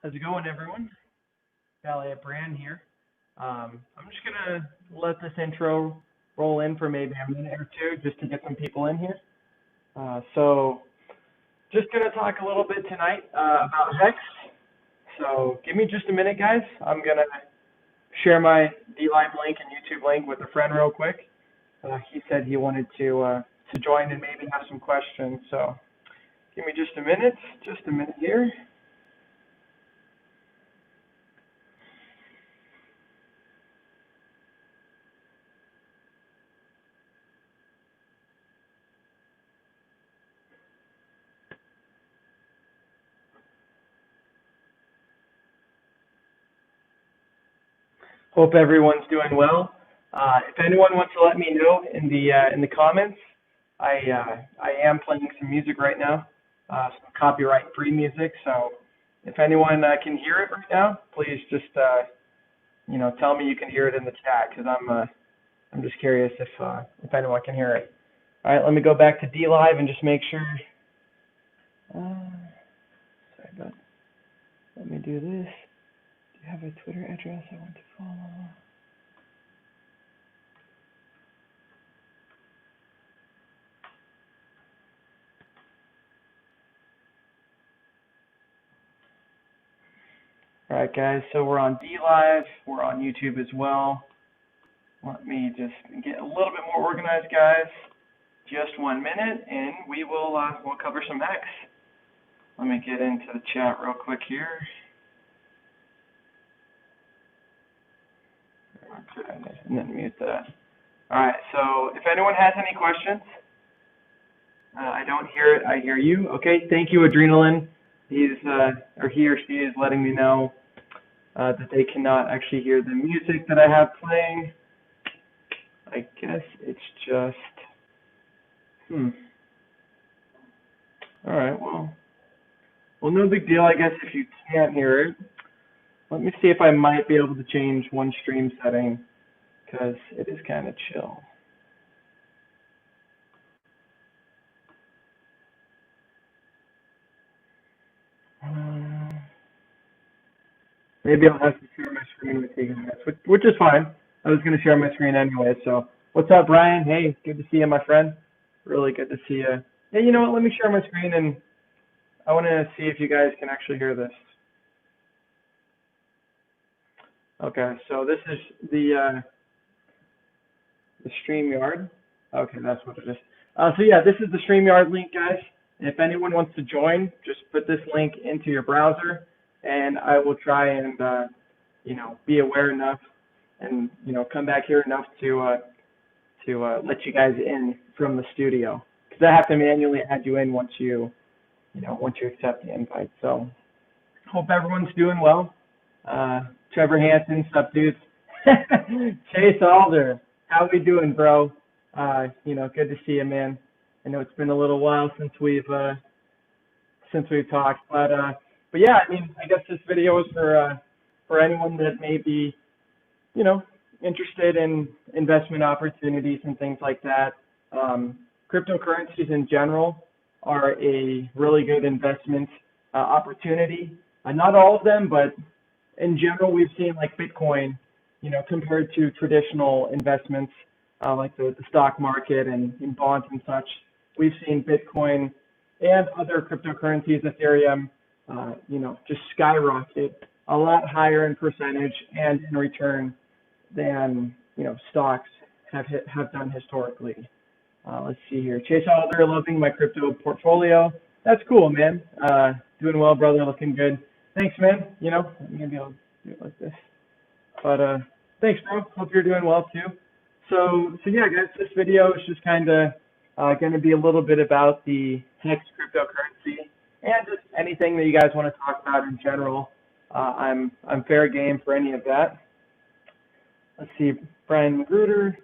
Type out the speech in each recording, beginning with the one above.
How's it going, everyone? BallietBran here. I'm just gonna let this intro roll in for maybe a minute or two just to get some people in here. So just gonna talk a little bit tonight about HEX. So give me just a minute, guys. I'm gonna share my DLive link and YouTube link with a friend real quick. He said he wanted to join and maybe have some questions. So give me just a minute here. Hope everyone's doing well. If anyone wants to let me know in the comments, I am playing some music right now, some copyright-free music. So if anyone can hear it right now, please just tell me you can hear it in the chat, because I'm just curious if anyone can hear it. All right, let me go back to DLive and just make sure. Sorry about. Let me do this. Do you have a Twitter address I want to follow? All right, guys, so we're on DLive, we're on YouTube as well. Let me just get a little bit more organized, guys. Just 1 minute, and we'll cover some HEX. Let me get into the chat real quick here. Okay, and then mute that. All right, so if anyone has any questions, I don't hear it, I hear you. Okay, thank you, Adrenaline. He or she is letting me know that they cannot actually hear the music that I have playing. I guess it's just, All right, well, no big deal, I guess, if you can't hear it. Let me see if I might be able to change one stream setting, because it is kind of chill. Maybe I'll have to share my screen with you guys, which is fine. I was going to share my screen anyway. So what's up, Brian? Hey, good to see you, my friend. Really good to see you. Hey, you know what? Let me share my screen, and I want to see if you guys can actually hear this. Okay, so this is the StreamYard. Okay, that's what it is. So yeah, this is the StreamYard link, guys. If anyone wants to join, just put this link into your browser, and I will try and be aware enough and come back here enough to let you guys in from the studio, because I have to manually add you in once you accept the invite. So hope everyone's doing well. Trevor Hansen, sup dudes? Chase Alder, how we doing, bro? Good to see you, man. I know it's been a little while since we've talked, but yeah, I mean, I guess this video is for anyone that may be, interested in investment opportunities and things like that. Cryptocurrencies in general are a really good investment opportunity. Not all of them, but in general, we've seen like Bitcoin, compared to traditional investments like the stock market and in bonds and such. We've seen Bitcoin and other cryptocurrencies, Ethereum, just skyrocket a lot higher in percentage and in return than stocks have done historically. Let's see here. Chase Alder, loving my crypto portfolio. That's cool, man. Doing well, brother. Looking good. Thanks, man. Maybe I'll do it like this. But thanks, bro. Hope you're doing well too. So yeah, guys, this video is just kind of going to be a little bit about the HEX cryptocurrency and just anything that you guys want to talk about in general. I'm fair game for any of that. Let's see, Brian Magruder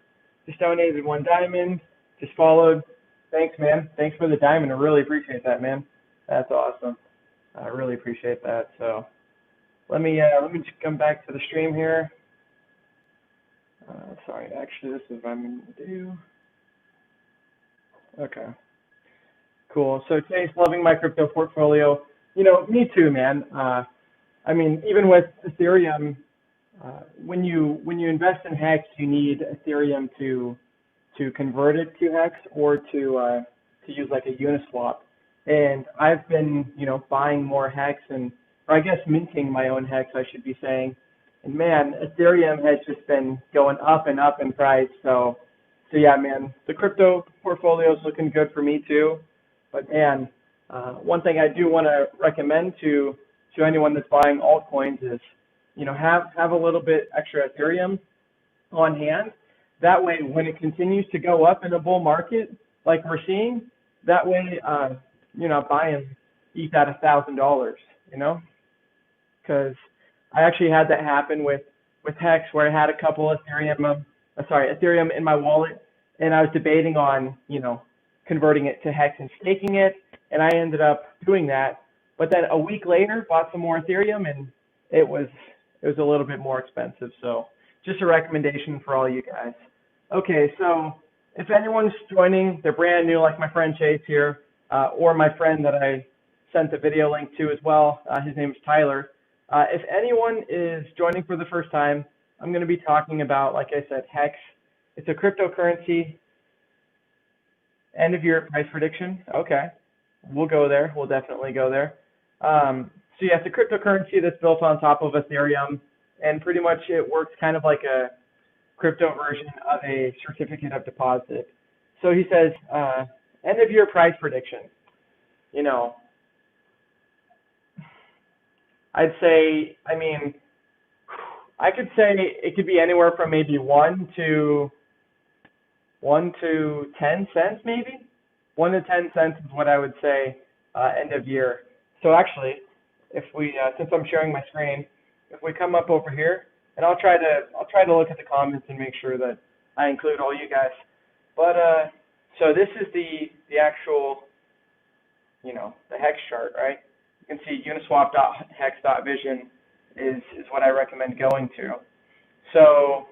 just donated 1 diamond, just followed. Thanks, man. Thanks for the diamond. I really appreciate that, man. That's awesome. I really appreciate that. So let me just come back to the stream here. Sorry, actually, this is what I'm going to do. Okay. Cool. So Chase, loving my crypto portfolio. You know, me too, man. I mean, even with Ethereum, when you invest in HEX, you need Ethereum to convert it to HEX or to use like a Uniswap. And I've been, you know, buying more HEX or I guess minting my own HEX, I should be saying. And man, Ethereum has just been going up and up in price. So yeah, man, the crypto portfolio is looking good for me too. But man, one thing I do want to recommend to anyone that's buying altcoins is, you know, have a little bit extra Ethereum on hand. That way, when it continues to go up in a bull market, like we're seeing, that way, you're not buying ETH at $1,000, you know? Because I actually had that happen with HEX, where I had a couple Ethereum in my wallet, and I was debating on, you know, converting it to HEX and staking it, and I ended up doing that. But then a week later, bought some more Ethereum, and it was a little bit more expensive. So just a recommendation for all you guys. Okay, so if anyone's joining, they're brand new, like my friend Chase here, or my friend that I sent the video link to as well. His name is Tyler. If anyone is joining for the first time, I'm going to be talking about, like I said, HEX. It's a cryptocurrency. End of year price prediction. Okay, we'll go there. We'll definitely go there. So yeah, it's a cryptocurrency that's built on top of Ethereum, and pretty much it works kind of like a crypto version of a certificate of deposit. So he says, end of year price prediction. You know, I'd say, I mean, I could say it could be anywhere from maybe 1 to 10 cents, maybe. 1 to 10 cents is what I would say end of year. So actually, if we, since I'm sharing my screen, if we come up over here, and I'll try to look at the comments and make sure that I include all you guys. But so this is the actual, you know, the HEX chart, right? You can see uniswap.hex.vision is what I recommend going to. So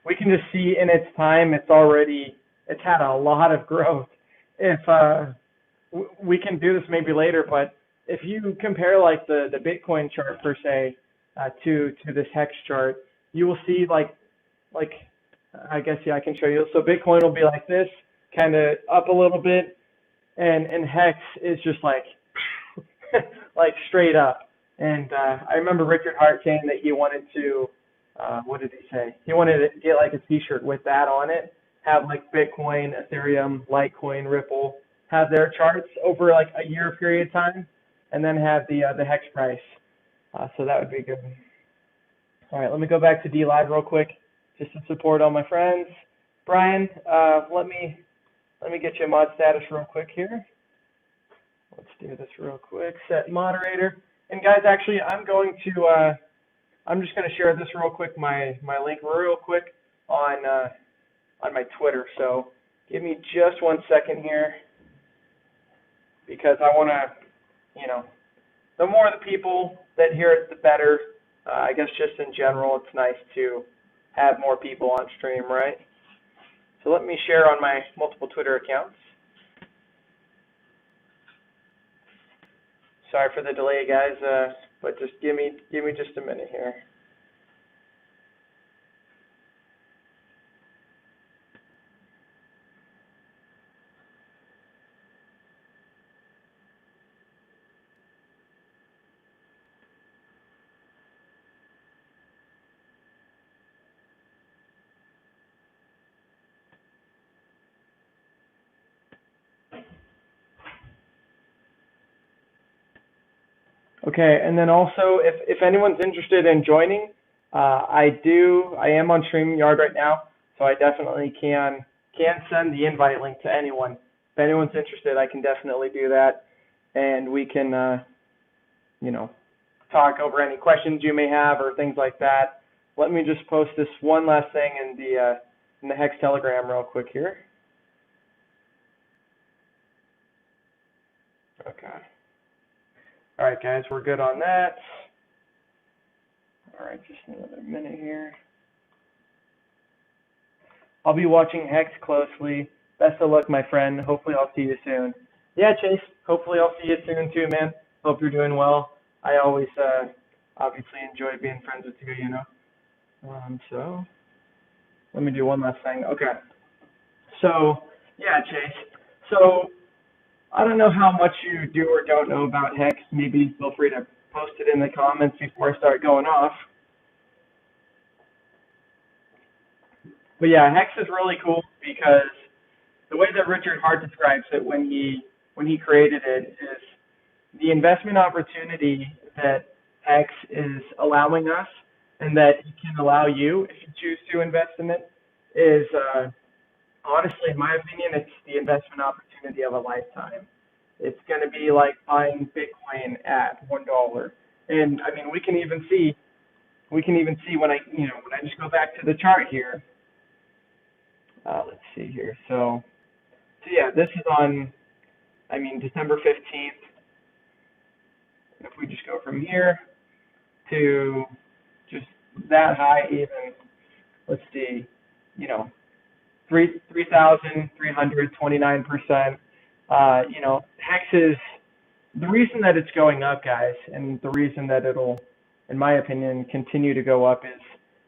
we can just see in its time, it's had a lot of growth. If we can do this maybe later, but if you compare like the Bitcoin chart per se to this HEX chart, you will see like I guess, yeah, I can show you. So Bitcoin will be like this, kind of up a little bit, and HEX is just like like straight up. And I remember Richard Hart saying that he wanted to, what did he say? He wanted to get like a T-shirt with that on it, have like Bitcoin, Ethereum, Litecoin, Ripple, have their charts over like a year period of time, and then have the HEX price. So that would be good. All right, let me go back to DLive real quick, just to support all my friends. Brian, let me get you a mod status real quick here. Let's do this real quick. Set moderator. And guys, actually, I'm just going to share this real quick, my link real quick on my Twitter. So give me just 1 second here, because I want to, you know, the more the people that hear it, the better. I guess just in general, it's nice to have more people on stream, right? So let me share on my multiple Twitter accounts. Sorry for the delay, guys, but just give me just a minute here. Okay, and then also, if anyone's interested in joining, I am on StreamYard right now, so I definitely can send the invite link to anyone. If anyone's interested, I can definitely do that, and we can, you know, talk over any questions you may have or things like that. Let me just post this one last thing in the HEX Telegram real quick here. Okay. All right, guys, we're good on that. All right, just another minute here. I'll be watching HEX closely. Best of luck, my friend. Hopefully I'll see you soon. Yeah, Chase, hopefully I'll see you soon too, man. Hope you're doing well. I always obviously enjoy being friends with you, you know. So let me do one last thing. Okay. So yeah, Chase. So I don't know how much you do or don't know about HEX. Maybe feel free to post it in the comments before I start going off. But yeah, HEX is really cool because the way that Richard Hart describes it when he created it is the investment opportunity that HEX is allowing us and that it can allow you if you choose to invest in it is honestly, in my opinion, it's the investment opportunity of a lifetime. It's going to be like buying Bitcoin at $1. And I mean, we can even see when I just go back to the chart here. Let's see here. So yeah, this is on, I mean, December 15th. If we just go from here to just that high, even, let's see, you know, 3,329%. HEX is the reason that it's going up, guys, and the reason that it'll, in my opinion, continue to go up is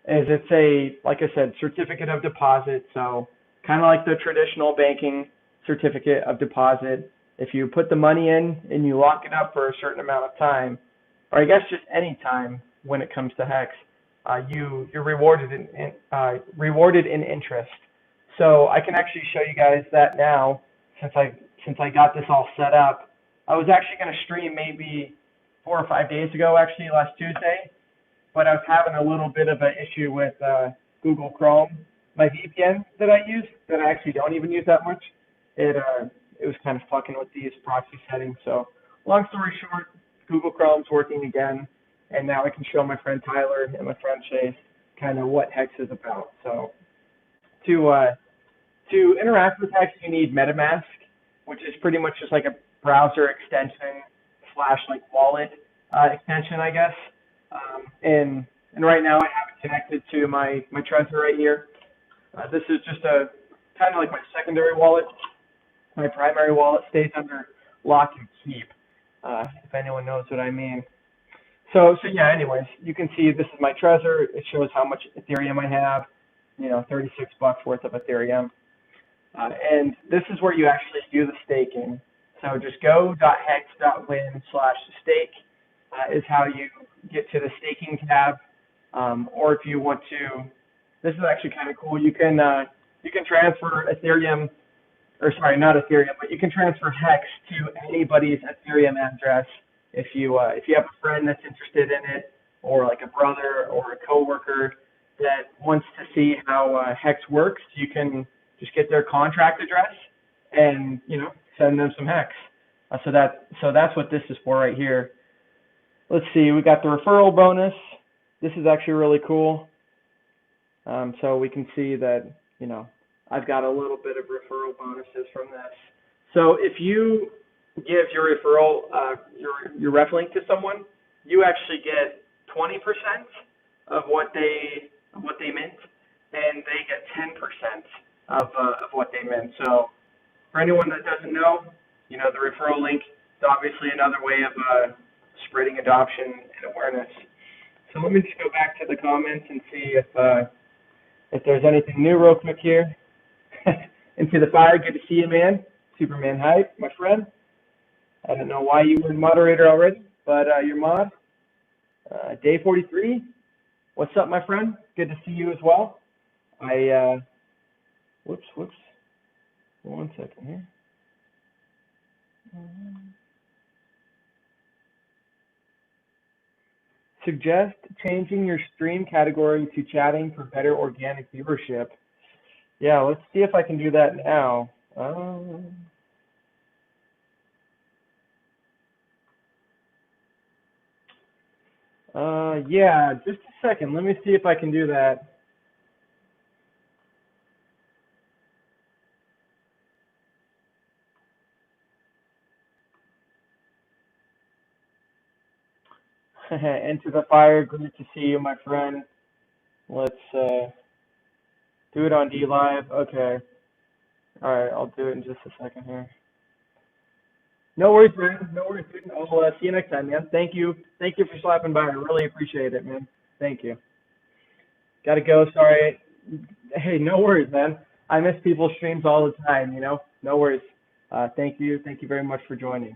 it's a, like I said, certificate of deposit. So kind of like the traditional banking certificate of deposit. If you put the money in and you lock it up for a certain amount of time, or I guess just any time when it comes to HEX, you're rewarded in interest. So I can actually show you guys that now since I got this all set up. I was actually going to stream maybe 4 or 5 days ago, actually last Tuesday, but I was having a little bit of an issue with Google Chrome. My VPN that I use, that I actually don't even use that much, it was kind of fucking with these proxy settings. So long story short, Google Chrome's working again, and now I can show my friend Tyler and my friend Chase kind of what HEX is about. So to interact with HEX, you need MetaMask, which is pretty much just like a browser extension / like wallet extension, I guess. And right now I have it connected to my Trezor right here. This is just a kind of like my secondary wallet. My primary wallet stays under lock and keep, if anyone knows what I mean. So yeah, anyways, you can see this is my Trezor. It shows how much Ethereum I have, 36 bucks worth of Ethereum. And this is where you actually do the staking. So just go.hex.win/stake is how you get to the staking tab. Or if you want to, this is actually kind of cool. You can transfer Ethereum, or sorry, not Ethereum, but you can transfer HEX to anybody's Ethereum address. If you have a friend that's interested in it, or like a brother or a coworker that wants to see how HEX works, you can just get their contract address and send them some HEX. So that's what this is for right here. Let's see, we got the referral bonus. This is actually really cool. So we can see that I've got a little bit of referral bonuses from this. So if you give your referral your ref link to someone, you actually get 20% of what they mint, and they get 10% of what they mint. So for anyone that doesn't know, the referral link is obviously another way of spreading adoption and awareness. So let me just go back to the comments and see if there's anything new real quick here. Into the fire, good to see you, man. Superman hype, my friend. I don't know why you were moderator already, but you're mod. Day 43, what's up, my friend? Good to see you as well. Whoops. 1 second here. Suggest changing your stream category to chatting for better organic viewership. Yeah, let's see if I can do that now. Yeah, just a second. Let me see if I can do that. Into the fire, great to see you, my friend. Let's do it on DLive. Okay. All right, I'll do it in just a second here. No worries, man. No worries, dude. I'll see you next time, man. Thank you. Thank you for slapping by. I really appreciate it, man. Thank you. Gotta go. Sorry. Hey, no worries, man. I miss people's streams all the time, you know? No worries. Thank you. Thank you very much for joining.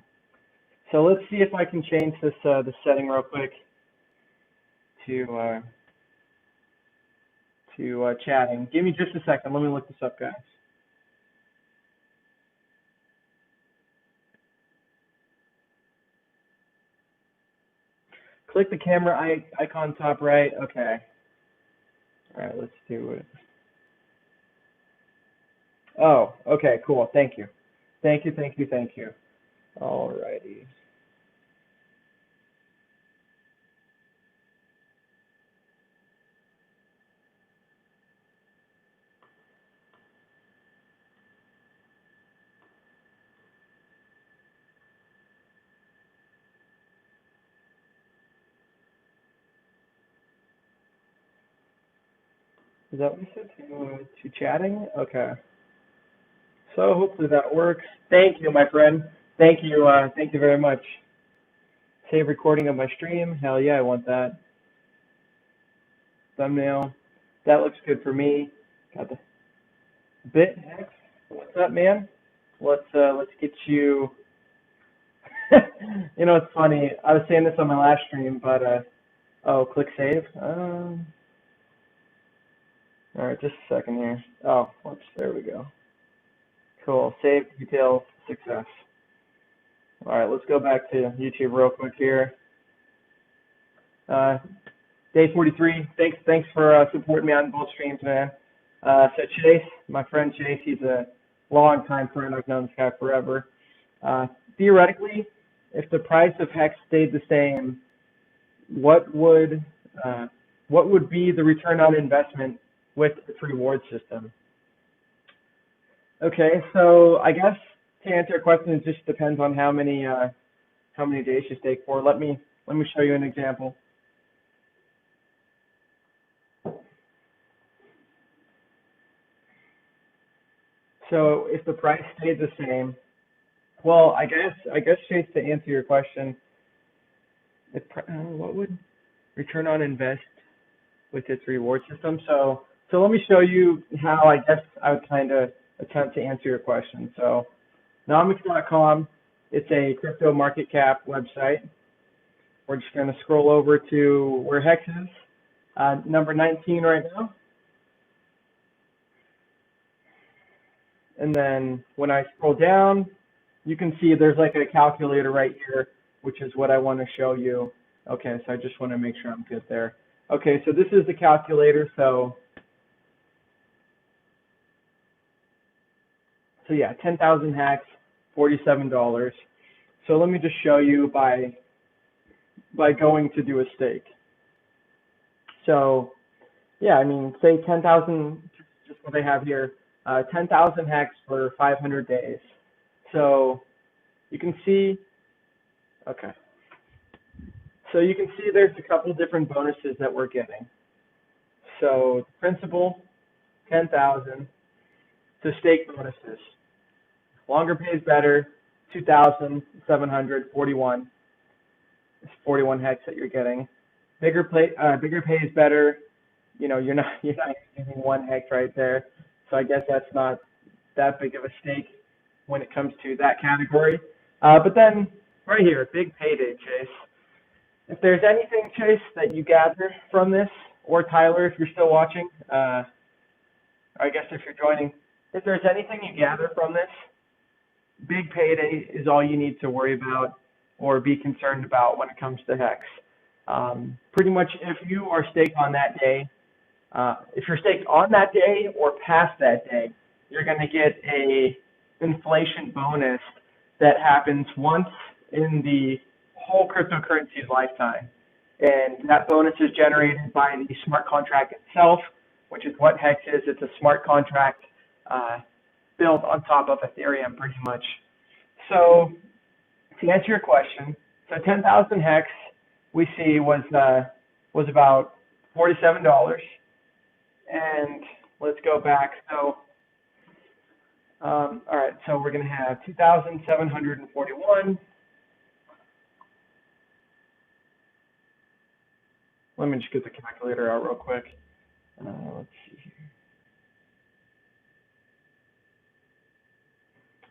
So let's see if I can change this setting real quick to chatting. Give me just a second. Let me look this up, guys. Click the camera icon top right. Okay. All right, let's do it. Oh, okay, cool. Thank you. Thank you, thank you, thank you. All righty. Is that what you said? To chatting? Okay. So hopefully that works. Thank you, my friend. Thank you very much. Save recording of my stream. Hell yeah, I want that. Thumbnail. That looks good for me. Got the HEX. What's up, man? Let's get you. You know, it's funny. I was saying this on my last stream, but oh, click save. All right, just a second here. Oh, whoops, there we go. Cool. Save details, success. All right, let's go back to YouTube real quick here. Day 43. Thanks for supporting me on both streams, man. So Chase, my friend Chase, he's a long-time friend. I've known this guy forever. Theoretically, if the price of HEX stayed the same, what would be the return on investment with its reward system? Okay, so I guess to answer your question, it just depends on how many days you stake for. Let me show you an example. So if the price stayed the same, well, I guess Chase, to answer your question, what would return on invest with its reward system? So let me show you how I guess I would kind of attempt to answer your question. So nomics.com, it's a crypto market cap website. We're just going to scroll over to where HEX is, number 19 right now. And then when I scroll down, you can see there's like a calculator right here, which is what I want to show you. Okay, so I just want to make sure I'm good there. Okay, so this is the calculator. So yeah, 10,000 HEX, $47. So let me just show you by going to do a stake. So yeah, I mean, say 10,000, just what they have here, 10,000 HEX for 500 days. So you can see, okay. So you can see there's a couple different bonuses that we're getting. So principal, 10,000. So stake bonuses. Longer pays better, 2,741. It's 41 HEX that you're getting. Bigger pays better. You know, you're not using 1 HEX right there. So I guess that's not that big of a stake when it comes to that category. But then right here, big payday, Chase. If there's anything, Chase, that you gather from this, or Tyler, if you're still watching, or I guess if you're joining, if there's anything you gather from this, big payday is all you need to worry about or be concerned about when it comes to HEX. Pretty much if you are staked on that day, if you're staked on that day or past that day, you're going to get a inflation bonus that happens once in the whole cryptocurrency's lifetime. And that bonus is generated by the smart contract itself, which is what HEX is. It's a smart contract built on top of Ethereum, pretty much. So to answer your question, so 10,000 HEX we see was about $47. And let's go back. So All right, so we're going to have 2,741. Let me just get the calculator out real quick. Let's see here.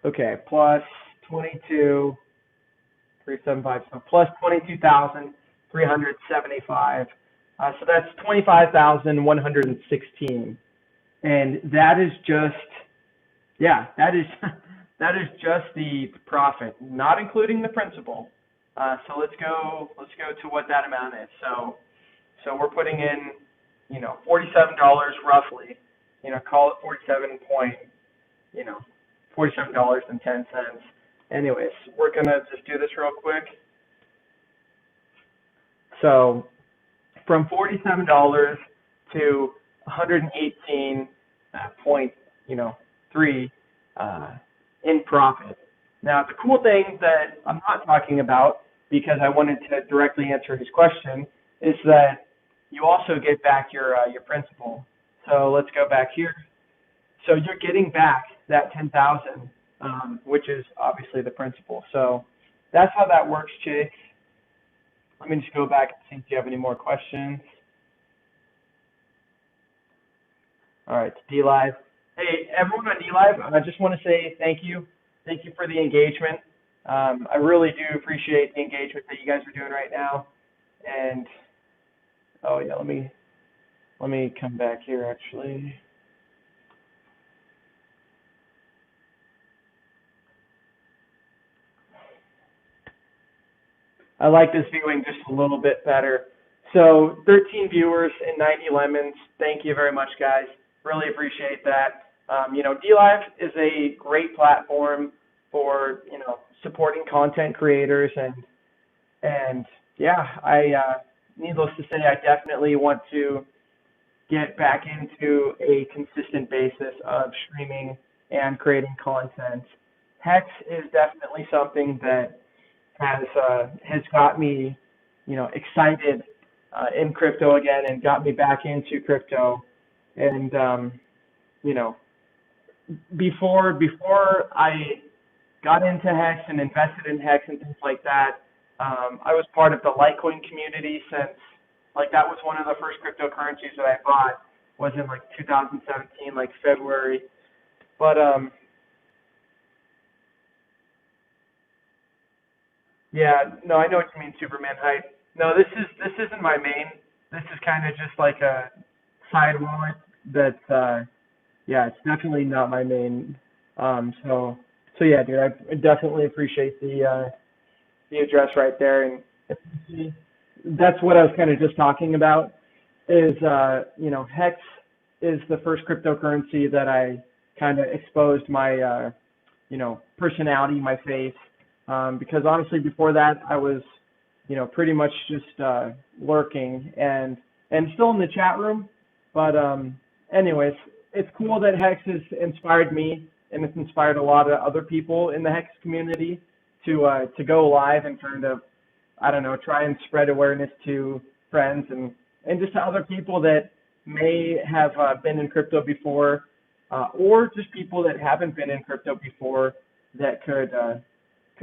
Okay, plus 22,375, so plus 22,375. So that's 25,116. And that is just, yeah, that is just the profit, not including the principal. So let's go to what that amount is. So we're putting in, $47 roughly, call it 47 point, $47.10. Anyways, we're gonna just do this real quick. So from $47 to 118.3 in profit. Now the cool thing that I'm not talking about, because I wanted to directly answer his question, is that you also get back your principal. So let's go back here. So you're getting back that 10,000, which is obviously the principal. So that's how that works, Chase. Let me just go back and see if you have any more questions. All right, DLive. Hey, everyone on DLive, I just want to say thank you. Thank you for the engagement. I really do appreciate the engagement that you guys are doing right now. And oh yeah, let me come back here actually. I like this viewing just a little bit better. So 13 viewers and 90 lemons. Thank you very much, guys. Really appreciate that. DLive is a great platform for, supporting content creators, and yeah, needless to say, I definitely want to get back into a consistent basis of streaming and creating content. HEX is definitely something that has got me, excited in crypto again, and got me back into crypto. And before I got into HEX and invested in HEX and things like that, I was part of the Litecoin community since, that was one of the first cryptocurrencies that I bought, was in 2017, February. But yeah, no, I know what you mean, Superman hype. No, this isn't my main. This is kind of just like a side wallet that yeah, it's definitely not my main. So yeah, dude, I definitely appreciate the address right there, and that's what I was kind of just talking about. Is HEX is the first cryptocurrency that I kind of exposed my personality, my face, because honestly before that I was pretty much just lurking and still in the chat room, but anyways, it's cool that HEX has inspired me, and it's inspired a lot of other people in the HEX community to go live and kind of, I don't know, try and spread awareness to friends and just to other people that may have been in crypto before, or just people that haven't been in crypto before that could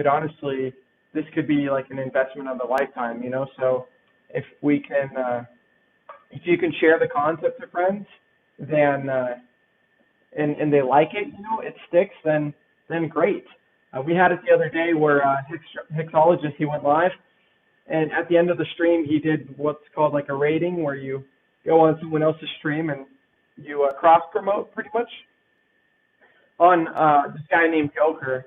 honestly, this could be like an investment of a lifetime, So if we can, if you can share the concept to friends, then and they like it, it sticks, then great. We had it the other day where Hexologist, he went live, and at the end of the stream, he did what's called like a rating, where you go on someone else's stream and you cross promote pretty much on this guy named Joker.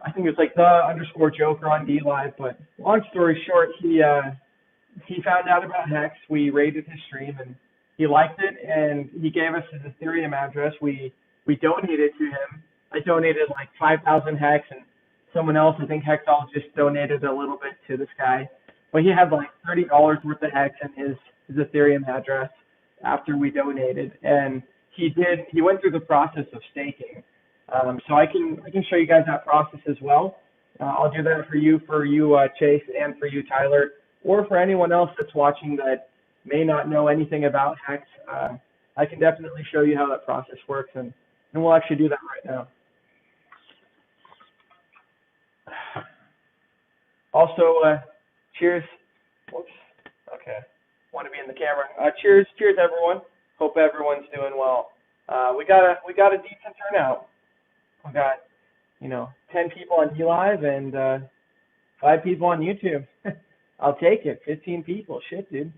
I think it was like _Joker on DLive, but long story short, he found out about HEX. We rated his stream and he liked it, and he gave us his Ethereum address. We donated to him. I donated like 5,000 HEX, and someone else, I think Hexologist, donated a little bit to this guy. But he had like $30 worth of HEX in his Ethereum address after we donated, and he went through the process of staking. So I can show you guys that process as well. I'll do that for you Chase, and for you Tyler, or for anyone else that's watching that may not know anything about HEX. I can definitely show you how that process works, and we'll actually do that right now. Also, cheers. Whoops. Okay. Want to be in the camera. Cheers, everyone. Hope everyone's doing well. We got a decent turnout. We got 10 people on DLive and 5 people on YouTube. I'll take it. 15 people. Shit, dude.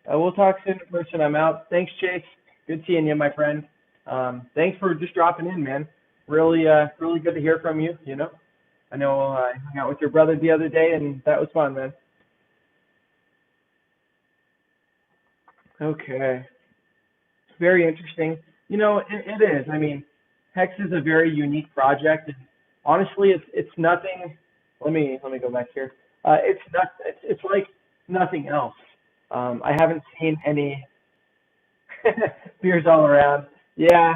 We'll talk soon in person. I'm out. Thanks, Chase. Good seeing you, my friend. Thanks for just dropping in, man. Really good to hear from you. I know I hung out with your brother the other day, and that was fun, man. Okay. Very interesting. It is. I mean, HEX is a very unique project. And honestly, it's nothing. Let me go back here. It's like nothing else. I haven't seen any beers all around. Yeah,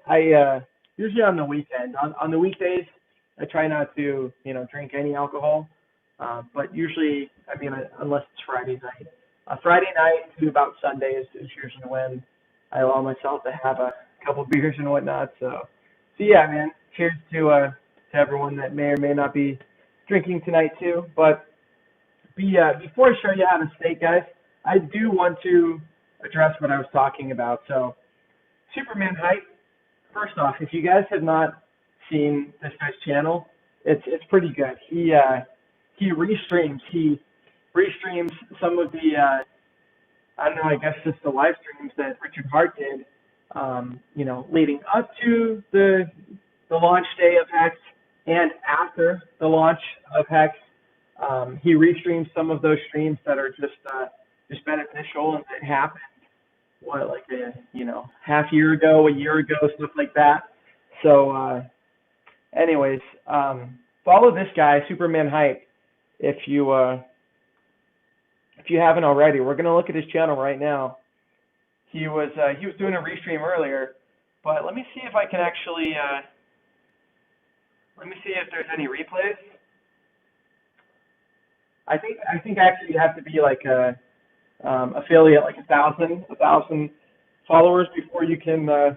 I usually on the weekend. On the weekdays, I try not to drink any alcohol. But usually, I mean, unless it's Friday night. Friday night to about Sunday is usually when I allow myself to have a couple beers and whatnot. So yeah, man. Cheers to everyone that may or may not be drinking tonight too. But before I show you how to stake, guys, I do want to address what I was talking about. So Superman Hype. First off, if you guys have not seen this guy's channel, it's pretty good. He restreams. He restreams some of the I don't know, I guess just the live streams that Richard Hart did, leading up to the launch day of HEX and after the launch of HEX. He restreams some of those streams that are just beneficial and that happened like half year ago, a year ago, stuff like that. So anyways, follow this guy, Superman Hype, if you haven't already. We're gonna look at his channel right now. He was doing a restream earlier, but let me see if I can actually let me see if there's any replays. I think actually you have to be like a affiliate, like 1,000 followers before you can do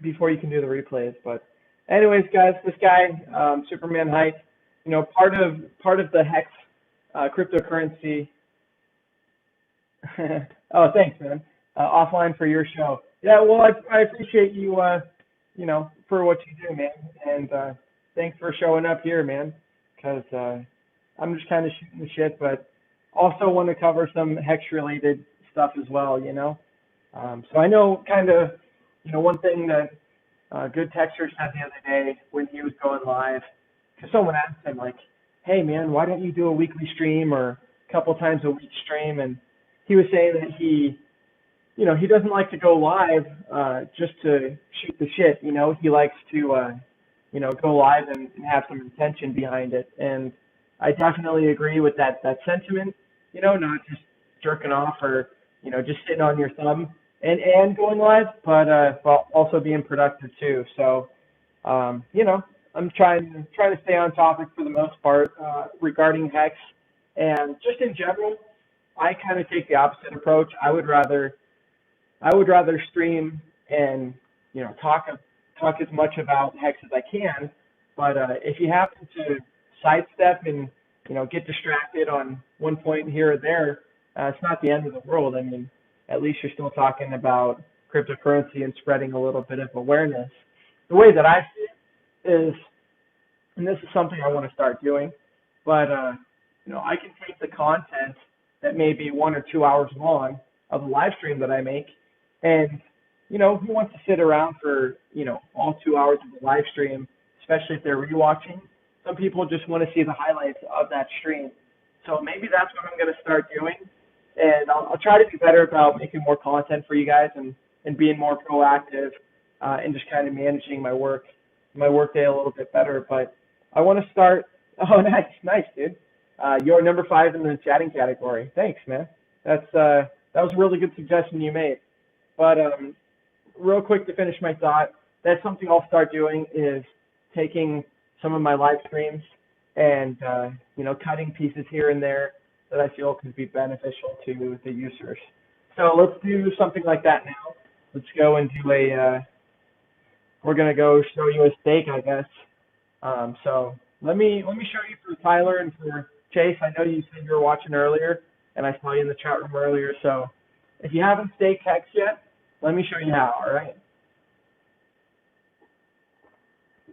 the replays. But anyways, guys, this guy, Superman Hype, part of the HEX cryptocurrency. Oh, thanks, man. Offline for your show. Yeah, well, I appreciate you, for what you do, man. And thanks for showing up here, man, because I'm just kind of shooting the shit, but also want to cover some HEX-related stuff as well, So I know kind of, one thing that Good Texture said the other day when he was going live, because someone asked him, like, hey, man, why don't you do a weekly stream or a couple times a week stream? And he was saying that he doesn't like to go live just to shoot the shit. He likes to, go live and have some intention behind it. And I definitely agree with that sentiment, not just jerking off or, just sitting on your thumb and going live, but also being productive too. So, I'm trying to stay on topic for the most part regarding HEX, and just in general, I kind of take the opposite approach. I would rather stream and talk as much about HEX as I can. But if you happen to sidestep and get distracted on one point here or there, it's not the end of the world. I mean, at least you're still talking about cryptocurrency and spreading a little bit of awareness. The way that I see it is, and this is something I want to start doing, but I can take the content that may be 1 or 2 hours long of a live stream that I make, and who wants to sit around for all 2 hours of the live stream, especially if they're rewatching? Some people just want to see the highlights of that stream. So maybe that's what I'm going to start doing, and I'll try to be better about making more content for you guys and being more proactive and just kind of managing my work day a little bit better. But I want to start. Oh, nice, dude. You're number 5 in the chatting category. Thanks, man. That was a really good suggestion you made. But real quick to finish my thought, that's something I'll start doing, is taking some of my live streams and cutting pieces here and there that I feel could be beneficial to the users. So let's do something like that now. Let's go and do we're gonna go show you a stake, I guess. So let me show you for Tyler and for Chase, I know you said you were watching earlier, and I saw you in the chat room earlier. So if you haven't staked HEX yet, let me show you how. All right.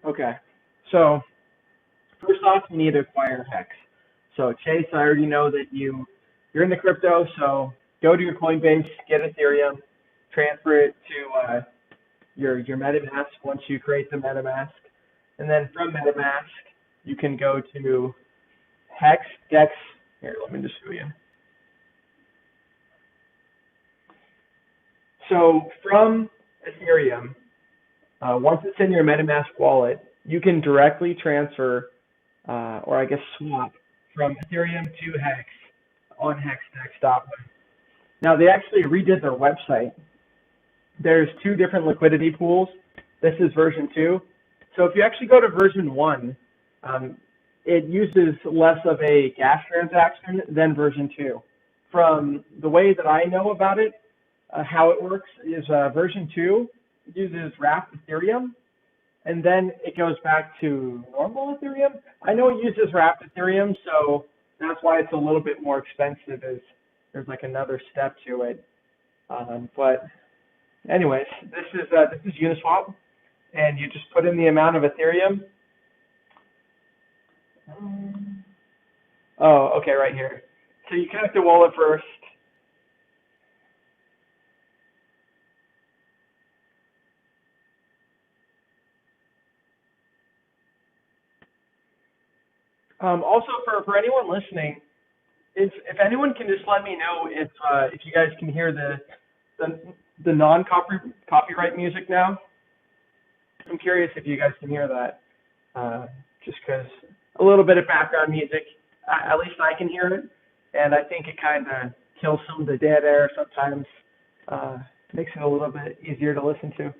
Okay. So first off, you need to acquire HEX. So Chase, I already know that you're into crypto, so go to your Coinbase, get Ethereum, transfer it to your MetaMask once you create the MetaMask, and then from MetaMask you can go to HEX. Here, let me just show you. So from Ethereum, once it's in your MetaMask wallet, you can directly transfer, or I guess swap, from Ethereum to HEX on hexdex.win. Now, they actually redid their website. There's 2 different liquidity pools. This is version 2. So if you actually go to version 1, it uses less of a gas transaction than version 2. From the way that I know about it, how it works is version 2 uses wrapped Ethereum, and then it goes back to normal Ethereum. I know it uses wrapped Ethereum, so that's why it's a little bit more expensive. There's like another step to it. But anyways, this is Uniswap, and you just put in the amount of Ethereum. Oh, okay, right here. So you connect the wallet first. Also, for anyone listening, if anyone can just let me know if you guys can hear the non-copyright music now. I'm curious if you guys can hear that. Just because a little bit of background music, at least I can hear it, and I think it kind of kills some of the dead air sometimes. Makes it a little bit easier to listen to.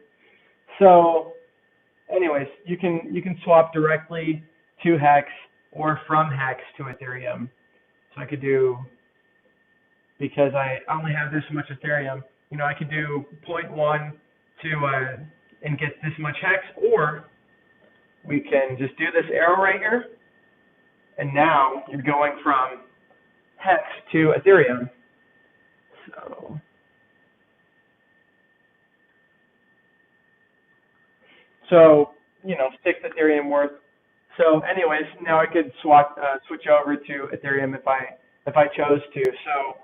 So, anyways, you can swap directly to HEX or from HEX to Ethereum. So I could do, because I only have this much Ethereum, I could do 0.1 to and get this much HEX, or we can just do this arrow right here, and now you're going from HEX to Ethereum. So 6 Ethereum worth. So anyways, now I could switch over to Ethereum if I chose to. So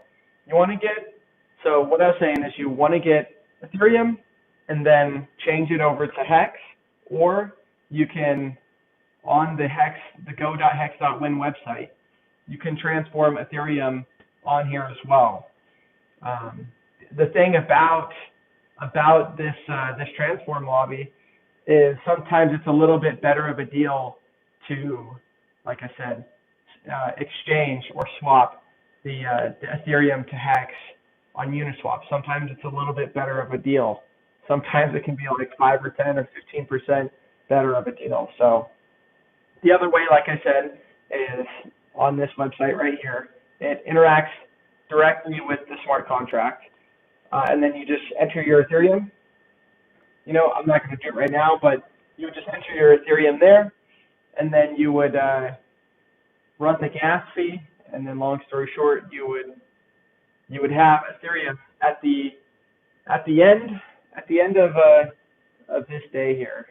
you want to get, so what I was saying is you want to get Ethereum and then change it over to HEX, or you can, on the HEX, the go.hex.win website, you can transform Ethereum on here as well. The thing about this transform lobby is sometimes it's a little bit better of a deal to, like I said, exchange or swap the Ethereum to HEX on Uniswap. Sometimes it's a little bit better of a deal. Sometimes it can be like 5 or 10 or 15% better of a deal. So the other way, like I said, is on this website right here. It interacts directly with the smart contract, and then you just enter your Ethereum. I'm not going to do it right now, but you would just enter your Ethereum there, and then you would run the gas fee, and then long story short, you would have Ethereum at the end of this day here,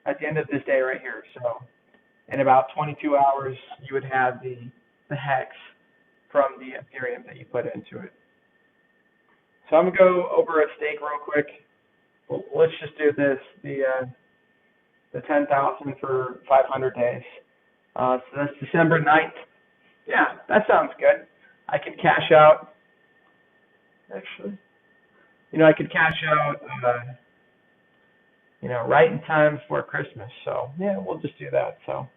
at the end of this day right here. So in about 22 hours, you would have the HEX from the Ethereum that you put into it. So I'm gonna go over a stake real quick. Let's just do this, the 10,000 for 500 days. So that's December 9th. Yeah, that sounds good. I could cash out, actually. I could cash out, right in time for Christmas. So yeah, we'll just do that. So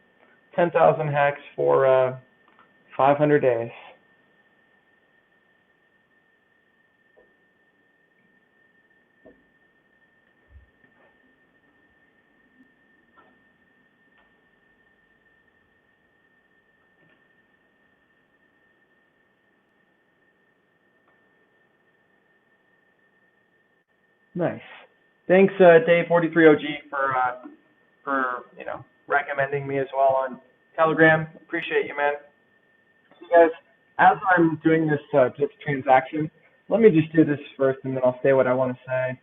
10,000 HEX for 500 days. Nice. Thanks, Dave43OG, for recommending me as well on Telegram. Appreciate you, man. guys, as I'm doing this transaction, let me just do this first, and then I'll say what I want to say.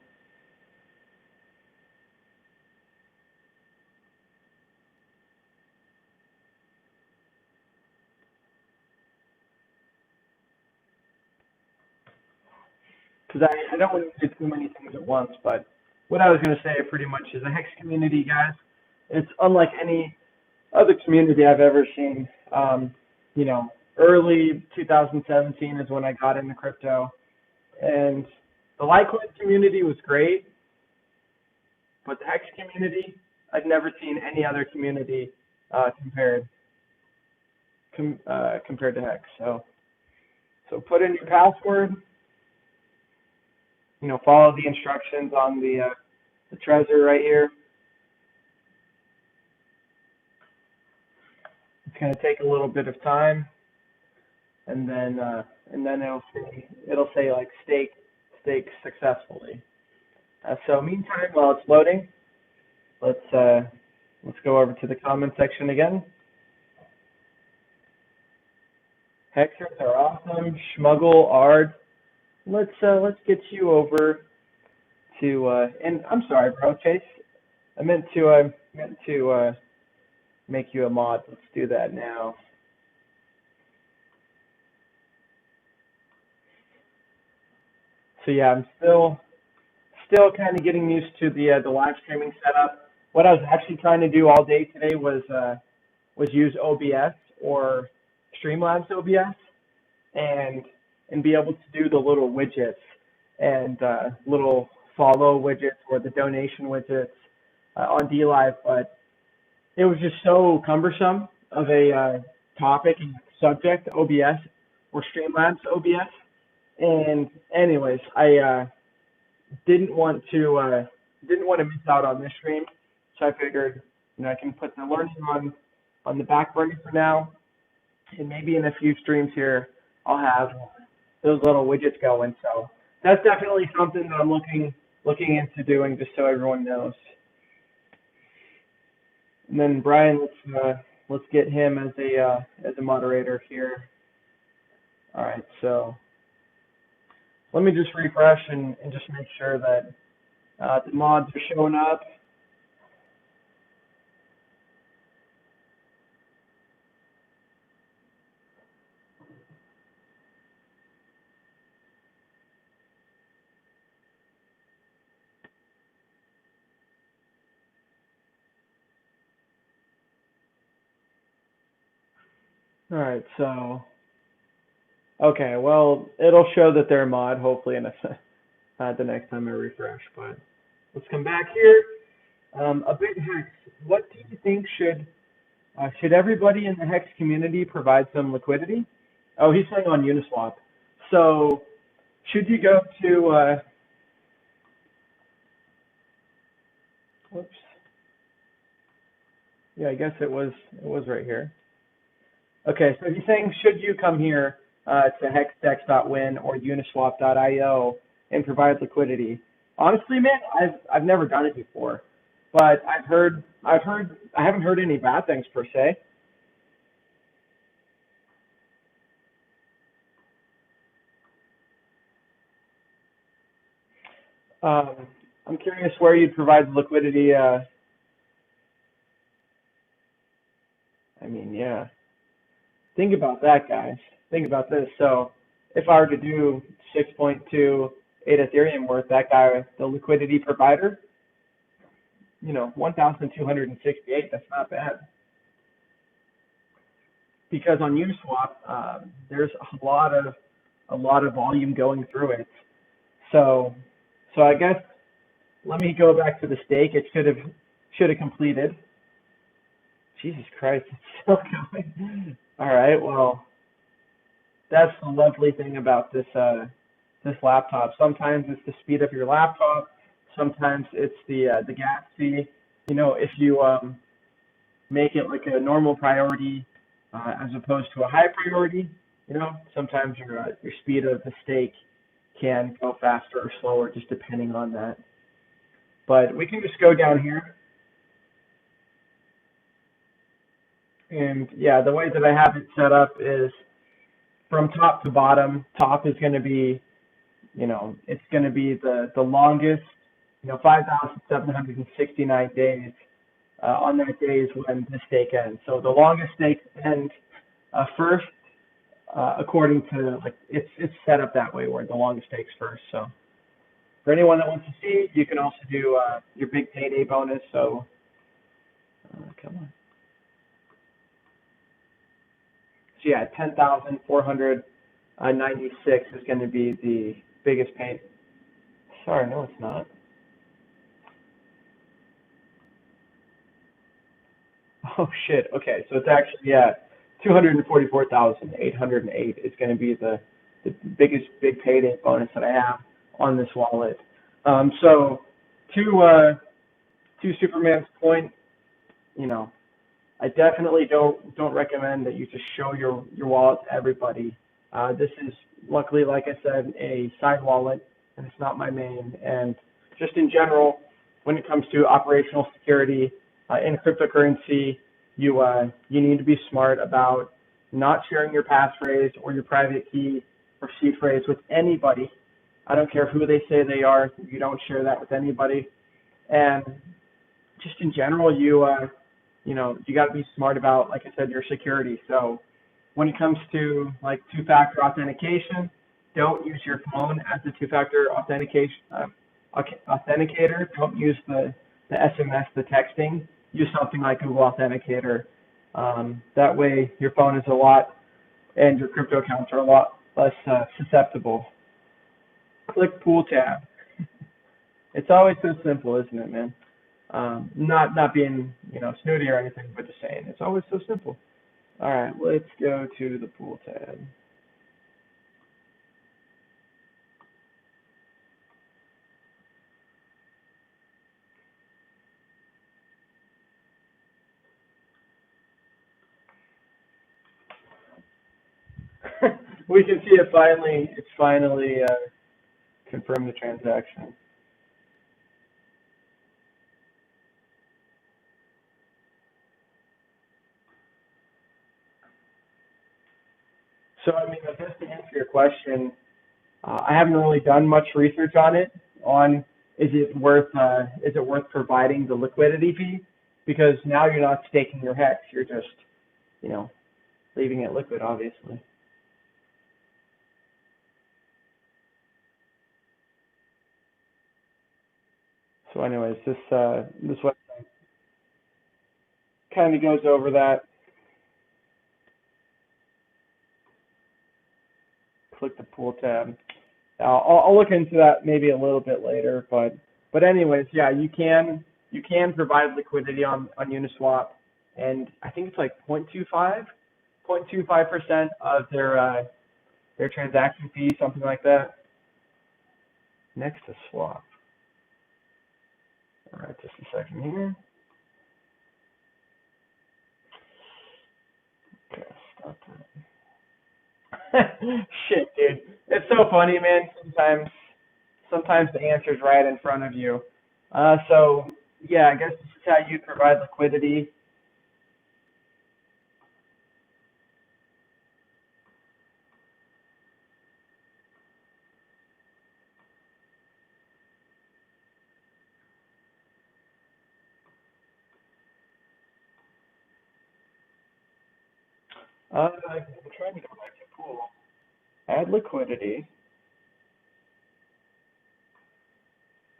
Because I don't want to do too many things at once, but what I was going to say pretty much is the HEX community, guys, it's unlike any other community I've ever seen. You know, early 2017 is when I got into crypto, and the Litecoin community was great, but the HEX community, I've never seen any other community compared to HEX. So put in your password. You know, follow the instructions on the Trezor right here. It's going to take a little bit of time, and then it'll say like stake successfully. So meantime, while it's loading, let's go over to the comment section again. Hexers are awesome. Schmuggle, Ard. Let's get you over to and I'm sorry, bro, Chase. I meant to make you a mod. Let's do that now. So yeah, I'm still kind of getting used to the live streaming setup. What I was actually trying to do all day today was use OBS or Streamlabs OBS and be able to do the little widgets and little follow widgets or the donation widgets on DLive, but it was just so cumbersome of a topic and subject, OBS or Streamlabs OBS. And anyways, I didn't want to miss out on this stream, so I figured, you know, I can put the learning on the back burner for now, and maybe in a few streams here I'll have those little widgets going. So that's definitely something that I'm looking into doing, just so everyone knows. And then Brian, let's get him as a moderator here. All right, so let me just refresh and just make sure that the mods are showing up. All right, so okay, well, it'll show that they're a mod hopefully in the next time I refresh. But let's come back here. A big HEX. What do you think should everybody in the HEX community provide some liquidity? Oh, he's saying on Uniswap. So should you go to whoops. Yeah, I guess it was right here. Okay, so he's saying, should you come here to hexdex.win or uniswap.io and provide liquidity? Honestly, man, I've never done it before, but I haven't heard any bad things per se. I'm curious where you'd provide liquidity. I mean, yeah. Think about that, guys. Think about this. So if I were to do 6.28 Ethereum worth, that guy, the liquidity provider, you know, 1,268, that's not bad. Because on Uniswap, there's a lot of volume going through it. So I guess let me go back to the stake. It should have completed. Jesus Christ, it's still going. All right, well, that's the lovely thing about this this laptop. Sometimes it's the speed of your laptop. Sometimes it's the gas fee. You know, if you make it like a normal priority as opposed to a high priority, you know, sometimes your speed of the stake can go faster or slower, just depending on that. But we can just go down here. And yeah, the way that I have it set up is from top to bottom, top is going to be, it's going to be the longest, 5,769 days. On that day is when the stake ends. So the longest stake ends first, according to, like, it's set up that way where the longest stake's first. So for anyone that wants to see, you can also do your big payday bonus. So come on. So yeah, 10,496 is going to be the biggest pay. Sorry, no, it's not. Oh shit. Okay, so it's actually 244,808 is going to be the biggest big payday bonus that I have on this wallet. So to Superman's point, I definitely don't recommend that you just show your wallet to everybody. This is luckily, like I said, a side wallet, and it's not my main. And just in general, when it comes to operational security in cryptocurrency, you need to be smart about not sharing your passphrase or your private key or seed phrase with anybody. I don't care who they say they are. You don't share that with anybody. And just in general, you got to be smart about, like I said, your security. So when it comes to like two-factor authentication, don't use your phone as the two-factor authenticator. Don't use the SMS, the texting. Use something like Google Authenticator. That way your phone is and your crypto accounts are a lot less susceptible. Click pool tab. It's always so simple, isn't it, man? Not being, snooty or anything, but just saying it's always so simple. All right, let's go to the pool tab. We can see it finally. It's finally confirmed the transaction. So, I mean, I guess to answer your question, I haven't really done much research on it. Is it worth providing the liquidity fee? Because now you're not staking your HEX. You're just, leaving it liquid, obviously. So, anyways, this website kind of goes over that. Click the pool tab. I'll look into that maybe a little bit later, but anyways, yeah, you can provide liquidity on Uniswap, and I think it's like 0.25% of their transaction fee, something like that. Next to swap. All right, just a second here. Okay, stop that. Shit, dude. It's so funny, man. Sometimes the answer's right in front of you. So yeah, I guess this is how you provide liquidity. I'm trying to go back to pool. Add liquidity,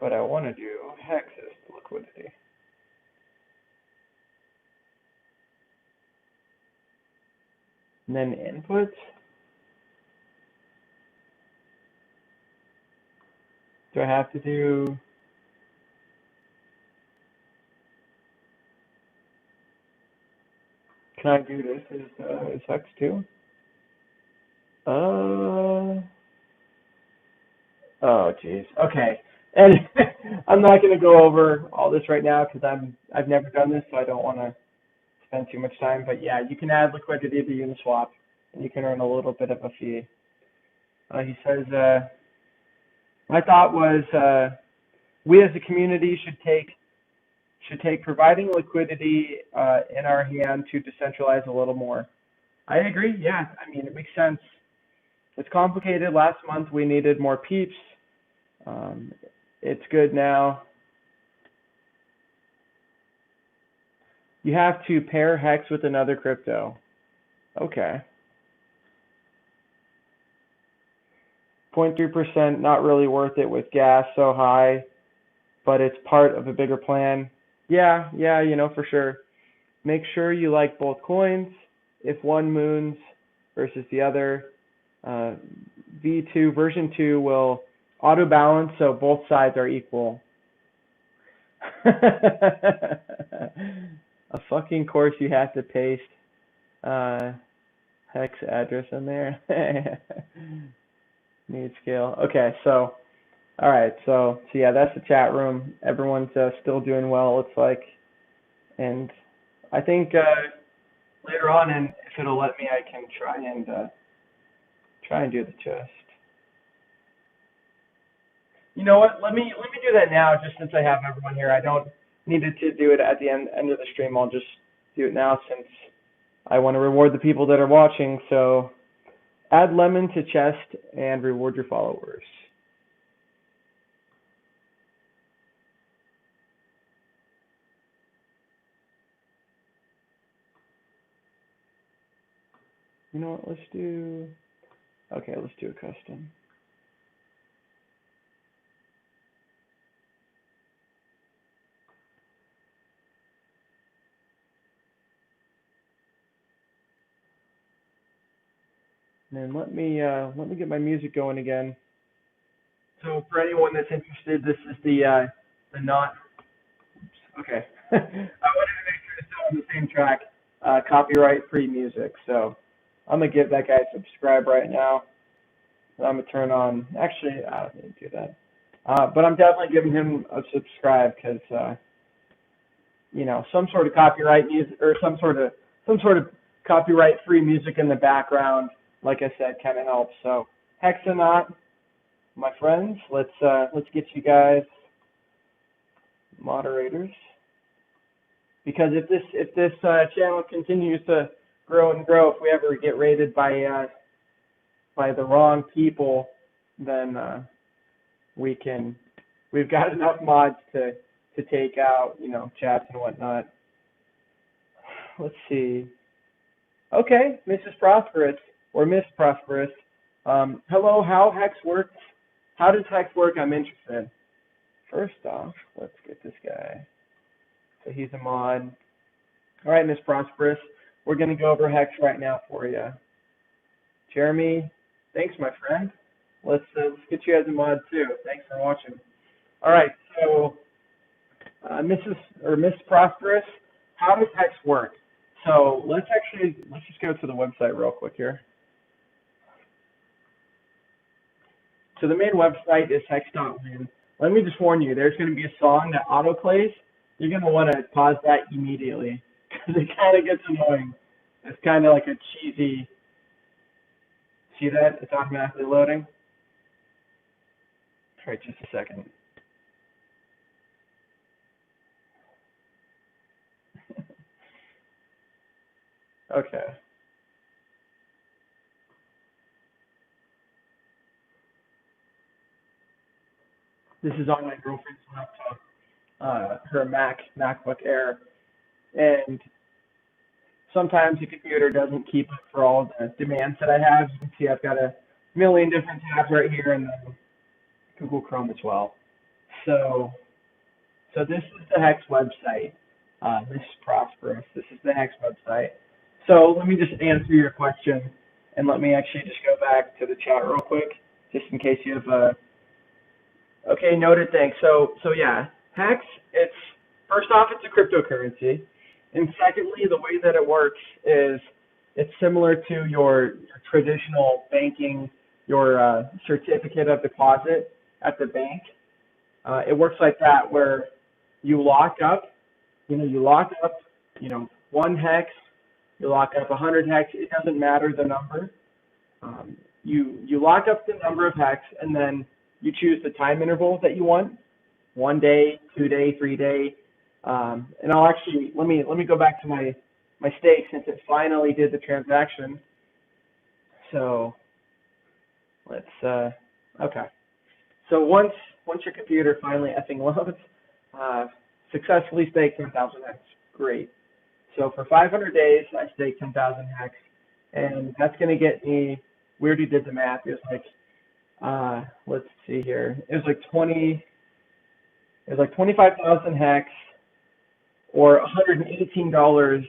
but I want to do HEX as liquidity. And then inputs. Do I have to do? Can I do this as HEX too? Oh, geez. Okay. And I'm not going to go over all this right now because I've never done this, so I don't want to spend too much time. But yeah, you can add liquidity to Uniswap, and you can earn a little bit of a fee. He says, my thought was we as a community should take providing liquidity in our hand to decentralize a little more. I agree. Yeah, I mean, it makes sense. It's complicated. Last month we needed more peeps. It's good now. You have to pair HEX with another crypto. Okay. 0.3%, not really worth it with gas so high, but it's part of a bigger plan. Yeah, you know, for sure. Make sure you like both coins. If one moons versus the other, V2 version 2 will auto balance so both sides are equal. A fucking course you have to paste HEX address in there. Need scale. Okay, so all right, so yeah, that's the chat room. Everyone's still doing well, looks like, and I think later on, and if it'll let me, I can try and do the chest. You know what? Let me do that now, just since I have everyone here. I don't need to do it at the end of the stream. I'll just do it now since I want to reward the people that are watching. So add lemon to chest and reward your followers. You know what? Let's do a custom. And then let me get my music going again. So for anyone that's interested, this is the not. Okay. I wanted to make sure to stay on the same track. Copyright-free music. So I'm gonna give that guy a subscribe right now. I'm gonna turn on. Actually, I don't need to do that. But I'm definitely giving him a subscribe because you know, some sort of copyright music or some sort of copyright-free music in the background, like I said, kind of helps. So HEX or not, my friends, let's get you guys moderators, because if this channel continues to grow and grow, if we ever get rated by the wrong people, then we've got enough mods to take out, you know, chats and whatnot. Let's see. Okay, Mrs. Prosperous or Miss Prosperous. Hello, how HEX works? How does HEX work? I'm interested. First off, let's get this guy. So he's a mod. All right, Miss Prosperous. We're going to go over HEX right now for you. Jeremy, thanks, my friend. Let's get you as a mod too. Thanks for watching. All right, so Miss Prosperous, how does HEX work? So let's just go to the website real quick here. So the main website is hex.win. Let me just warn you, there's going to be a song that autoplays. You're going to want to pause that immediately because it kind of gets annoying. It's kind of like a cheesy. See that? It's automatically loading. All right, just a second. Okay. This is on my girlfriend's laptop, her MacBook Air, and sometimes the computer doesn't keep up for all the demands that I have. You can see I've got a million different tabs right here, and then Google Chrome as well. So this is the HEX website. This is Prosperous. This is the HEX website. So let me just answer your question, and let me actually just go back to the chat real quick, just in case you have a. Okay, noted. Thanks. So yeah, HEX. It's first off, it's a cryptocurrency, and secondly, the way that it works is it's similar to your traditional banking, your certificate of deposit at the bank. It works like that, where you lock up, one HEX, you lock up 100 HEX. It doesn't matter the number. You lock up the number of HEX, and then you choose the time interval that you want, 1 day, 2 day, 3 day. And I'll actually, let me go back to my stake since it finally did the transaction. So Okay. So once your computer finally effing loads, successfully staked 10,000 hex. Great. So for 500 days, I staked 10,000 hex, and that's going to get me, we already did the math, it was like, let's see here, it was like 25,000 hex, or $118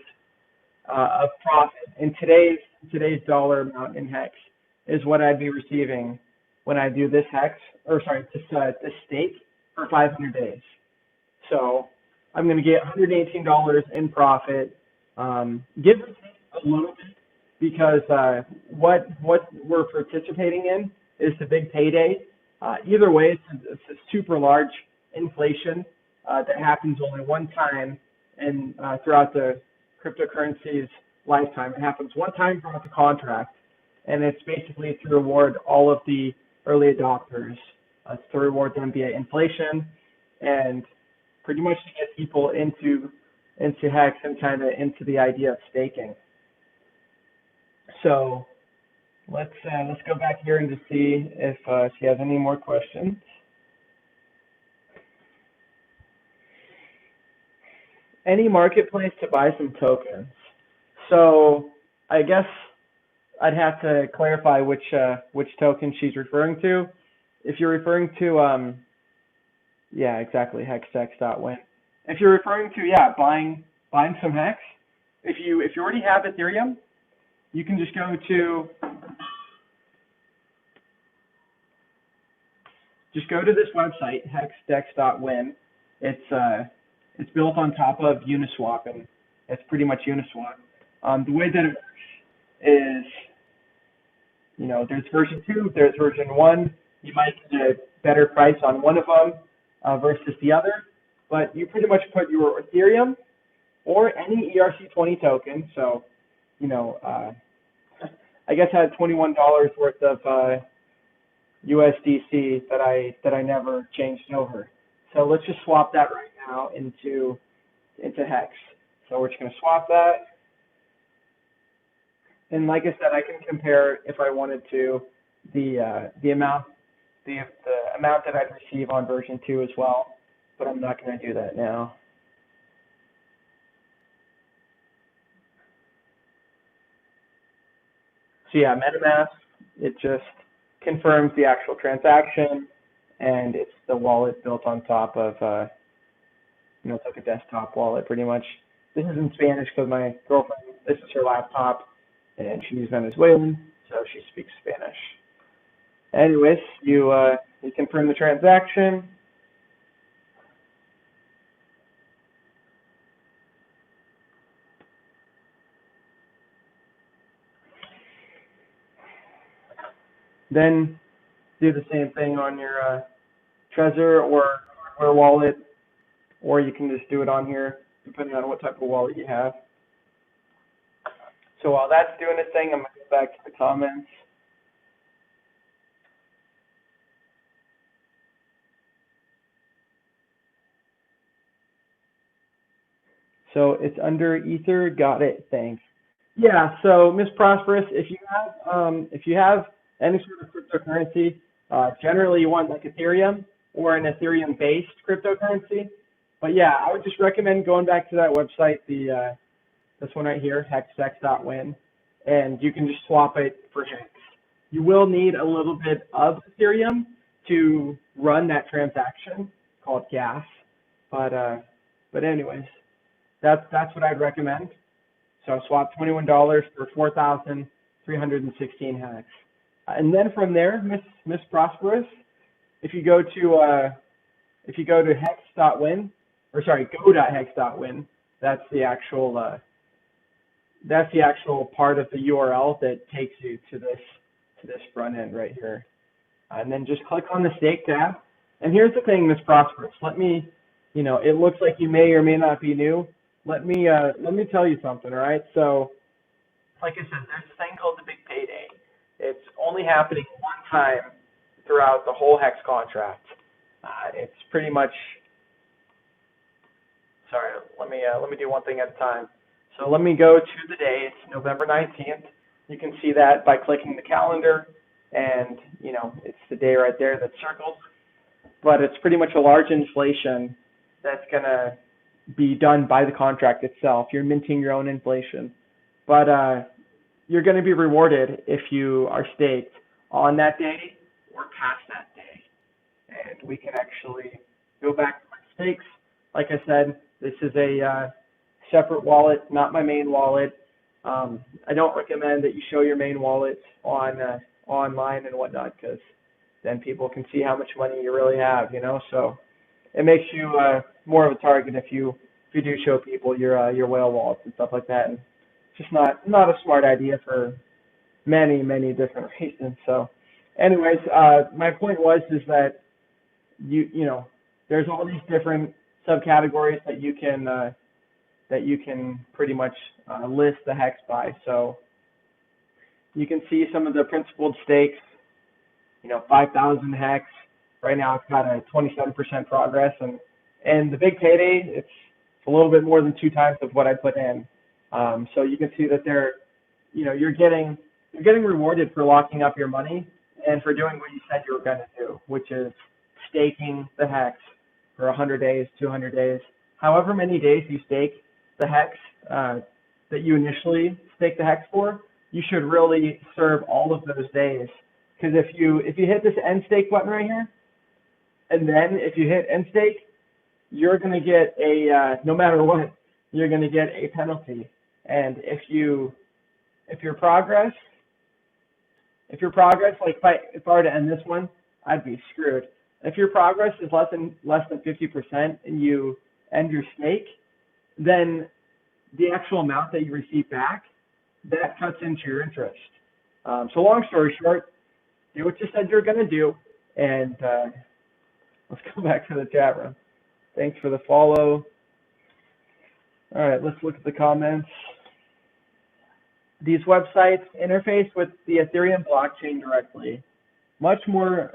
of profit. And today's dollar amount in hex is what I'd be receiving when I do this hex, or sorry, this stake for 500 days. So I'm going to get $118 in profit. Give or take a little bit, because what we're participating in is the big payday. Either way, it's a super large inflation that happens only one time and throughout the cryptocurrency's lifetime. It happens one time throughout the contract, and it's basically to reward all of the early adopters. It's to reward them via inflation, and pretty much to get people into HEX and kind of into the idea of staking. So let's go back here and just see if she has any more questions. Any marketplace to buy some tokens? So I guess I'd have to clarify which token she's referring to. If you're referring to yeah, exactly, hexx.win. If you're referring to buying some hex, if you already have Ethereum, you can just go to this website, hexx.win. It's built on top of Uniswap, and it's pretty much Uniswap. The way that it works is, there's version 2, there's version 1. You might get a better price on one of them versus the other, but you pretty much put your Ethereum or any ERC20 token. So, I guess I had $21 worth of USDC that I never changed over. So let's just swap that right now into HEX. So we're just going to swap that. And like I said, I can compare, if I wanted to, the amount that I'd receive on version 2 as well, but I'm not going to do that now. So yeah, MetaMask, it just confirms the actual transaction, and it's the wallet built on top of, it's like a desktop wallet pretty much. This is in Spanish because my girlfriend, this is her laptop, and she's Venezuelan, so she speaks Spanish. Anyways, you confirm the transaction. Then do the same thing on your Trezor or wallet, or you can just do it on here, depending on what type of wallet you have. So while that's doing its thing, I'm going to go back to the comments. So it's under Ether. Got it. Thanks. Yeah. So Miss Prosperous, if you have any sort of cryptocurrency, generally you want like Ethereum or an Ethereum-based cryptocurrency. But yeah, I would just recommend going back to that website, this one right here, hexx.win, and you can just swap it for HEX. You will need a little bit of Ethereum to run that transaction called gas, but anyways, that's what I'd recommend. So swap $21 for 4,316 HEX, and then from there, Miss Prosperous, if you go to hex.win, or sorry, go.hex.win, that's the actual part of the URL that takes you to this front end right here. And then just click on the stake tab. And here's the thing, Miss Prosperous. Let me, it looks like you may or may not be new. Let me tell you something, all right? So, like I said, there's this thing called the big payday. It's only happening one time throughout the whole HEX contract. It's pretty much, sorry, let me do one thing at a time. So let me go to the day. It's November 19th. You can see that by clicking the calendar, and you know, it's the day right there that's circled, but it's pretty much a large inflation that's going to be done by the contract itself. You're minting your own inflation, but you're going to be rewarded if you are staked on that day or past that day. And we can actually go back to my stakes. Like I said, this is a separate wallet, not my main wallet. I don't recommend that you show your main wallet on online and whatnot, because then people can see how much money you really have, you know. So it makes you more of a target if you do show people your whale wallets and stuff like that. And it's just not a smart idea for many different reasons. So, anyways, my point is that you know, there's all these different subcategories that you can pretty much list the HEX by. So you can see some of the principled stakes. You know, 5,000 HEX. Right now, it's got a 27% progress, and the big payday, it's a little bit more than 2 times of what I put in. So you can see that you're getting rewarded for locking up your money and for doing what you said you were going to do, which is staking the HEX for 100 days, 200 days, however many days you stake the HEX that you initially stake the HEX for. You should really serve all of those days, because if you hit this end stake button right here, and then if you hit end stake, you're going to get no matter what, you're going to get a penalty. And if your progress, like if I were to end this one, I'd be screwed. If your progress is less than 50% and you end your stake, then the actual amount that you receive back, that cuts into your interest. So long story short, do what you said you're going to do, and let's go back to the chat room. Thanks for the follow. All right, let's look at the comments. These websites interface with the Ethereum blockchain directly. Much more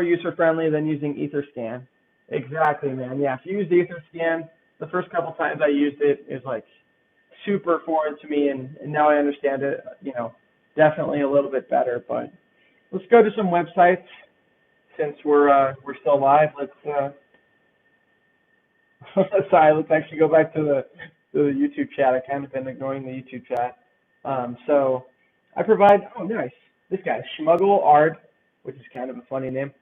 user-friendly than using Etherscan. Exactly, man. Yeah, if you use Etherscan, the first couple times I used it, it was like super foreign to me, and now I understand it, you know, definitely a little bit better. But let's go to some websites since we're still live. Let's sorry, let's actually go back to the YouTube chat. I kind of been ignoring the YouTube chat. So I provide, oh nice, this guy, Schmuggle Ard, which is kind of a funny name.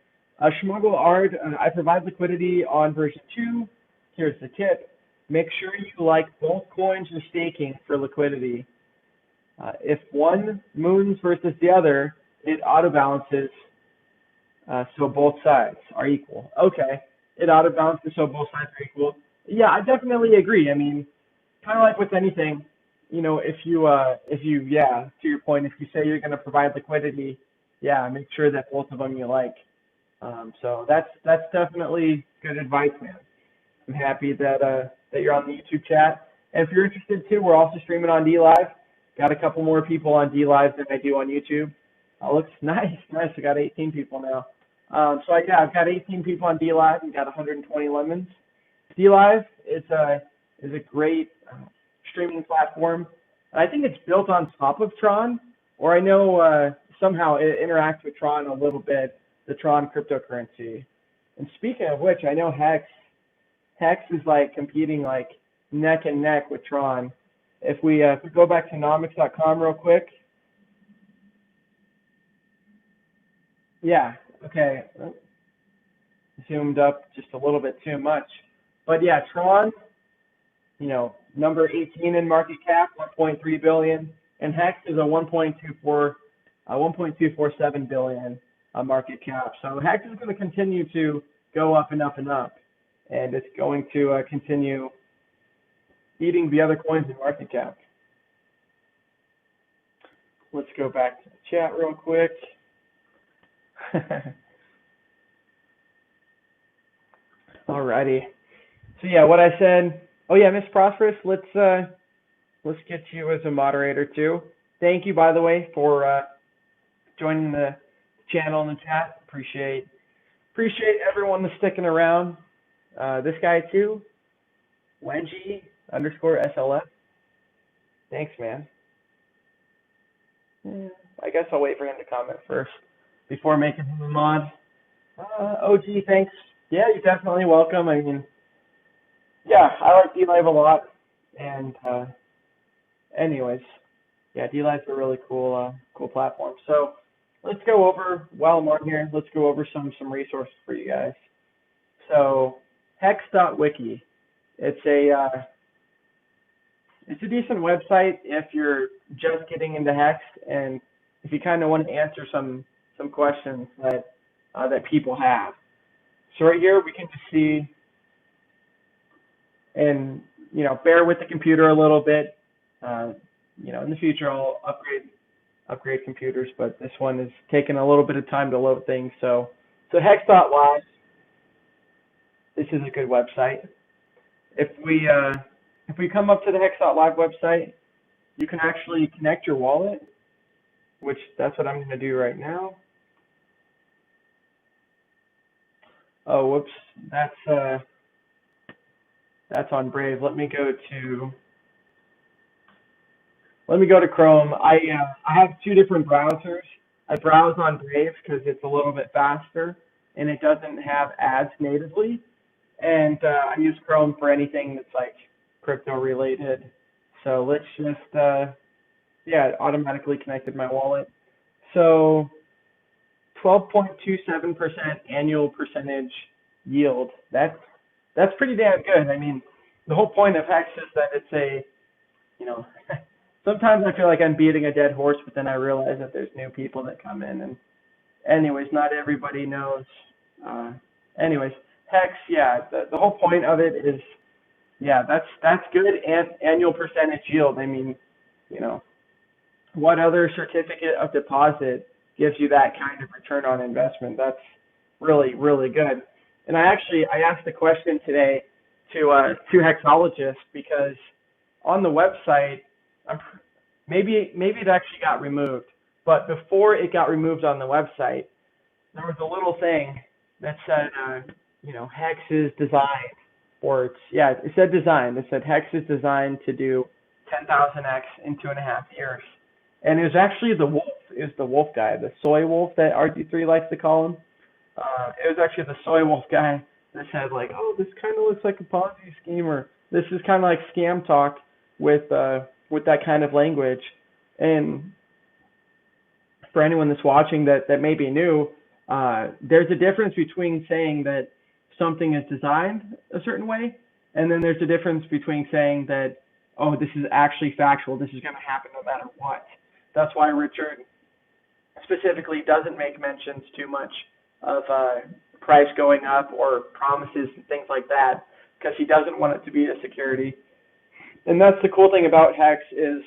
Schmuggle Ard, I provide liquidity on version 2. Here's the tip. Make sure you like both coins you're staking for liquidity. If one moons versus the other, it auto balances so both sides are equal. Okay, it auto balances so both sides are equal. Yeah, I definitely agree. I mean, kind of like with anything, you know, if you yeah, to your point, if you say you're going to provide liquidity, yeah, make sure that both of them you like. So that's definitely good advice, man. I'm happy that you're on the YouTube chat. And if you're interested too, we're also streaming on DLive. Got a couple more people on DLive than I do on YouTube. Looks nice. I got 18 people now. So yeah, I've got 18 people on DLive and got 120 lemons. DLive is a great streaming platform. I think it's built on top of Tron, or I know somehow it interacts with Tron a little bit, the Tron cryptocurrency. And speaking of which, I know HEX is like competing like neck and neck with Tron. If we go back to nomics.com real quick. Yeah, okay. Zoomed up just a little bit too much. But yeah, Tron, you know, number 18 in market cap, 1.3 billion, and HEX is a 1.247 billion market cap. So HEX is going to continue to go up and up and up, and it's going to continue eating the other coins in market cap. Let's go back to the chat real quick. Alrighty. So yeah, what I said. Oh yeah, Miss Prosperous, let's get you as a moderator too. Thank you, by the way, for joining the channel in the chat. Appreciate everyone that's sticking around. This guy too, Wengie_SLF. Thanks, man. I guess I'll wait for him to comment first. before making him a mod. OG, thanks. Yeah, you're definitely welcome. I mean, yeah, I like DLive a lot. And anyways, yeah, DLive's a really cool platform. So let's go over, while I'm on here, let's go over some resources for you guys. So hex.wiki, it's a decent website if you're just getting into Hex and if you kind of want to answer some questions that people have. So right here we can just see, and bear with the computer a little bit. In the future I'll upgrade computers, but this one is taking a little bit of time to load things. So hex.live, this is a good website. If we come up to the hex.live website, you can actually connect your wallet, which that's what I'm going to do right now. Oh, whoops, that's on Brave. Let me go to Chrome. I have two different browsers. I browse on Brave because it's a little bit faster and it doesn't have ads natively. And I use Chrome for anything that's like crypto related. So let's just, yeah, it automatically connected my wallet. So 12.27% annual percentage yield. That's pretty damn good. I mean, the whole point of Hex is that it's a, sometimes I feel like I'm beating a dead horse, but then I realize that there's new people that come in. And anyways, not everybody knows. Anyways, Hex, yeah, the whole point of it is, yeah, that's good. And annual percentage yield. I mean, what other certificate of deposit gives you that kind of return on investment? That's really, really good. And I asked the question today to hexologists because on the website, maybe it actually got removed, but before it got removed on the website, there was a little thing that said, Hex is designed, or it said designed. It said Hex is designed to do 10,000x in 2.5 years. And it was actually the wolf. It was the wolf guy, the soy wolf that RG3 likes to call him. It was actually the soy wolf guy that said like, oh, this kind of looks like a Ponzi scheme, or this is kind of like scam talk with that kind of language. And for anyone that's watching that may be new, there's a difference between saying that something is designed a certain way, and then there's a difference between saying that, oh, this is actually factual, this is going to happen no matter what. That's why Richard specifically doesn't make mentions too much of price going up or promises and things like that, because he doesn't want it to be a security. And that's the cool thing about Hex is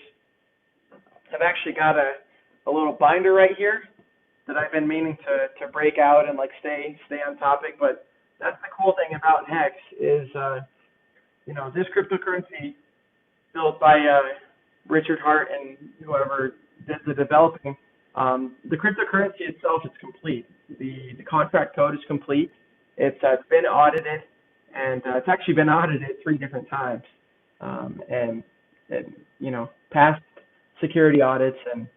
I've actually got a little binder right here that I've been meaning to break out and like stay on topic. But that's the cool thing about Hex is this cryptocurrency built by Richard Hart and whoever did the developing. The cryptocurrency itself is complete. The contract code is complete. It's been audited, and it's actually been audited 3 different times, and passed security audits. And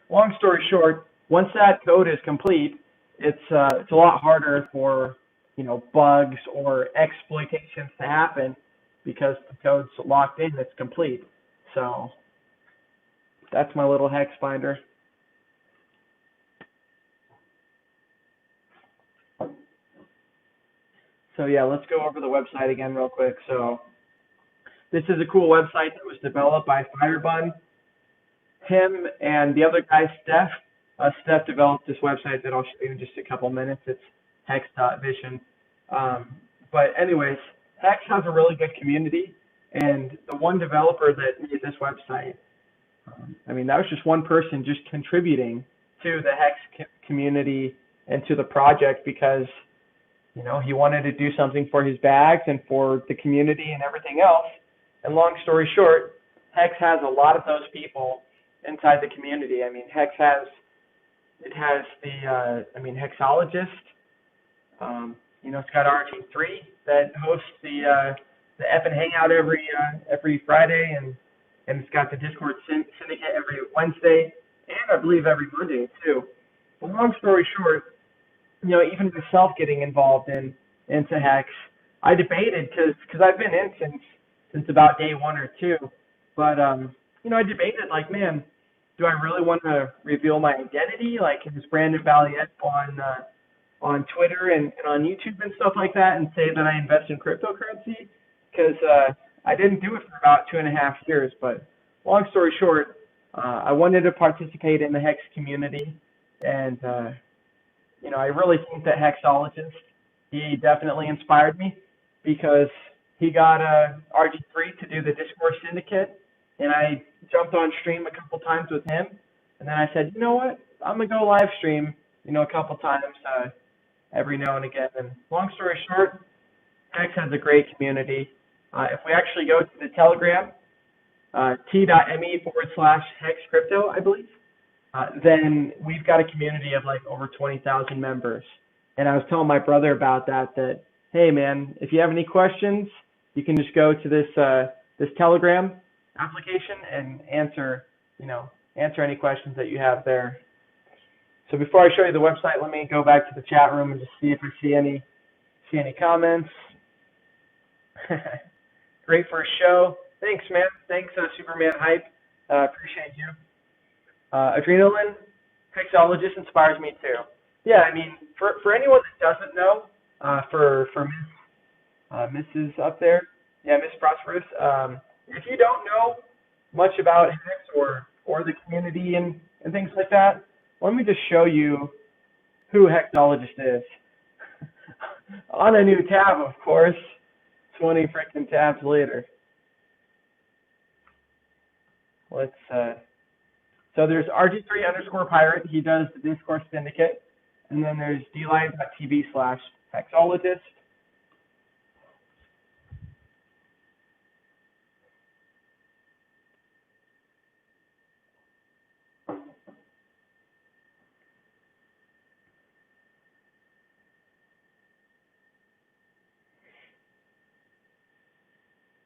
long story short, once that code is complete, it's a lot harder for bugs or exploitations to happen because the code's locked in. It's complete. So that's my little Hex binder. So yeah, let's go over the website again real quick. So this is a cool website that was developed by Firebun. Him and the other guy, Steph developed this website that I'll show you in just a couple minutes. It's hex.vision. But anyways, Hex has a really good community, and the one developer that made this website, that was just one person just contributing to the Hex community and to the project because he wanted to do something for his bags and for the community and everything else. And long story short, Hex has a lot of those people inside the community. Hex has the hexologist. It's got RG3 that hosts the Ep and Hangout every Friday, and it's got the Discord syndicate every Wednesday, and I believe every Monday too. But long story short, even myself getting involved into HEX, I debated because I've been in since about day 1 or 2, but I debated like, man, do I really want to reveal my identity, like as Brandon Balliet on Twitter and on YouTube and stuff like that, and say that I invest in cryptocurrency? Because I didn't do it for about 2.5 years. But long story short, I wanted to participate in the HEX community, and I really think that Hexologist, he definitely inspired me because he got RG3 to do the Discord syndicate, and I jumped on stream a couple times with him, and then I said, you know what, I'm gonna go live stream, a couple times every now and again. And long story short, Hex has a great community. If we actually go to the Telegram, t.me/Hex Crypto, I believe, then we've got a community of like over 20,000 members. And I was telling my brother about that hey man, if you have any questions, you can just go to this Telegram application and answer any questions that you have there. So before I show you the website, let me go back to the chat room and just see if I see any comments. Great first show. Thanks, man. Thanks, Superman Hype. Appreciate you. Adrenaline, Hexologist inspires me too. Yeah, I mean, for anyone that doesn't know, for Mrs. up there, yeah, Miss Prosperous, if you don't know much about Hex or the community and things like that, let me just show you who Hexologist is. On a new tab, of course, 20 freaking tabs later. Let's so there's RG3_pirate, he does the Discord syndicate, and then there's dlive.tv/Hexologist.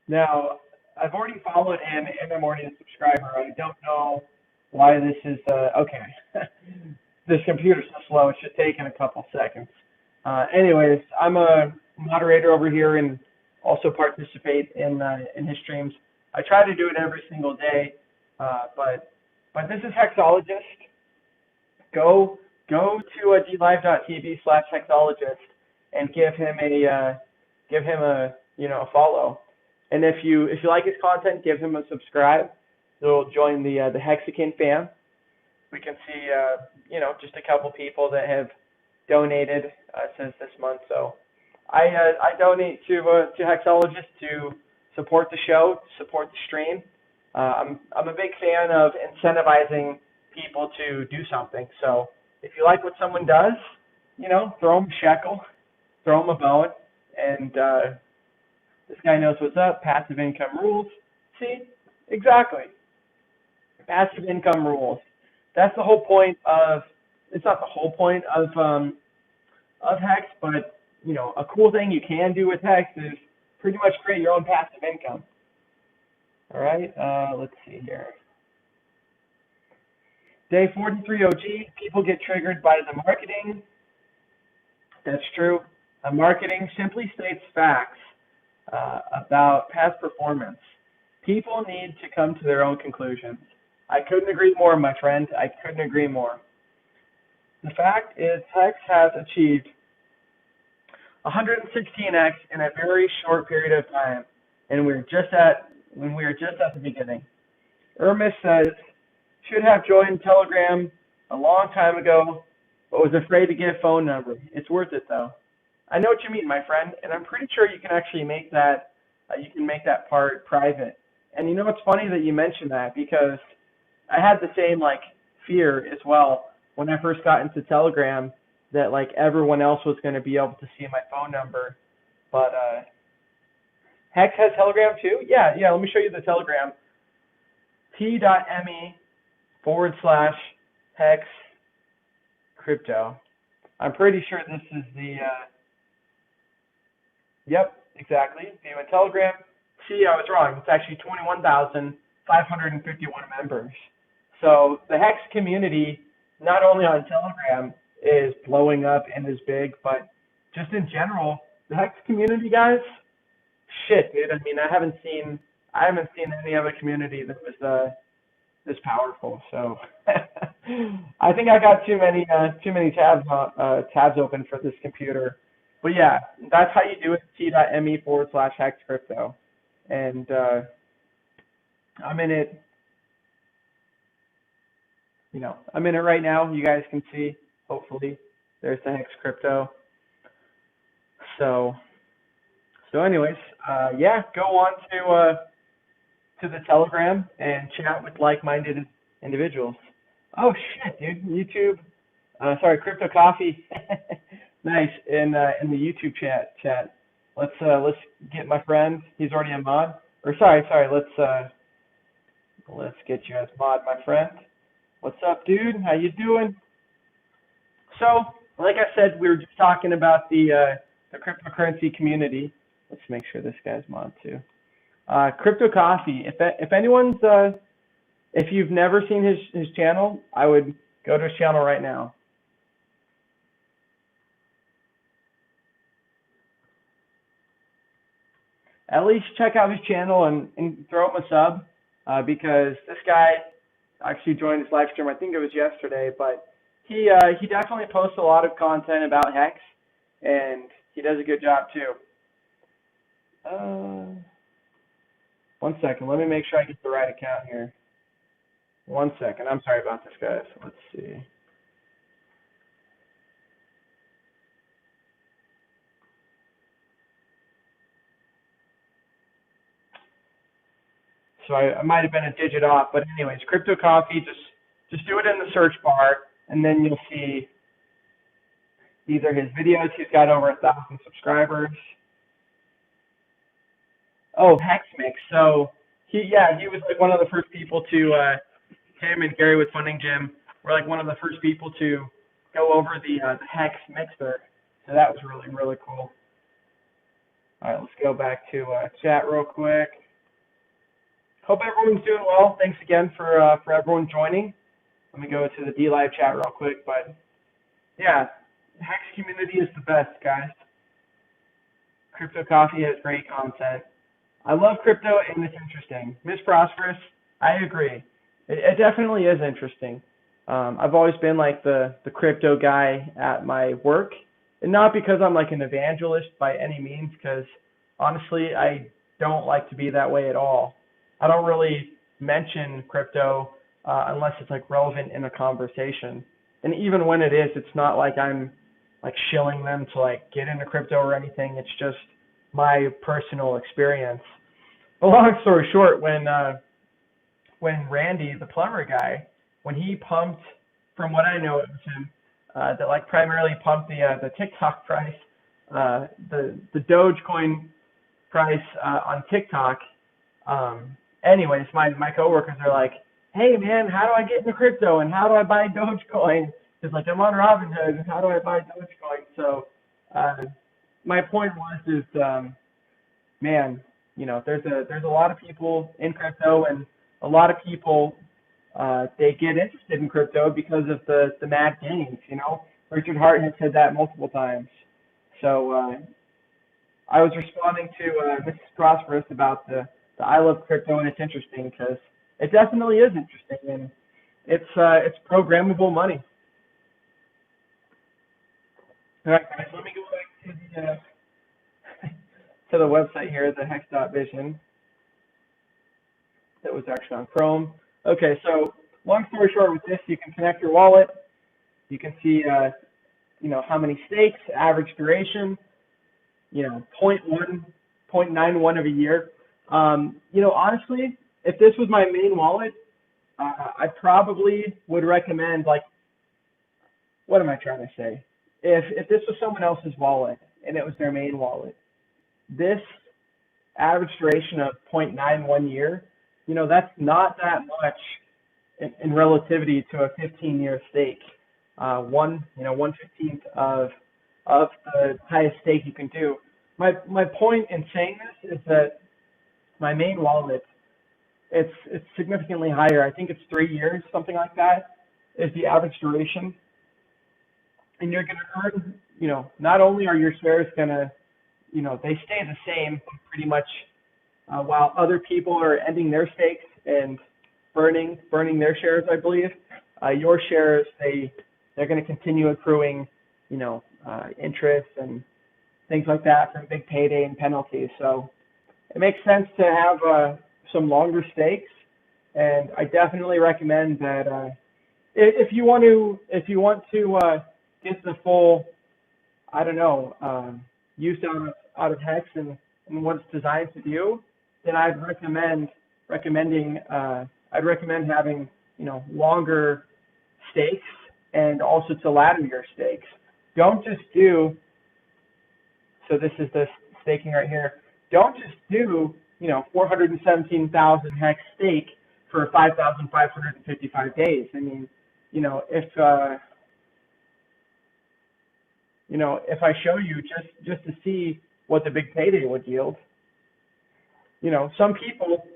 Now, I've already followed him and I'm already a subscriber. I don't know why this is, okay. This computer's so slow, it should take in a couple seconds. Anyways, I'm a moderator over here and also participate in his streams. I try to do it every single day, but this is Hexologist. Go to dlive.tv/Hexologist and give him a a follow. And if you like his content, give him a subscribe. He'll join the Hexakin fam. We can see just a couple people that have donated since this month. So I donate to Hexologist to support the show, to support the stream. I'm a big fan of incentivizing people to do something. So if you like what someone does, throw them a shekel, throw them a bone, and this guy knows what's up. Passive income rules. See? Exactly. Passive income rules. That's the whole point of, it's not the whole point of Hex, but, a cool thing you can do with Hex is pretty much create your own passive income. All right, let's see here. Day 43 OG, people get triggered by the marketing. That's true. Marketing simply states facts about past performance. People need to come to their own conclusions. I couldn't agree more, my friend. I couldn't agree more. The fact is, Hex has achieved 116x in a very short period of time, and we're just at the beginning. Ermis says, should have joined Telegram a long time ago, but was afraid to give phone number. It's worth it though. I know what you mean, my friend, and I'm pretty sure you can actually make that. You can make that part private. And it's funny that you mentioned that, because I had the same fear as well when I first got into Telegram, that everyone else was going to be able to see my phone number. But Hex has Telegram too? Yeah. Let me show you the Telegram. t.me/Hex Crypto. I'm pretty sure this is the. Yep, exactly. View in Telegram. See, I was wrong. It's actually 21,551 members. So the Hex community not only on Telegram is blowing up and is big, but just in general, the Hex community, guys, shit, dude. I mean, I haven't seen any other community that was this powerful. So I think I got too many tabs open for this computer. But yeah, that's how you do it. T.me/hex crypto, and I'm in it. I'm in it right now. You guys can see. Hopefully, there's the Hex crypto. So anyways, yeah, go on to the Telegram and chat with like-minded individuals. Oh shit, dude! YouTube. Sorry, Crypto Coffee. Nice in the YouTube chat. Let's get my friend. He's already a mod. Or sorry. Let's get you as mod, my friend. What's up, dude? How you doing? So, like I said, we were just talking about the cryptocurrency community. Let's make sure this guy's mod too. Crypto Coffee. If anyone's if you've never seen his channel, I would go to his channel right now. At least check out his channel and throw him a sub, because this guy actually joined his live stream. I think it was yesterday, but he definitely posts a lot of content about Hex, and he does a good job too. 1 second. Let me make sure I get the right account here. 1 second. I'm sorry about this, guys. Let's see. So I might have been a digit off, but anyways, Crypto Coffee, just do it in the search bar, and then you'll see these are his videos. He's got over 1,000 subscribers. Oh, Hex Mix. So he was like one of the first people to him and Gary with Funding Gym were like one of the first people to go over the Hex Mixer. So that was really, really cool. All right, let's go back to chat real quick. Hope everyone's doing well. Thanks again for everyone joining. Let me go to the DLive chat real quick. But yeah, the Hex community is the best, guys. Crypto Coffee has great content. I love crypto and it's interesting. Miss Prosperous, I agree. It definitely is interesting. I've always been like the crypto guy at my work, and not because I'm like an evangelist by any means, because honestly, I don't like to be that way at all. I don't really mention crypto unless it's like relevant in a conversation. And even when it is, it's not like I'm like shilling them to like get into crypto or anything. It's just my personal experience. But long story short, when Randy, the plumber guy, when he pumped, from what I know, it was him that like primarily pumped the TikTok price, the Dogecoin price on TikTok. Anyways, my coworkers are like, hey man, how do I get into crypto and how do I buy Dogecoin? Because like I'm on Robinhood, and how do I buy Dogecoin? So my point was man, there's a lot of people in crypto, and a lot of people they get interested in crypto because of the mad gains. Richard Hart has said that multiple times. So I was responding to Mrs. Prosperous about the I love crypto, and it's interesting because it definitely is interesting, and it's programmable money. All right, guys, let me go back to the website here, the hex.vision. That was actually on Chrome. Okay, so long story short, with this, you can connect your wallet. You can see, how many stakes, average duration, 0.91 of a year. Honestly, if this was my main wallet, I probably would recommend, like, what am I trying to say? If this was someone else's wallet and it was their main wallet, this average duration of 0.91 year, that's not that much in relativity to a 15-year stake. 1/15 of the highest stake you can do. My point in saying this is that my main wallet, it's significantly higher. I think it's 3 years, something like that. is the average duration, and you're going to earn, not only are your shares going to, they stay the same pretty much while other people are ending their stakes and burning their shares, I believe. Your shares, they're going to continue accruing, interest and things like that from big payday and penalties. So it makes sense to have some longer stakes, and I definitely recommend that if you want to get the full, I don't know, use out of HEX and what it's designed to do, then I'd recommend having longer stakes and also to ladder your stakes. Don't just do, so this is the staking right here. Don't just do 417,000 HEX stake for 5,555 days. I mean, if I show you just to see what the big payday would yield, some people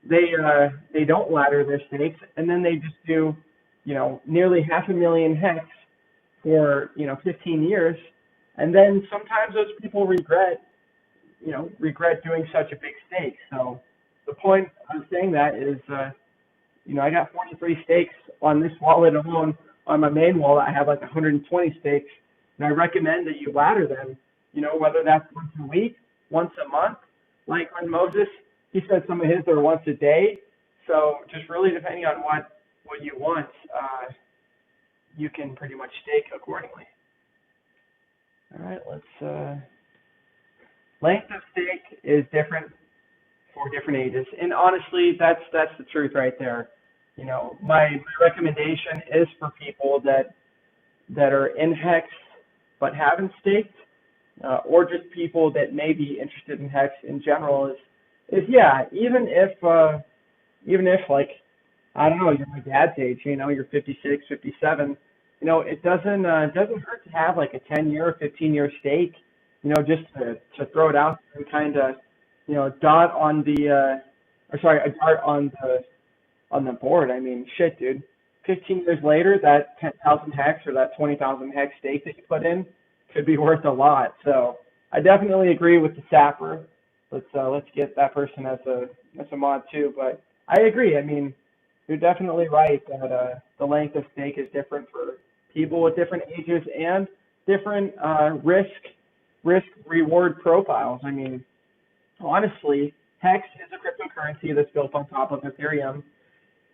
they don't ladder their stakes and then they just do nearly 500,000 HEX for 15 years, and then sometimes those people regret doing such a big stake. So the point of saying that is I got 43 stakes on this wallet alone. On my main wallet I have like 120 stakes, and I recommend that you ladder them, whether that's once a week, once a month. Like when Moses, he said some of his are once a day. So just really depending on what you want, you can pretty much stake accordingly. All right, let's, length of stake is different for different ages. And honestly, that's the truth right there. My recommendation is for people that are in HEX but haven't staked, or just people that may be interested in HEX in general, is yeah, even if like, I don't know, you're my dad's age, you're 56, 57, it doesn't hurt to have like a 10-year or 15-year stake, just to throw it out and kind of, dot on the, a dart on the board. I mean, shit, dude. 15 years later, that 10,000 HEX or that 20,000 HEX stake that you put in could be worth a lot. So I definitely agree with the Sapper. Let's get that person as a mod too. But I agree. I mean, you're definitely right that the length of stake is different for people with different ages and different risk reward profiles. I mean, honestly, HEX is a cryptocurrency that's built on top of Ethereum.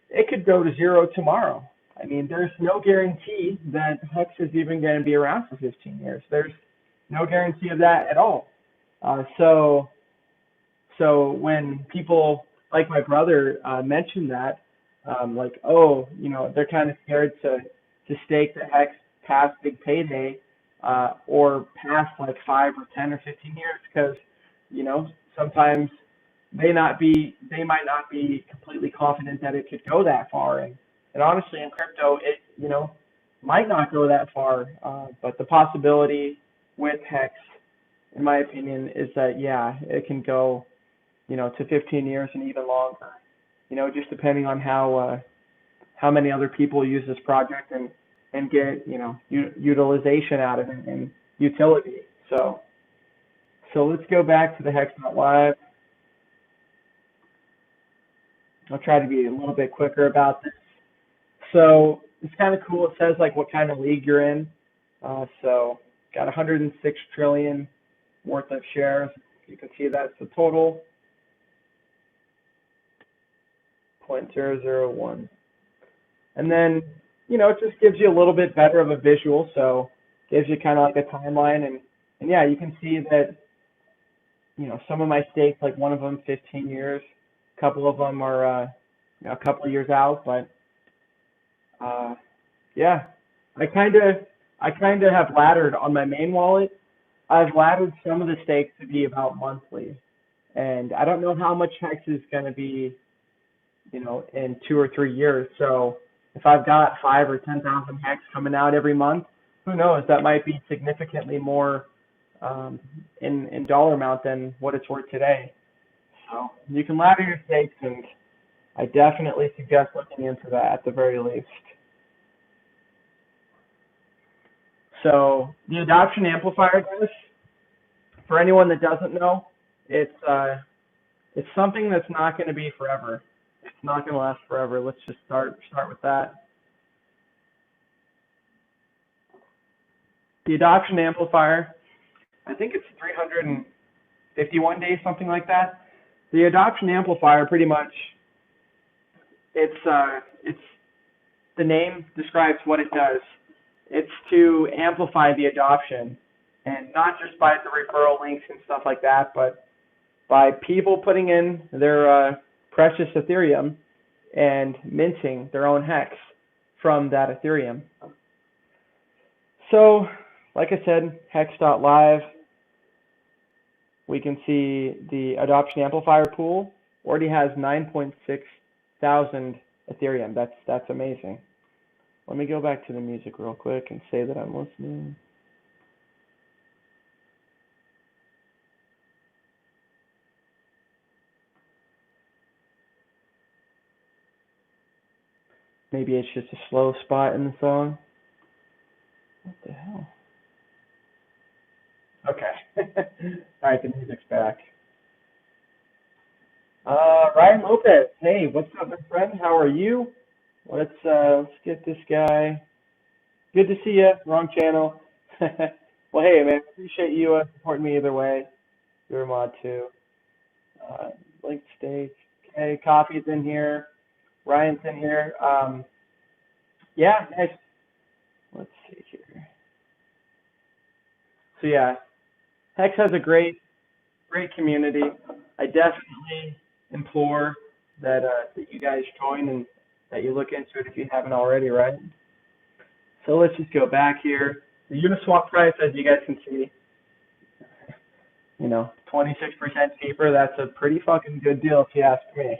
It could go to zero tomorrow. I mean, there's no guarantee that HEX is even going to be around for 15 years. There's no guarantee of that at all. So when people like my brother mention that, like, oh, they're kind of scared to stake the HEX past big payday, or past like 5 or 10 or 15 years, because sometimes they might not be completely confident that it could go that far, and honestly in crypto it might not go that far, but the possibility with HEX, in my opinion, is that yeah, it can go to 15 years and even longer, just depending on how many other people use this project and get utilization out of it and utility. So let's go back to the HEX.live. I'll try to be a little bit quicker about this. So it's kind of cool. It says like what kind of league you're in. So got 106 trillion worth of shares. You can see that's the total. 0.001. And then, it just gives you a little bit better of a visual. So gives you kind of like a timeline. And yeah, you can see that, some of my stakes, like one of them 15 years, a couple of them are a couple of years out, but yeah, I kind of have laddered on my main wallet. I've laddered some of the stakes to be about monthly, and I don't know how much HEX is going to be, in 2 or 3 years. So if I've got 5 or 10,000 HEX coming out every month, who knows? That might be significantly more in dollar amount than what it's worth today. So you can ladder your stakes, and I definitely suggest looking into that at the very least. So the adoption amplifier, guys, for anyone that doesn't know, it's something that's not going to be forever. It's not going to last forever. Let's just start with that. The adoption amplifier, I think it's 351 days, something like that. The adoption amplifier, pretty much, it's the name describes what it does. It's to amplify the adoption, and not just by the referral links and stuff like that, but by people putting in their precious Ethereum and minting their own HEX from that Ethereum. So, like I said, hex.live, we can see the adoption amplifier pool already has 9.6 thousand Ethereum. That's amazing. Let me go back to the music real quick and say that I'm listening. Maybe it's just a slow spot in the song. What the hell? Okay. All right, the music's back. Ryan Lopez. Hey, what's up, my friend? How are you? Let's get this guy. Good to see you. Wrong channel. Well, hey, man, appreciate you supporting me either way. You're a mod too. Link stage. Okay, Coffee's in here. Ryan's in here. Yeah, nice. Let's see here. So yeah, HEX has a great community. I definitely implore that that you guys join and that you look into it if you haven't already, right? So let's just go back here. The Uniswap price, as you guys can see, 26% cheaper. That's a pretty fucking good deal if you ask me.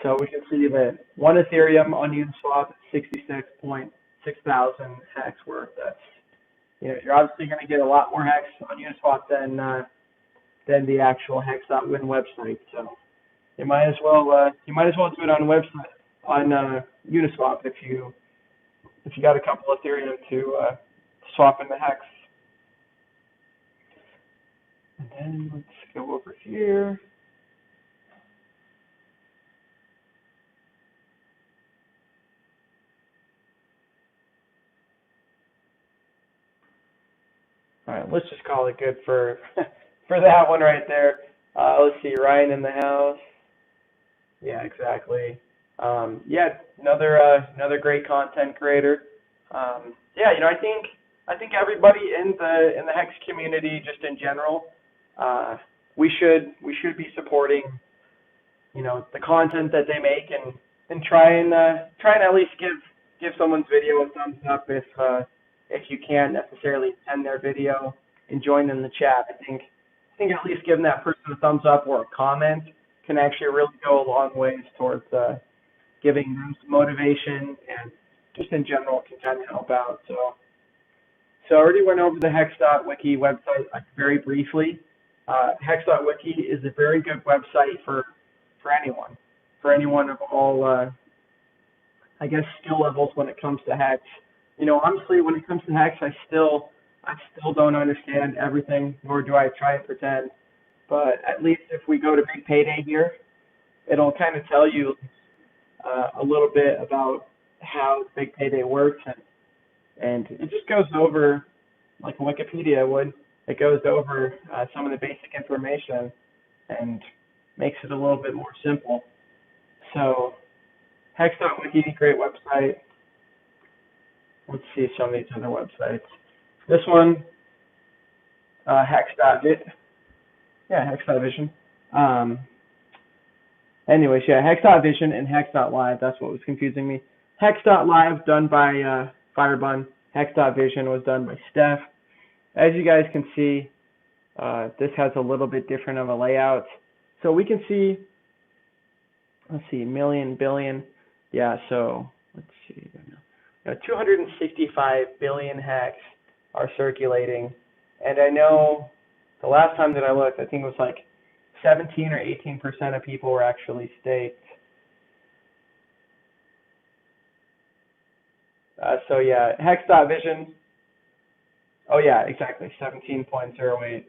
So we can see that 1 Ethereum on Uniswap is 66.6 thousand HEX worth. That's, you're obviously going to get a lot more HEX on Uniswap than the actual hex.win website. So you might as well do it on website on Uniswap if you got a couple of Ethereum to swap into HEX. And then let's go over here. All right, let's just call it good for that one right there. Let's see, Ryan in the house. Yeah, exactly. Yeah, another great content creator. Yeah, I think everybody in the HEX community, just in general, we should be supporting, the content that they make and try and at least give someone's video a thumbs up if you can't necessarily send their video and join in the chat. I think at least giving that person a thumbs up or a comment can actually really go a long ways towards giving them some motivation, and just in general can kind of help out. So I already went over the hex.wiki website very briefly. Hex.wiki is a very good website for anyone of all, I guess, skill levels when it comes to HEX. Honestly, when it comes to HEX, I still don't understand everything, nor do I try and pretend. But at least if we go to Big Payday here, it'll kind of tell you a little bit about how Big Payday works, and it just goes over, like Wikipedia would, it goes over some of the basic information and makes it a little bit more simple. So Hex.wiki, great website. Let's see some of these other websites. This one, Hex.vision. Anyways, yeah, Hex.vision and Hex.live, that's what was confusing me. Hex.live done by Firebun. Hex.vision was done by Steph. As you guys can see, this has a little bit different of a layout. So we can see, let's see, million, billion. Yeah, so let's see. 265 billion HEX are circulating. And I know the last time that I looked, I think it was like 17 or 18% of people were actually staked. So yeah, hex.vision. Oh yeah, exactly, 17.08.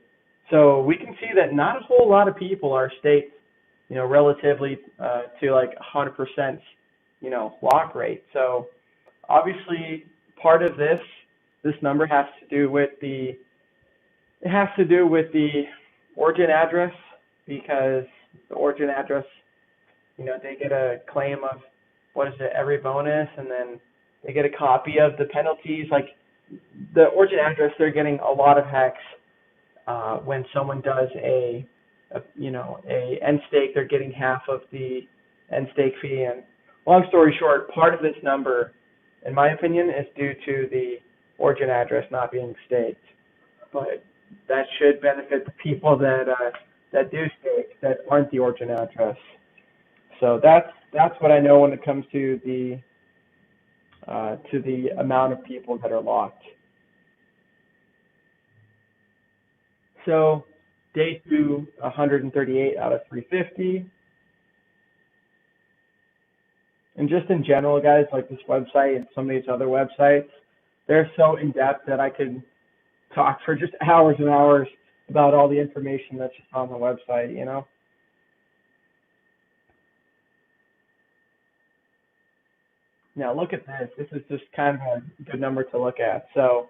So we can see that not a whole lot of people are staked, relatively to like 100%, lock rate. So obviously part of this number has to do with the origin address, because the origin address, they get a claim of, what is it, every bonus, and then they get a copy of the penalties. Like the origin address, they're getting a lot of hex when someone does a end stake. They're getting half of the end stake fee. And long story short, part of this number, in my opinion, is due to the origin address not being staked. But that should benefit the people that do stake, that aren't the origin address. So that's what I know when it comes to the amount of people that are locked. So day 2, 138 out of 350. And just in general, guys, like this website and some of these other websites, they're so in depth that I could talk for just hours and hours about all the information that's just on the website, Now look at this. This is just kind of a good number to look at. So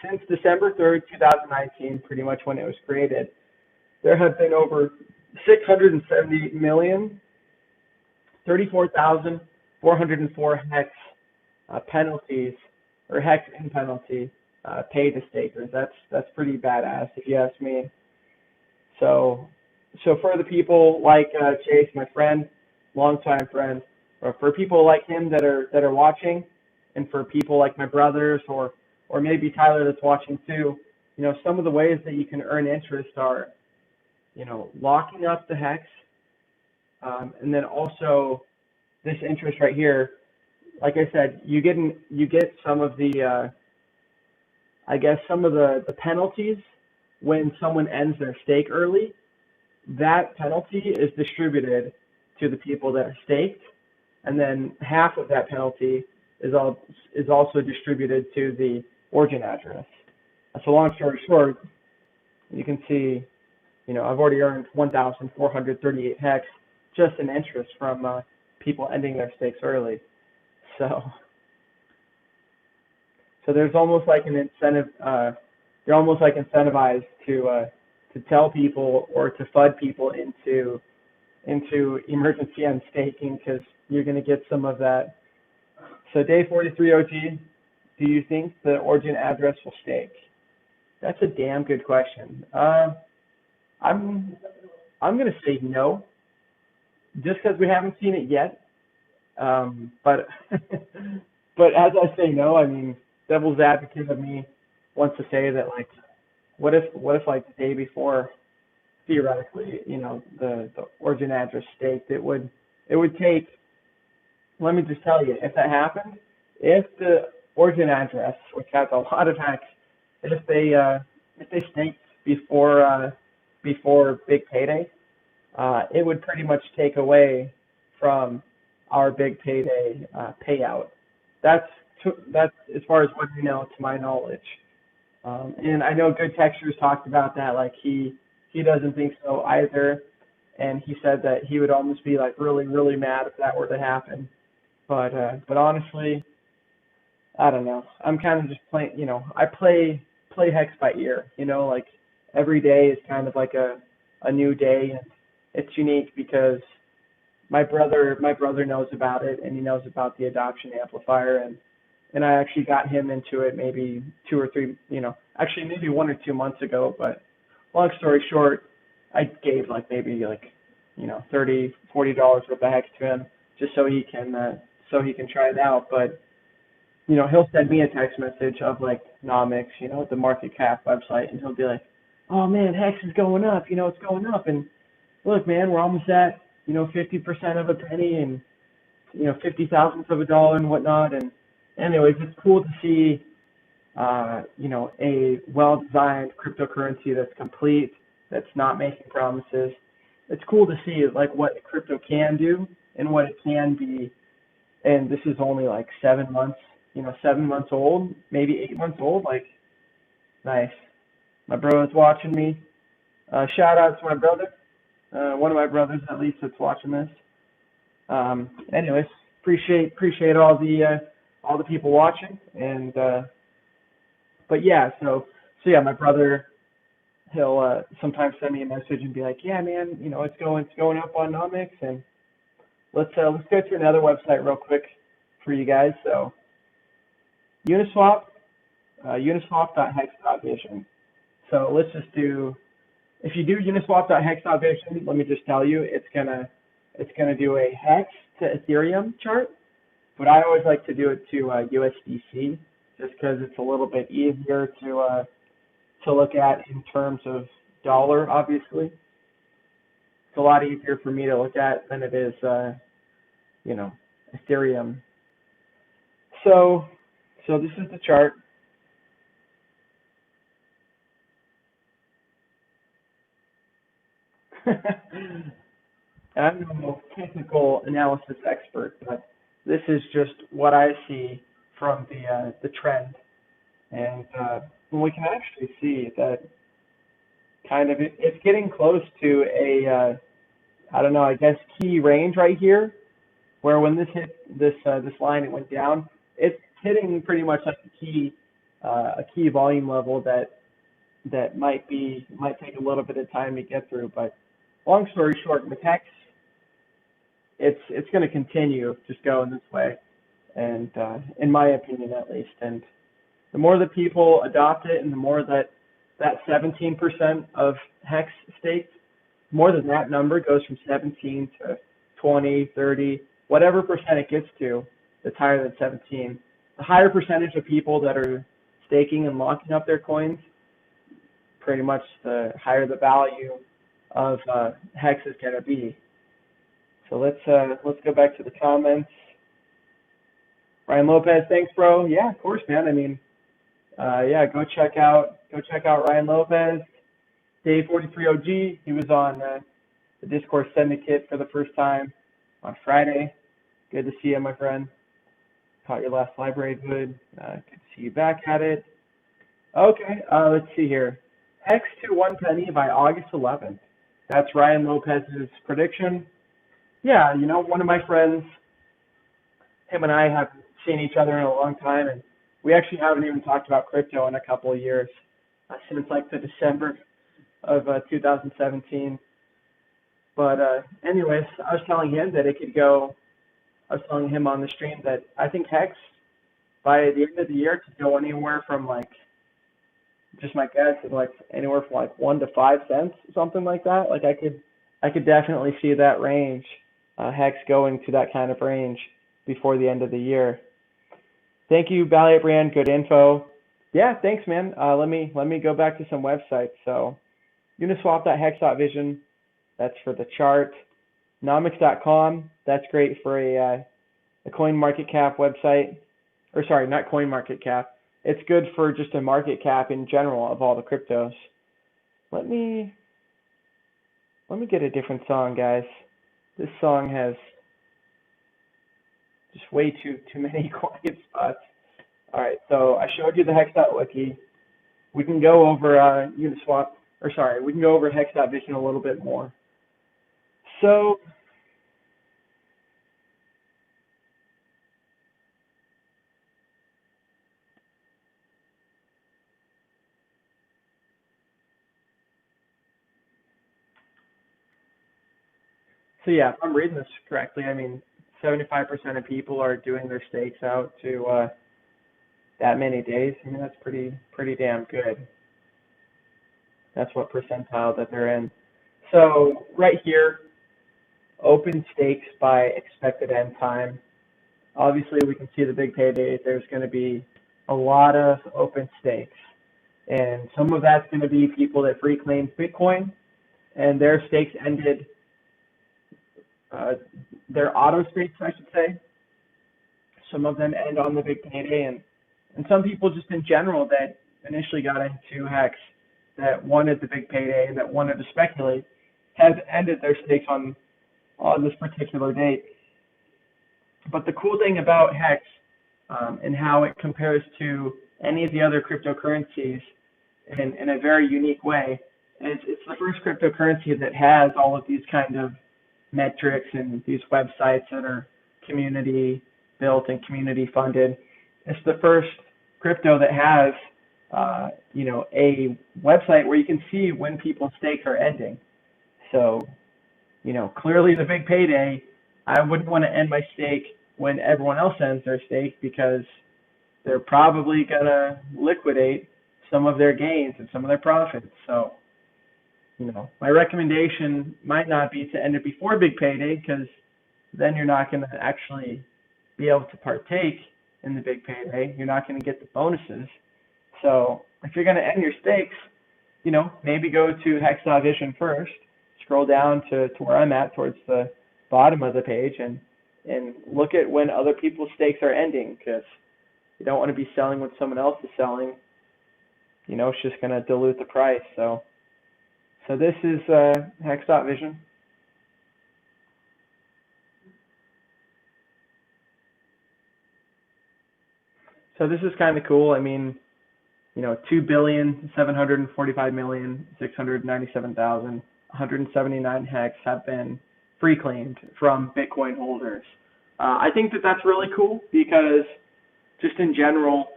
since December 3rd, 2019, pretty much when it was created, there have been over 670,034,404 hex penalties, or hex in penalty paid to stakers. That's pretty badass, if you ask me. So for the people like Chase, my friend, longtime friend, or for people like him that are watching, and for people like my brothers or maybe Tyler that's watching too, some of the ways that you can earn interest are, locking up the hex, and then also this interest right here. Like I said, you get some of the some of the penalties when someone ends their stake early. That penalty is distributed to the people that are staked, and then half of that penalty is also distributed to the origin address. So long story short, you can see, I've already earned 1,438 hex just in interest from people ending their stakes early. So there's almost like an incentive. You're almost like incentivized to tell people or to FUD people into emergency end staking, because you're going to get some of that. So day 43 OG, do you think the origin address will stake? That's a damn good question. I'm going to say no, just because we haven't seen it yet. But but as I say no, I mean, devil's advocate of me wants to say that, like, what if like the day before, theoretically, the origin address staked, it would take, let me just tell you, if that happened, if the origin address, which has a lot of hex, if they staked before big payday, it would pretty much take away from our big payday payout. That's as far as what we know, to my knowledge. And I know Good Textures talked about that, like he doesn't think so either, and he said that he would almost be like really, really mad if that were to happen. But honestly, I don't know. I'm kind of just playing, I play hex by ear, like every day is kind of like a new day, and it's unique because my brother knows about it, and he knows about the adoption amplifier, and I actually got him into it maybe 2 or 3, actually maybe 1 or 2 months ago. But long story short, I gave maybe $30, $40 worth of hex to him just so he can try it out. But he'll send me a text message of like Nomics, the market cap website, and he'll be like, "Oh man, hex is going up, it's going up, and look, man, we're almost at 50% of a penny, and 50 thousandths of a dollar and whatnot." And anyways, it's cool to see a well-designed cryptocurrency that's complete, that's not making promises. It's cool to see like what crypto can do and what it can be. And this is only like 7 months 7 months old, maybe 8 months old. Like, nice. My bro is watching me. Shout out to my brother. One of my brothers, at least, that's watching this. Anyways, appreciate all the people watching, and but yeah, so yeah, my brother, he'll sometimes send me a message and be like, yeah, man, it's going up on Nomics, and let's go to another website real quick for you guys. So Uniswap, uniswap.hex.vision. So let's just do. If you do uniswap.hex.vision, let me just tell you, it's gonna do a hex to Ethereum chart, but I always like to do it to USDC, just because it's a little bit easier to look at in terms of dollar. Obviously, it's a lot easier for me to look at than it is, Ethereum. So this is the chart. I'm no technical analysis expert, but this is just what I see from the trend, and we can actually see that kind of it's getting close to a I don't know, I guess key range right here, where when this hit this line, it went down. It's hitting pretty much like a key volume level that might take a little bit of time to get through, but long story short, with HEX, it's going to continue just going this way, and in my opinion at least. And the more that people adopt it, and the more that 17% of HEX staked, more than that number goes from 17 to 20, 30, whatever percent it gets to, that's higher than 17. The higher percentage of people that are staking and locking up their coins, pretty much the higher the value of HEX is going to be. So let's go back to the comments. Ryan Lopez, thanks, bro. Yeah, of course, man. I mean, yeah, go check out Ryan Lopez. Day 43 OG. He was on the Discord Syndicate for the first time on Friday. Good to see you, my friend. Caught your last library good. Good to see you back at it. Okay, let's see here. HEX to 1 penny by August 11th. That's Ryan Lopez's prediction. Yeah, one of my friends, him and I have seen each other in a long time, and we actually haven't even talked about crypto in a couple of years, since like the December of 2017. But anyways, I was telling him that it could go. I was telling him on the stream that I think HEX by the end of the year could go anywhere from just my guess is anywhere from 1 to 5 cents, something like that. Like I could definitely see that range, HEX going to that kind of range before the end of the year. Thank you, BallietBran. Good info. Yeah, thanks, man. Let me go back to some websites. So uniswap.hex.vision, that's for the chart. Nomics.com, that's great for a CoinMarketCap website. Or sorry, not CoinMarketCap. It's good for just a market cap in general of all the cryptos. Let me get a different song, guys. This song has just way too many quiet spots. All right, so I showed you the hex.wiki. We can go over Uniswap, or sorry, we can go over hex.vision a little bit more. So yeah, if I'm reading this correctly, I mean, 75% of people are doing their stakes out to that many days. I mean, that's pretty damn good. That's what percentile that they're in. So right here, open stakes by expected end time. Obviously, we can see the big payday. There's going to be a lot of open stakes, and some of that's going to be people that free claimed Bitcoin, and their stakes ended. Their auto stakes, I should say. Some of them end on the big payday, and some people just in general that initially got into HEX, that wanted the big payday, that wanted to speculate, have ended their stakes on this particular date. But the cool thing about HEX, and how it compares to any of the other cryptocurrencies in a very unique way. It's the first cryptocurrency that has all of these kind of metrics and these websites that are community built and community funded. It's the first crypto that has a website where you can see when people's stakes are ending. So, clearly the big payday, I wouldn't want to end my stake when everyone else ends their stake, because they're probably going to liquidate some of their gains and some of their profits. So, my recommendation might not be to end it before big payday, because then you're not going to actually be able to partake in the big payday. You're not going to get the bonuses. So if you're going to end your stakes, maybe go to hex.vision first, scroll down to where I'm at towards the bottom of the page, and look at when other people's stakes are ending, because you don't want to be selling when someone else is selling. It's just going to dilute the price. So this is hex.vision. So this is kind of cool. I mean, 2,745,697,179 hex have been free claimed from Bitcoin holders. I think that that's really cool, because just in general,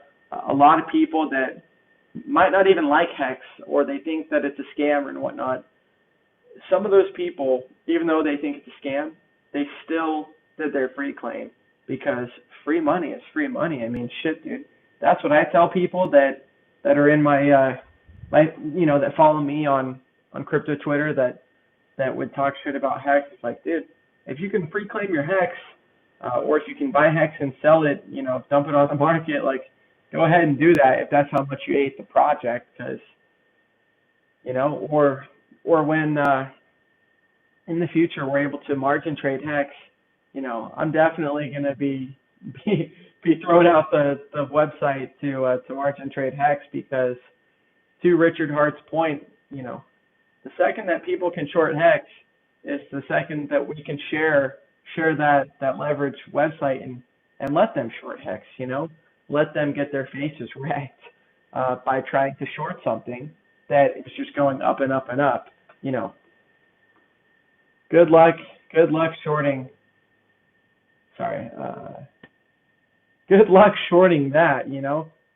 a lot of people that might not even like hex, or they think that it's a scam and whatnot, some of those people, even though they think it's a scam, they still did their free claim, because free money is free money. I mean, shit, dude. That's what I tell people that are in my that follow me on crypto Twitter that would talk shit about hex. It's like, dude, if you can free claim your hex, or if you can buy hex and sell it, dump it on the market, like, go ahead and do that if that's how much you hate the project. Because or when in the future we're able to margin trade hex, I'm definitely going to be throwing out the website to margin trade hex, because to Richard Hart's point, the second that people can short hex is the second that we can share that leverage website and let them short hex. Let them get their faces wrecked by trying to short something that is just going up and up and up. Good luck shorting. Sorry. Good luck shorting that.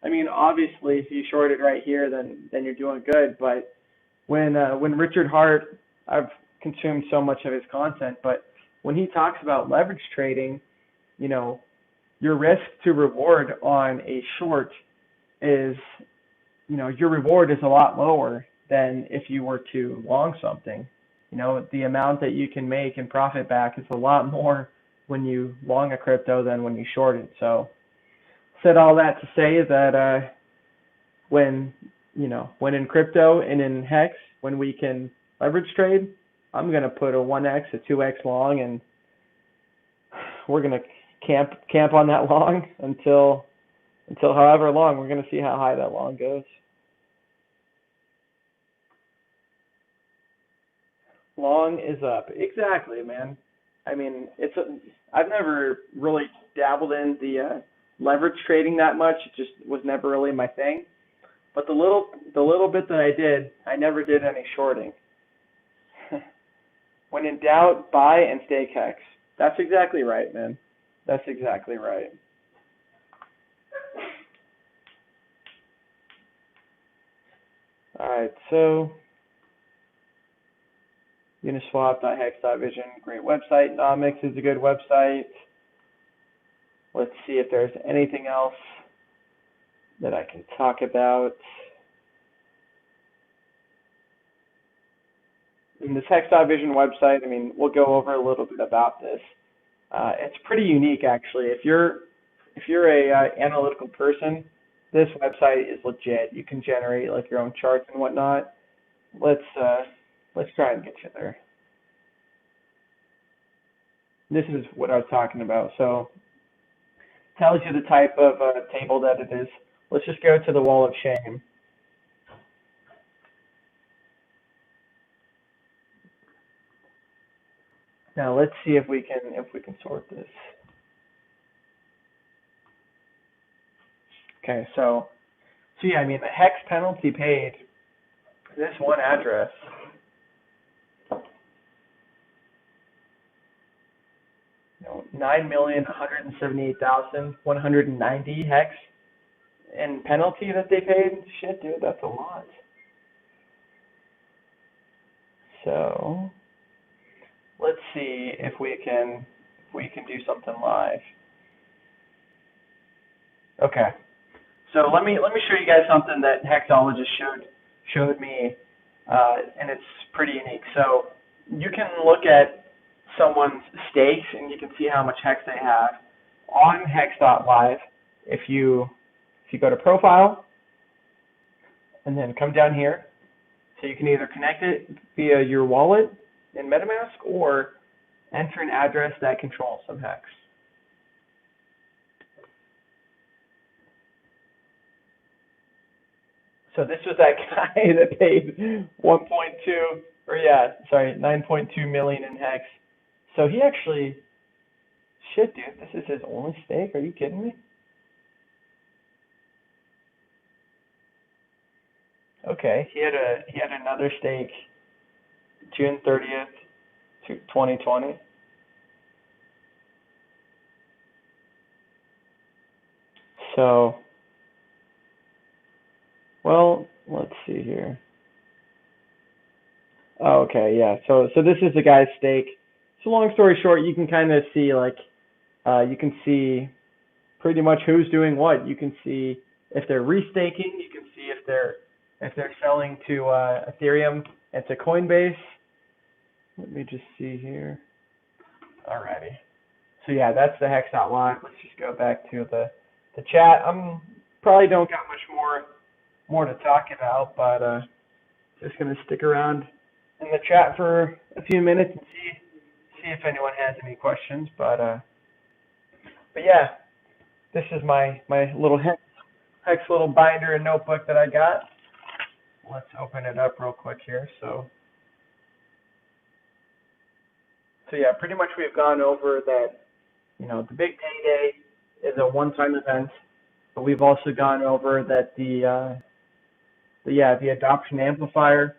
I mean, obviously, if you short it right here, then you're doing good. But when Richard Hart, I've consumed so much of his content, but when he talks about leverage trading, your risk to reward on a short is, your reward is a lot lower than if you were to long something. The amount that you can make and profit back is a lot more when you long a crypto than when you short it. So, said all that to say that when in crypto and in hex, when we can leverage trade, I'm gonna put a 1x, a 2x long, and we're gonna camp on that long until however long. We're gonna see how high that long goes. Long is up. Exactly, man. I mean, I've never really dabbled in the leverage trading that much. It just was never really my thing. But the little bit that I did, I never did any shorting. When in doubt, buy and stake hex. That's exactly right, man. That's exactly right. All right, so Uniswap.hex.vision, great website. Nomics is a good website. Let's see if there's anything else that I can talk about. In this hex.vision website, I mean, we'll go over a little bit about this. It's pretty unique, actually. If you're a analytical person, this website is legit. You can generate like your own charts and whatnot. Let's try and get you there. This is what I was talking about. So, tells you the type of table that it is. Let's just go to the wall of shame. Now let's see if we can sort this. Okay, so yeah, I mean, the HEX penalty paid, this one address, you know, 9,178,190 HEX in penalty that they paid. Shit, dude, that's a lot. So let's see if we can do something live. Okay. So let me show you guys something that Hexologist showed me, and it's pretty unique. So you can look at someone's stakes and you can see how much HEX they have on hex.live. If you go to profile and then come down here, so you can either connect it via your wallet in MetaMask or enter an address that controls some HEX. So this was that guy that paid 9.2 million in HEX. So he actually, shit, dude, this is his only stake? Are you kidding me? Okay, he had another stake June 30th, 2020. So, well, let's see here. Oh, okay, yeah. So this is the guy's stake. So long story short, you can kind of see you can see pretty much who's doing what. You can see if they're restaking. You can see if they're selling to Ethereum and to Coinbase. Let me just see here. Alrighty. So yeah, that's the hex.live. Let's just go back to the chat. Probably don't got much more to talk about, but just gonna stick around in the chat for a few minutes and see if anyone has any questions. But yeah, this is my little hex little binder and notebook that I got. Let's open it up real quick here. So yeah, pretty much we've gone over that, you know, the big payday is a one-time event, but we've also gone over that the adoption amplifier,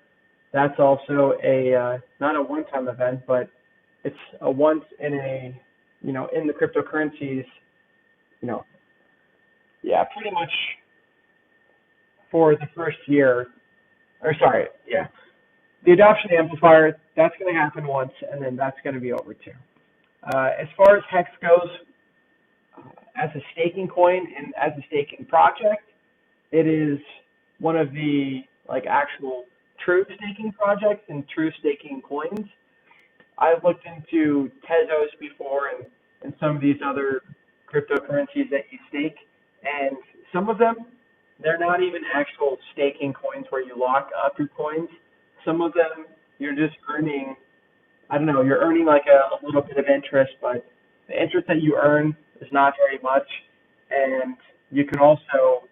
that's also a not a one-time event, but it's a once in a, you know, in the cryptocurrencies, you know, yeah, pretty much for the first year, or sorry, yeah. The adoption amplifier, that's going to happen once, and then that's going to be over too. As far as HEX goes, as a staking coin and as a staking project, it is one of the actual true staking projects and true staking coins. I've looked into Tezos before and some of these other cryptocurrencies that you stake, and some of them, they're not even actual staking coins where you lock up your coins. Some of them, you're just earning, I don't know, you're earning like a little bit of interest, but the interest that you earn is not very much, and you can also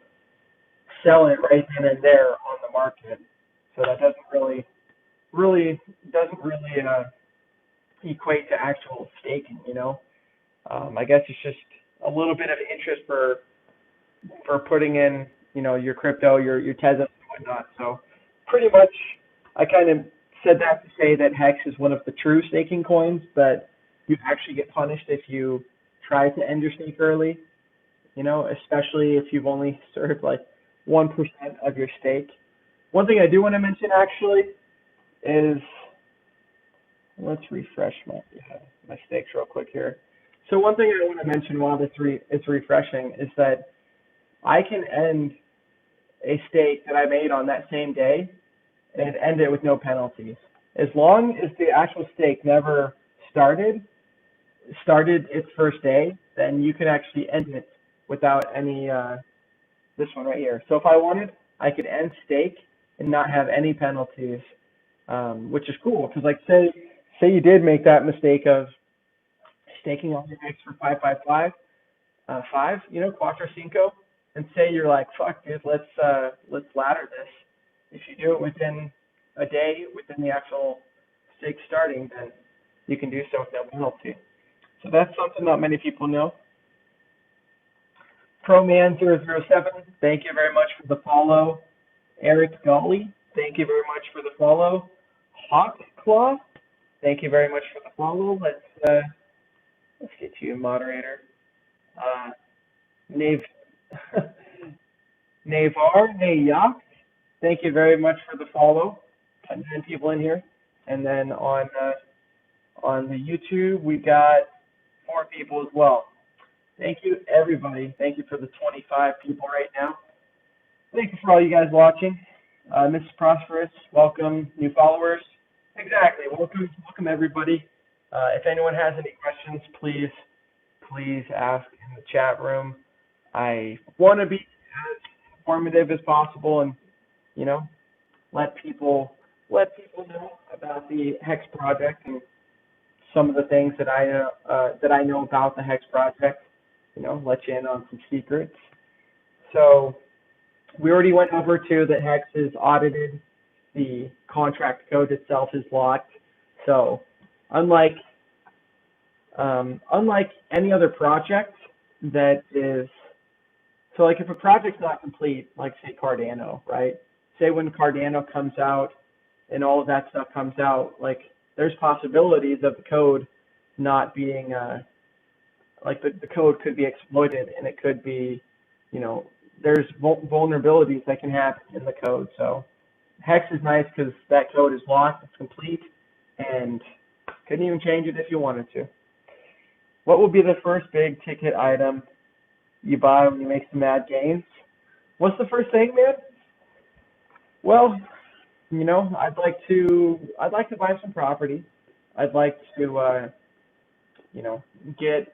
sell it right then and there on the market. So that doesn't really equate to actual staking, you know. I guess it's just a little bit of interest for putting in, you know, your crypto, your Tezos and whatnot. So pretty much, I kind of said that to say that HEX is one of the true staking coins, but you actually get punished if you try to end your stake early, you know, especially if you've only served like 1% of your stake. One thing I do want to mention actually is, let's refresh my stakes real quick here. So one thing I want to mention while it's refreshing is that I can end a stake that I made on that same day and end it with no penalties. As long as the actual stake never started its first day, then you can actually end it without any, this one right here. So if I wanted, I could end stake and not have any penalties, which is cool. Because like say you did make that mistake of staking on your HEX for 555, 5, you know, Quattro Cinco, and say you're like, fuck dude, let's ladder this. If you do it within a day, within the actual stake starting, then you can do so with no penalty. So that's something not many people know. Proman007, thank you very much for the follow. Eric Golly, thank you very much for the follow. Hawk Claw, thank you very much for the follow. Let's get you a moderator. Nave Nayak, thank you very much for the follow. 10 people in here. And then on the YouTube, we got 4 people as well. Thank you, everybody. Thank you for the 25 people right now. Thank you for all you guys watching. Mrs. Prosperous, welcome. New followers. Exactly. Welcome everybody. If anyone has any questions, please ask in the chat room. I want to be as informative as possible, and let people know about the HEX project and some of the things that I know about the HEX project. Let you in on some secrets. So we already went over to that HEX is audited. The contract code itself is locked. So unlike any other project that is, so like if a project's not complete, like say Cardano, right? Say when Cardano comes out and all of that stuff comes out, like there's possibilities of the code not being, like the code could be exploited, and it could be, there's vulnerabilities that can happen in the code. So HEX is nice because that code is locked, it's complete, and couldn't even change it if you wanted to. What will be the first big ticket item you buy when you make some mad gains? What's the first thing, man? Well, I'd like to buy some property. I'd like to get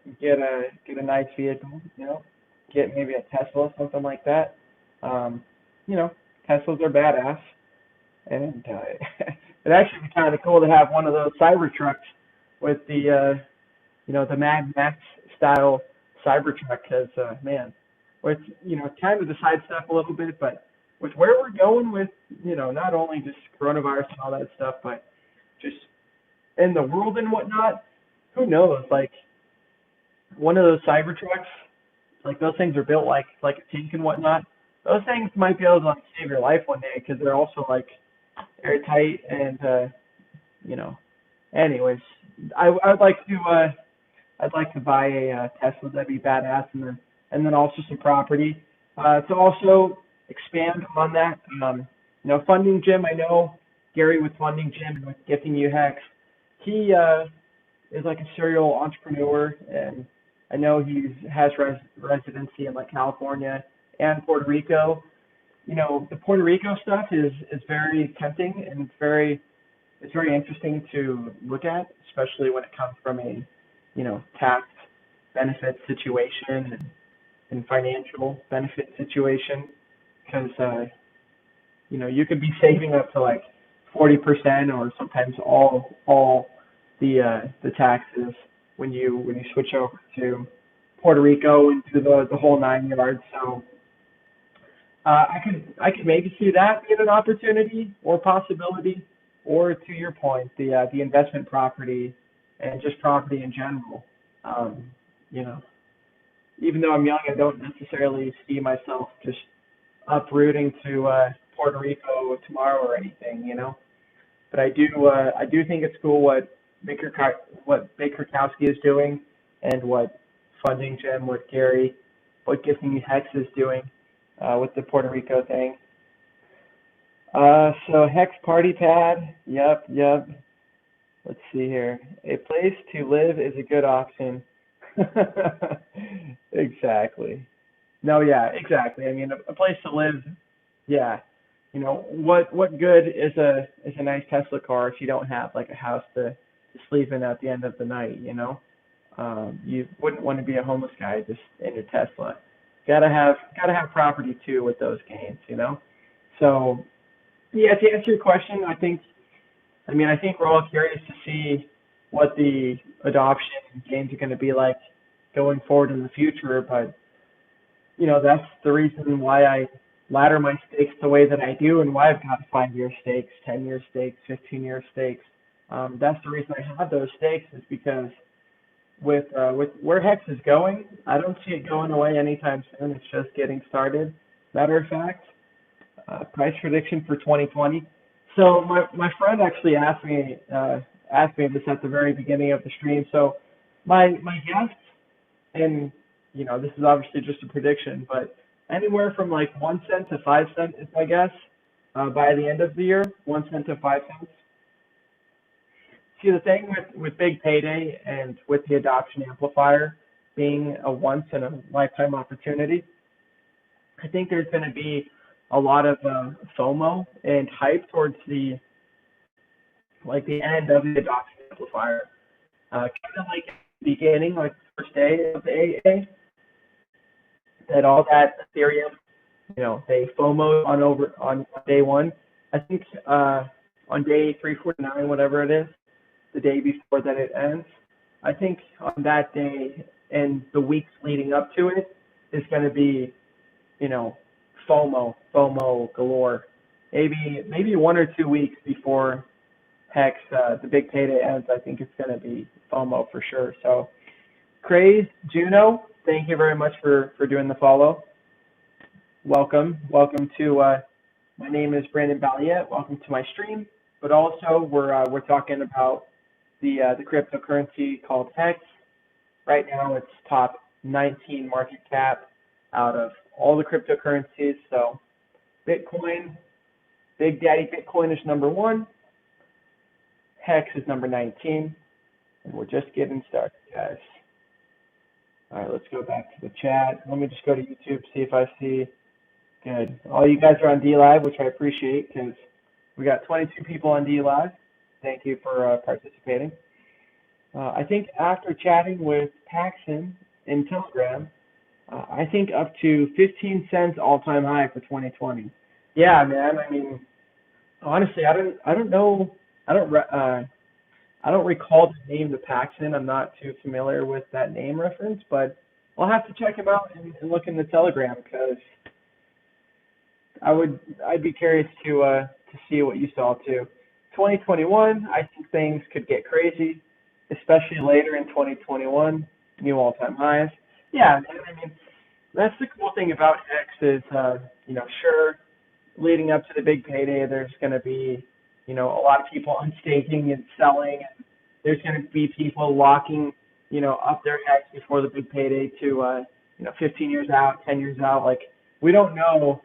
a nice vehicle, get maybe a Tesla, something like that. Teslas are badass, and it'd actually be kind of cool to have one of those Cybertrucks with the the Mad Max style Cybertruck, because man, with kind of to sidestep a little bit, but with where we're going with not only just coronavirus and all that stuff, but just in the world and whatnot, who knows? Like one of those Cybertrucks, like those things are built like a tank and whatnot. Those things might be able to save your life one day because they're also like airtight and Anyways, I'd like to buy a Tesla. That'd be badass, and then also some property to also expand on that. Funding Jim. I know Gary with Funding Jim and with Gifting You HEX. He is like a serial entrepreneur, and I know he has residency in like California and Puerto Rico. The Puerto Rico stuff is very tempting, and it's very interesting to look at, especially when it comes from a tax benefit situation and financial benefit situation, because you could be saving up to like 40% or sometimes all the taxes when you switch over to Puerto Rico and do the whole 9 yards. So I could maybe see that being an opportunity or possibility, or to your point, the investment property and just property in general. Even though I'm young, I don't necessarily see myself just uprooting to Puerto Rico tomorrow or anything, But I do think it's cool what Baker Kowski is doing, and what Funding Jim with Gary, what Gifting You HEX is doing with the Puerto Rico thing. So HEX party pad, yep. Let's see here. A place to live is a good option. Exactly. No, yeah, exactly. I mean, a place to live, yeah. What good is a nice Tesla car if you don't have like a house to sleep in at the end of the night? You wouldn't want to be a homeless guy just in your Tesla. Gotta have property too with those gains, So yeah, to answer your question, I think we're all curious to see what the adoption gains are going to be like going forward in the future. But that's the reason why I ladder my stakes the way that I do, and why I've got 5-year stakes, 10-year stakes, 15-year stakes. That's the reason I have those stakes, is because with where HEX is going, I don't see it going away anytime soon. It's just getting started. Matter of fact, price prediction for 2020. So my friend actually asked me this at the very beginning of the stream. So my guess, and this is obviously just a prediction, but anywhere from like 1 cent to 5 cents is my guess. By the end of the year, 1 cent to 5 cents. See, the thing with big payday and with the adoption amplifier being a once in a lifetime opportunity, I think there's going to be a lot of FOMO and hype towards the end of the adoption amplifier. Kind of like the beginning, like the first day of the AA, that all that Ethereum, they FOMO on day one. I think on day 349, whatever it is, the day before that it ends, I think on that day and the weeks leading up to it is going to be, FOMO galore. Maybe 1 or 2 weeks before HEX, the big payday ends, I think it's going to be FOMO for sure. So, Craze, Juno, thank you very much for doing the follow. Welcome to, my name is Brandon Balliet. Welcome to my stream. But also, we're talking about the cryptocurrency called HEX. Right now, it's top 19 market cap out of all the cryptocurrencies. So, Bitcoin, Big Daddy Bitcoin is number 1. HEX is number 19, and we're just getting started, guys. All right, let's go back to the chat. Let me just go to YouTube, see if I see. Good. All you guys are on D Live, which I appreciate because we got 22 people on D Live. Thank you for participating. I think after chatting with Paxson in Telegram, I think up to 15 cents all-time high for 2020. Yeah, man. I mean, honestly, I don't know. I don't recall the name of Paxson. I'm not too familiar with that name reference, but I'll have to check him out and look in the Telegram because I'd be curious to see what you saw too. 2021, I think things could get crazy, especially later in 2021, new all-time highs. Yeah, I mean, that's the cool thing about HEX is, sure, leading up to the big payday, there's going to be, a lot of people unstaking and selling, and there's going to be people locking, up their HEX before the big payday to, 15 years out, 10 years out. Like, we don't know,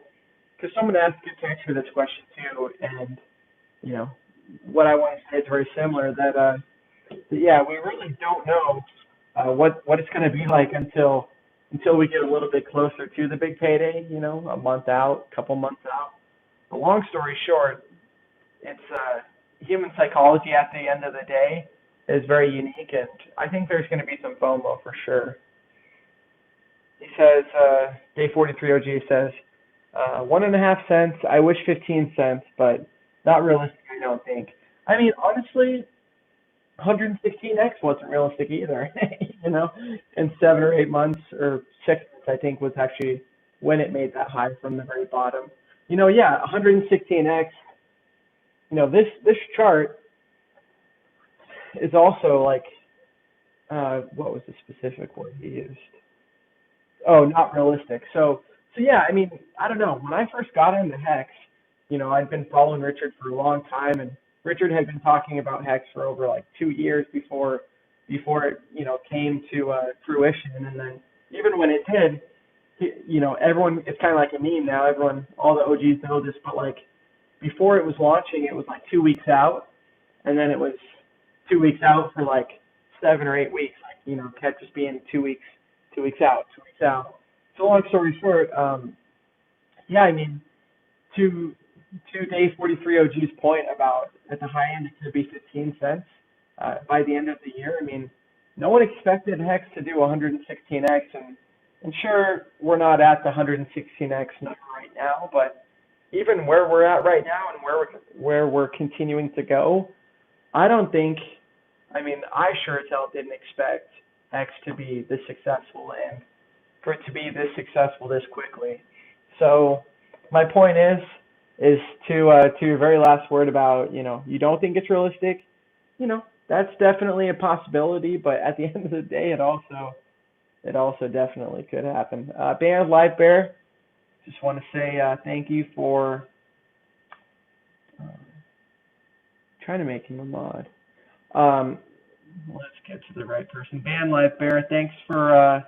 because someone asked a text for this question too, and, what I want to say is very similar, that yeah, we really don't know what it's going to be like until we get a little bit closer to the big payday, a month out, a couple months out. But long story short, it's human psychology at the end of the day is very unique, and I think there's going to be some FOMO for sure. He says, Day 43 OG says, 1.5 cents, I wish 15 cents, but not realistic, I don't think. I mean, honestly, 116x wasn't realistic either, in 7 or 8 months, or 6 months, I think, was actually when it made that high from the very bottom. Yeah, 116x, this chart is also like, what was the specific word he used? Oh, not realistic. So yeah, I mean, I don't know. When I first got into HEX, I'd been following Richard for a long time, and Richard had been talking about HEX for over like 2 years before it, came to fruition. And then even when it did, everyone, it's kind of like a meme now. All the OGs know this, but like before it was launching, it was like 2 weeks out, and then it was 2 weeks out for like 7 or 8 weeks. Like, kept just being 2 weeks out. So long story short, yeah, I mean, to Day 43 OG's point about at the high end it could be 15 cents by the end of the year. I mean, no one expected HEX to do 116x, and sure, we're not at the 116x number right now, but even where we're at right now and where we're continuing to go, I sure as hell didn't expect HEX to be this successful and for it to be this successful this quickly. So my point is to your very last word about, you don't think it's realistic, that's definitely a possibility, but at the end of the day, it also definitely could happen. BallietBran, just want to say thank you for trying to make him a mod. Let's get to the right person. BallietBran, thanks for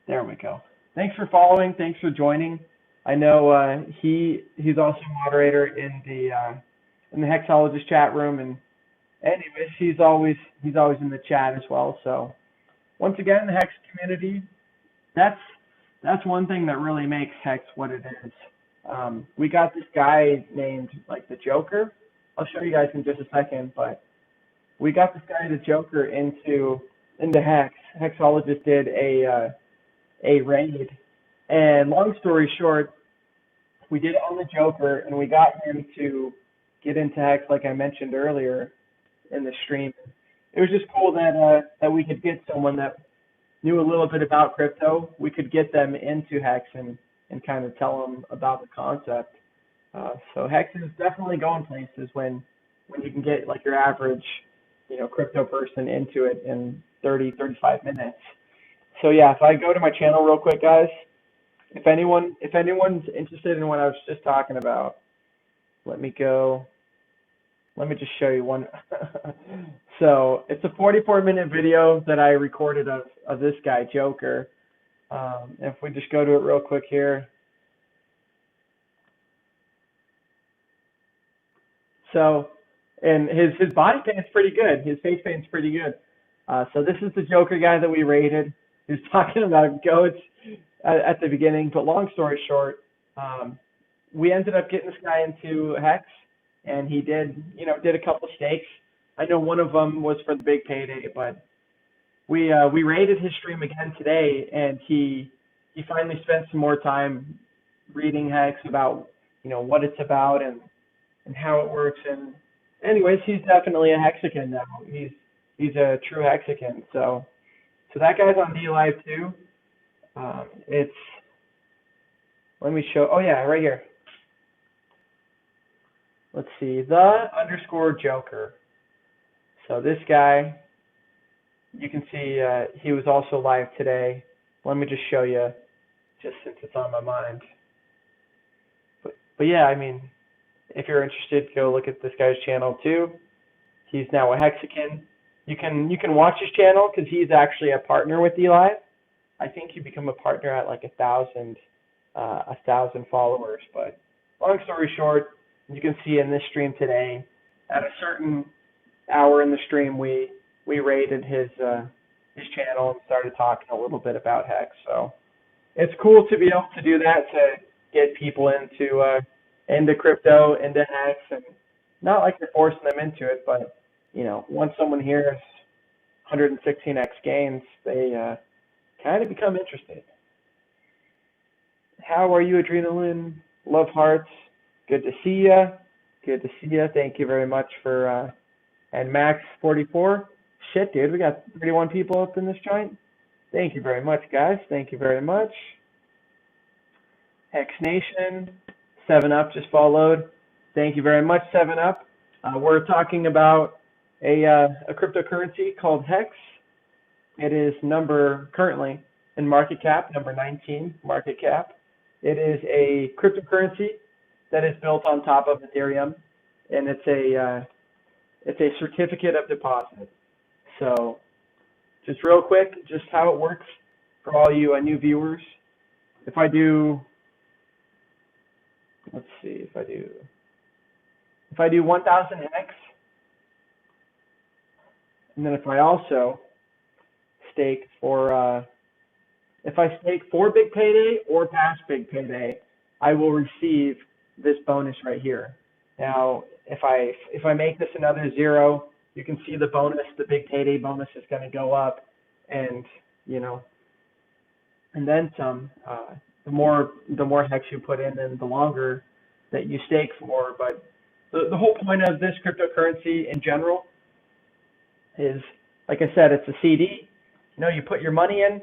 there we go. Thanks for following. Thanks for joining. I know he's also a moderator in the Hexologist chat room, and anyways, he's always in the chat as well. So once again, the Hex community, that's one thing that really makes Hex what it is. We got this guy named like the Joker. I'll show you guys in just a second, but we got this guy, the Joker, into Hex. Hexologist did a raid, and long story short, we did it on the Joker, and we got him to get into Hex, like I mentioned earlier in the stream. It was just cool that we could get someone that knew a little bit about crypto. We could get them into Hex and kind of tell them about the concept. So Hex is definitely going places when you can get like your average, crypto person into it in 30-35 minutes. So yeah, if I go to my channel real quick, guys, if anyone's interested in what I was just talking about, let me just show you one. So it's a 44-minute video that I recorded of this guy, Joker. If we just go to it real quick here. So, and his body paint's pretty good. His face paint's pretty good. So this is the Joker guy that we raided. He was talking about goats at the beginning, but long story short, we ended up getting this guy into Hex, and he did a couple stakes. I know one of them was for the big payday, but we raided his stream again today, and he finally spent some more time reading Hex about what it's about and how it works. And anyways, he's definitely a Hexican now. He's a true Hexican. So that guy's on DLive too. Let me show. Oh yeah, right here. Let's see, _Joker. So this guy, you can see he was also live today. Let me just show you, just since it's on my mind. But yeah, I mean, if you're interested, go look at this guy's channel too. He's now a Hexican. You can watch his channel because he's actually a partner with DLive. I think you become a partner at like 1,000 followers. But long story short, you can see in this stream today, at a certain hour in the stream, we raided his channel and started talking a little bit about Hex. So it's cool to be able to do that, to get people into crypto, into Hex, and not like you're forcing them into it, but once someone hears 116x gains, they kind of become interested. How are you, Adrenaline? Love hearts. Good to see ya. Good to see ya. Thank you very much for and Max44. Shit, dude, we got 31 people up in this joint. Thank you very much, guys. Thank you very much. Hex Nation, 7up just followed. Thank you very much, 7up. We're talking about a cryptocurrency called HEX. It is currently in market cap, number 19 market cap. It is a cryptocurrency that is built on top of Ethereum, and it's a certificate of deposit. So just real quick, just how it works for all you new viewers. If I do, let's see, if I do 1,000 HEX, and then if I also stake for, if I stake for big payday or past big payday, I will receive this bonus right here. Now, if I make this another 0, you can see the bonus, the big payday bonus is going to go up, and and then some. The more HEX you put in, and the longer that you stake for. But the whole point of this cryptocurrency in general is, like I said, it's a CD. You put your money in,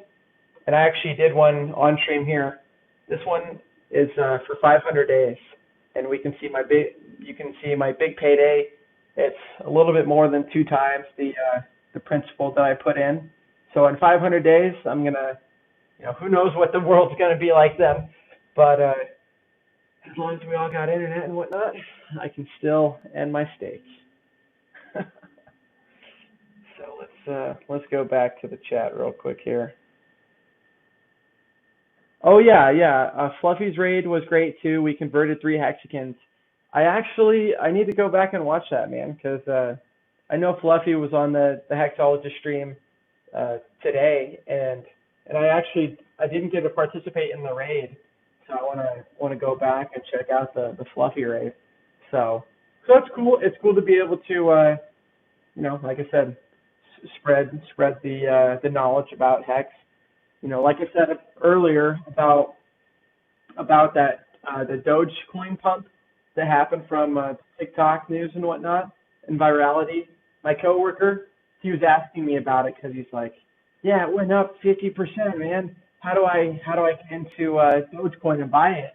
and I actually did one on stream here. This one is for 500 days, and you can see my big payday it's a little bit more than 2 times the principal that I put in. So in 500 days, I'm gonna, who knows what the world's gonna be like then, but as long as we all got internet and whatnot, I can still end my stakes. So let's go back to the chat real quick here. Oh yeah. Fluffy's raid was great too. We converted 3 hexagons. I need to go back and watch that, man, because I know Fluffy was on the Hexologist stream today, and I didn't get to participate in the raid, so I wanna go back and check out the Fluffy raid. So it's cool. It's cool to be able to like I said, spread the knowledge about Hex. Like I said earlier about that the Dogecoin pump that happened from TikTok news and whatnot and virality. My coworker, he was asking me about it because he's like, yeah, it went up 50%, man. How do I get into Dogecoin and buy it?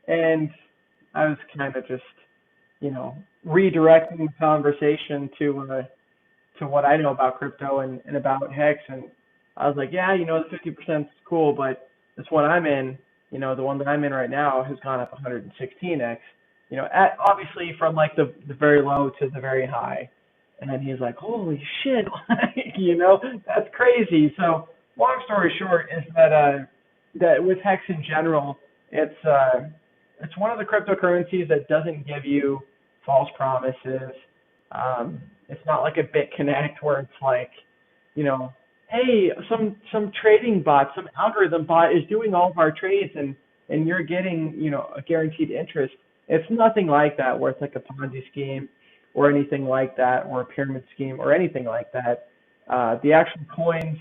And I was kind of just redirecting the conversation to what I know about crypto and about Hex, and I was like, yeah, the 50% is cool, but this one I'm in, the one that I'm in right now has gone up 116x, obviously from like the very low to the very high. And then he's like, holy shit, that's crazy. So long story short is that with Hex in general, it's one of the cryptocurrencies that doesn't give you false promises. It's not like a BitConnect where it's like, hey, some trading bot, some algorithm bot is doing all of our trades and you're getting, a guaranteed interest. It's nothing like that where it's like a Ponzi scheme or anything like that, or a pyramid scheme or anything like that. The actual coins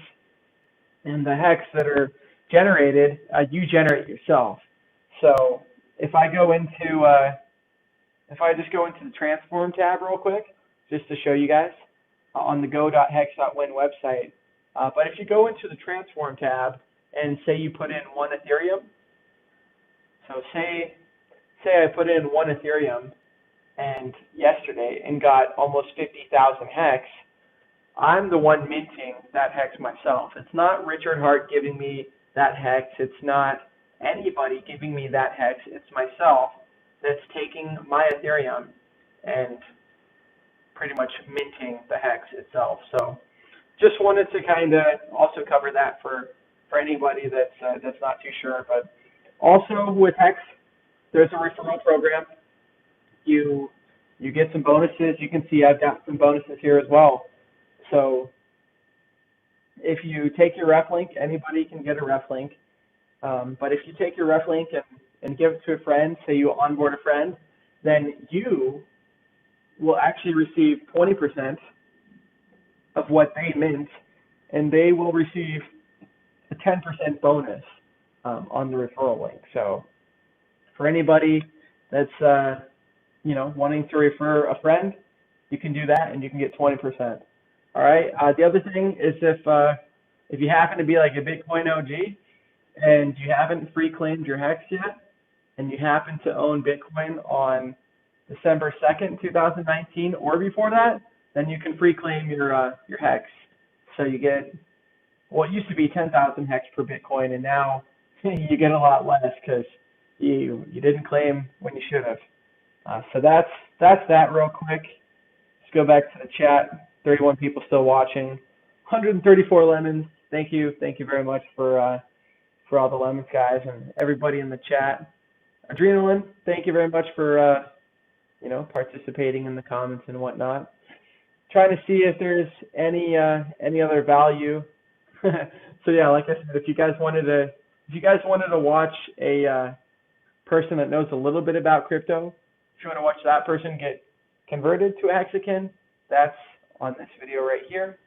and the Hex that are generated, you generate yourself. So if I just go into the transform tab real quick, just to show you guys on the go.hex.win website. But if you go into the transform tab and say you put in 1 Ethereum, so say I put in 1 Ethereum and yesterday and got almost 50,000 Hex, I'm the one minting that Hex myself. It's not Richard Hart giving me that Hex. It's not anybody giving me that Hex. It's myself that's taking my Ethereum and pretty much minting the Hex itself. So just wanted to kind of also cover that for anybody that's not too sure. But also with Hex, there's a referral program. You get some bonuses. You can see I've got some bonuses here as well. So if you take your ref link, anybody can get a ref link. But if you take your ref link and give it to a friend, say you onboard a friend, then you will actually receive 20% of what they mint, and they will receive a 10% bonus on the referral link. So for anybody that's wanting to refer a friend, you can do that, and you can get 20%. All right. The other thing is if you happen to be like a Bitcoin OG and you haven't free claimed your Hex yet, and you happen to own Bitcoin on December 2nd, 2019, or before that, then you can free claim your Hex. So you get what used to be 10,000 Hex per Bitcoin, and now you get a lot less because you didn't claim when you should have. So that's that real quick. Let's go back to the chat. 31 people still watching. 134 lemons. Thank you very much for all the lemons, guys, and everybody in the chat. Adrenaline, thank you very much for participating in the comments and whatnot. Trying to see if there's any other value. So yeah, like I said, if you guys wanted to watch a person that knows a little bit about crypto, if you want to watch that person get converted to a hexagon, that's on this video right here.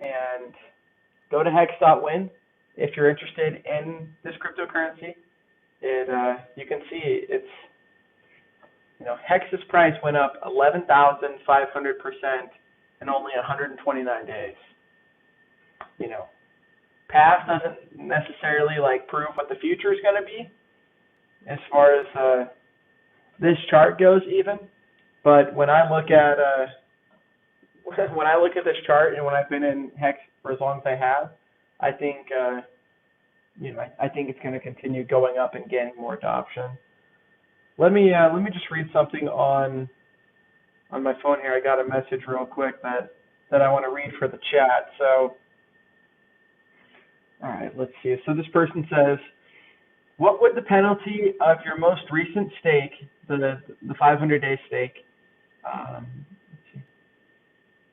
And go to hex.win if you're interested in this cryptocurrency. You can see it's, Hex's price went up 11,500% in only 129 days. Past doesn't necessarily prove what the future is going to be as far as this chart goes even, but when I look at when I look at this chart and when I've been in HEX for as long as I have, I think I think it's going to continue going up and gaining more adoption. Let me just read something on my phone here. I got a message real quick that I want to read for the chat. So, all right, let's see. So this person says, what would the penalty of your most recent stake, the 500-day stake, let's see,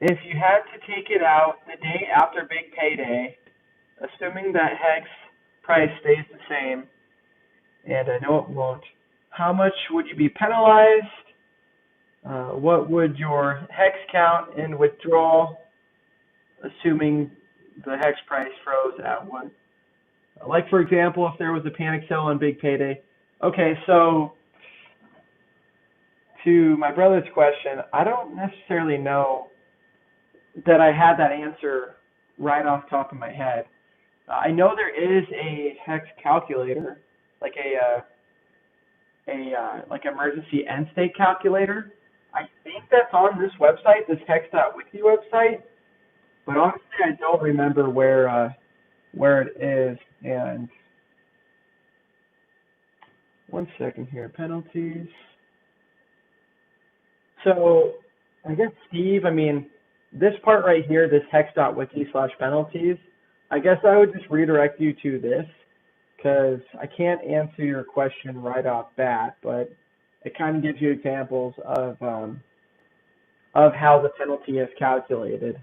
if you had to take it out the day after big payday, assuming that HEX price stays the same, and I know it won't, how much would you be penalized? What would your HEX count and withdrawal, assuming the HEX price froze at what? Like, for example, if there was a panic sell on big payday. Okay, so to my brother's question, I don't necessarily know that I had that answer right off the top of my head. I know there is a HEX calculator, like like emergency end state calculator. I think that's on this website, this hex.wiki website, but honestly, I don't remember where it is. And one second here, penalties. So I guess, Steve, I mean, this part right here, this hex.wiki/penalties, I guess I would just redirect you to this, because I can't answer your question right off bat, but it kind of gives you examples of how the penalty is calculated.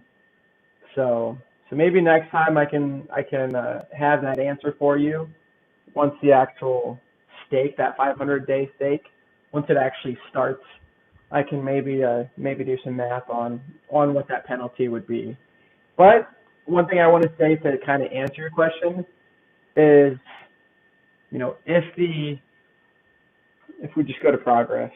So maybe next time I can have that answer for you once the actual stake, that 500-day stake, once it actually starts. I can maybe do some math on what that penalty would be. But one thing I want to say to kind of answer your question is, if we just go to progress.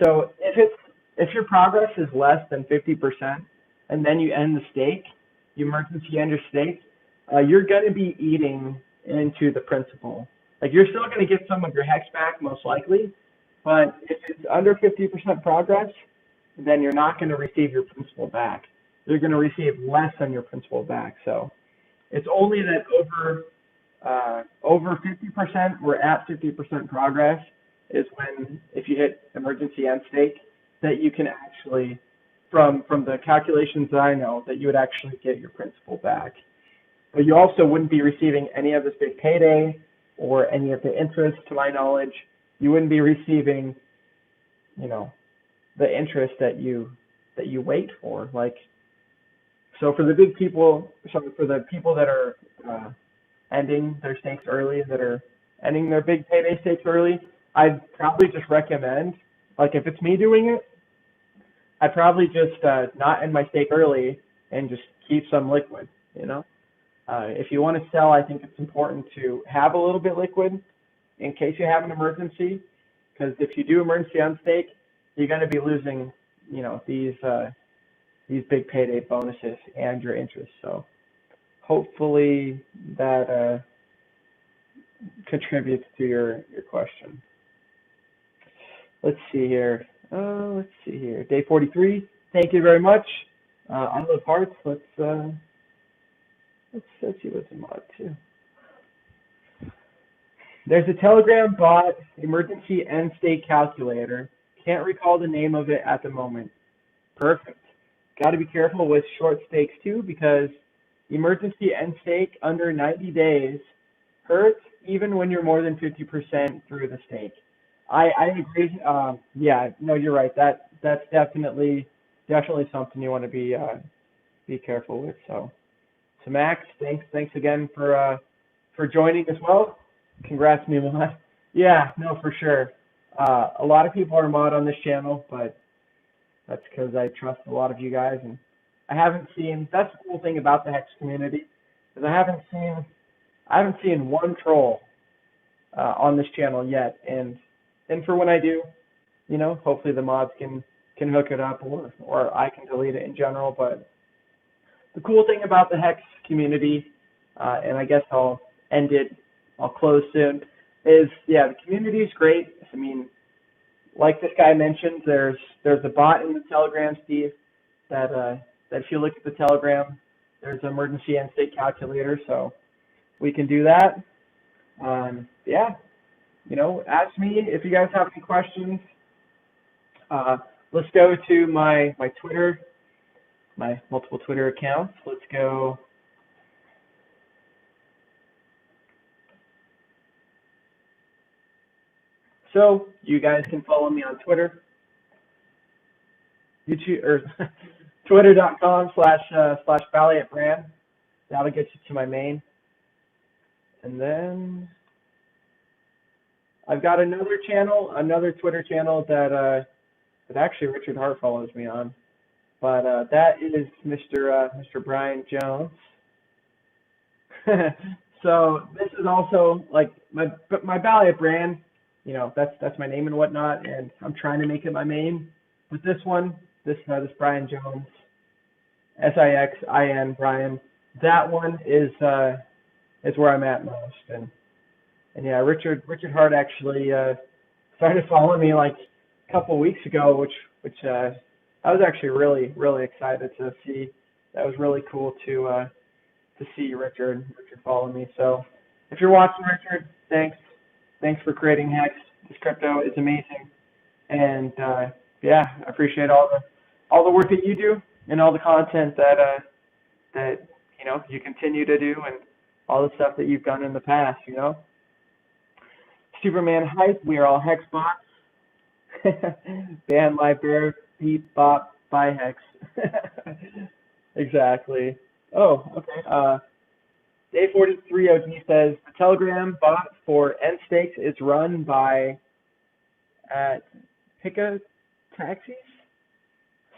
So if your progress is less than 50% and then you end the stake, you emergency end your stake, you're going to be eating into the principal. Like, you're still going to get some of your HEX back most likely, but if it's under 50% progress, then you're not going to receive your principal back. You're going to receive less than your principal back. So it's only that over 50%, we're at 50% progress, is when, if you hit emergency end stake, that you can actually, from the calculations that I know, that you would actually get your principal back. But you also wouldn't be receiving any of this big payday or any of the interest, to my knowledge. You wouldn't be receiving, the interest that you wait for. Like, so for the big people, for the people that are ending their stakes early, that are ending their big payday stakes early, I'd probably just recommend, like, if it's me doing it, I'd probably just not end my stake early and just keep some liquid, If you want to sell, I think it's important to have a little bit liquid in case you have an emergency, because if you do emergency on stake, you're going to be losing, these big payday bonuses and your interest. So hopefully that contributes to your question. Let's see here. Day 43. Thank you very much. On those parts, let's see what's in mod 2. There's a Telegram bot emergency end stake calculator. Can't recall the name of it at the moment. Perfect. Got to be careful with short stakes too, because emergency end stake under 90 days hurts even when you're more than 50% through the stake. I agree. Yeah, no, you're right. That's definitely something you want to be careful with. So Max, thanks again for joining as well. Congrats, new mod. Yeah, no, for sure. A lot of people are mod on this channel, but that's because I trust a lot of you guys, and I haven't seen. That's the cool thing about the HEX community, is I haven't seen one troll on this channel yet, and for when I do, hopefully the mods can hook it up, or I can delete it in general. But the cool thing about the HEX community, and I guess I'll close soon, is, yeah, the community is great. I mean, like this guy mentioned, there's a bot in the Telegram, Steve, that if you look at the Telegram, there's an emergency end state calculator, so we can do that. Yeah, ask me if you guys have any questions. Let's go to my Twitter, my multiple Twitter accounts. Let's go. So you guys can follow me on Twitter, YouTube, or twitter.com/BallietBran. That'll get you to my main. And then I've got another channel, another Twitter channel that actually Richard Hart follows me on. But that is Mr. Brian Jones. So this is also like my BallietBran. That's my name and whatnot, and I'm trying to make it my main. But this one, this Brian Jones, SIXIN Brian, that one is where I'm at most. And yeah, Richard Hart actually started following me like a couple of weeks ago, which I was actually really excited to see. That was really cool to see Richard follow me. So if you're watching, Richard, thanks for creating HEX. This crypto is amazing, and yeah, I appreciate all the work that you do and all the content that you continue to do, and all the stuff that you've done in the past. Superman hype. We are all HEX bots. Ban live bear beat bot by HEX. Exactly. Oh, okay. Day 43 OG says the Telegram bot for end stakes is run by Pika Taxis.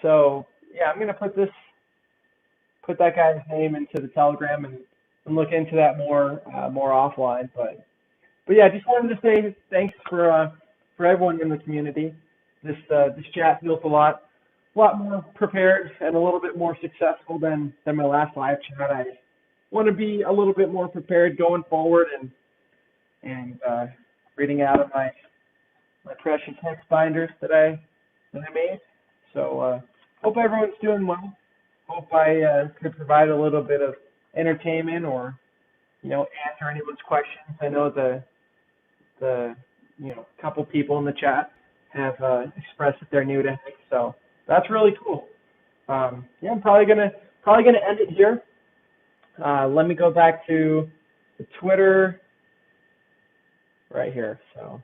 So yeah, I'm gonna put that guy's name into the Telegram and look into that more offline. But yeah, just wanted to say thanks for everyone in the community. This chat feels a lot more prepared and a little bit more successful than my last live chat. I want to be a little bit more prepared going forward and reading out of my precious HEX binders that I made. So hope everyone's doing well. Hope I could provide a little bit of entertainment or answer anyone's questions. I know the couple people in the chat have expressed that they're new to HEX, so that's really cool. Yeah, I'm probably gonna end it here. Let me go back to the Twitter right here. So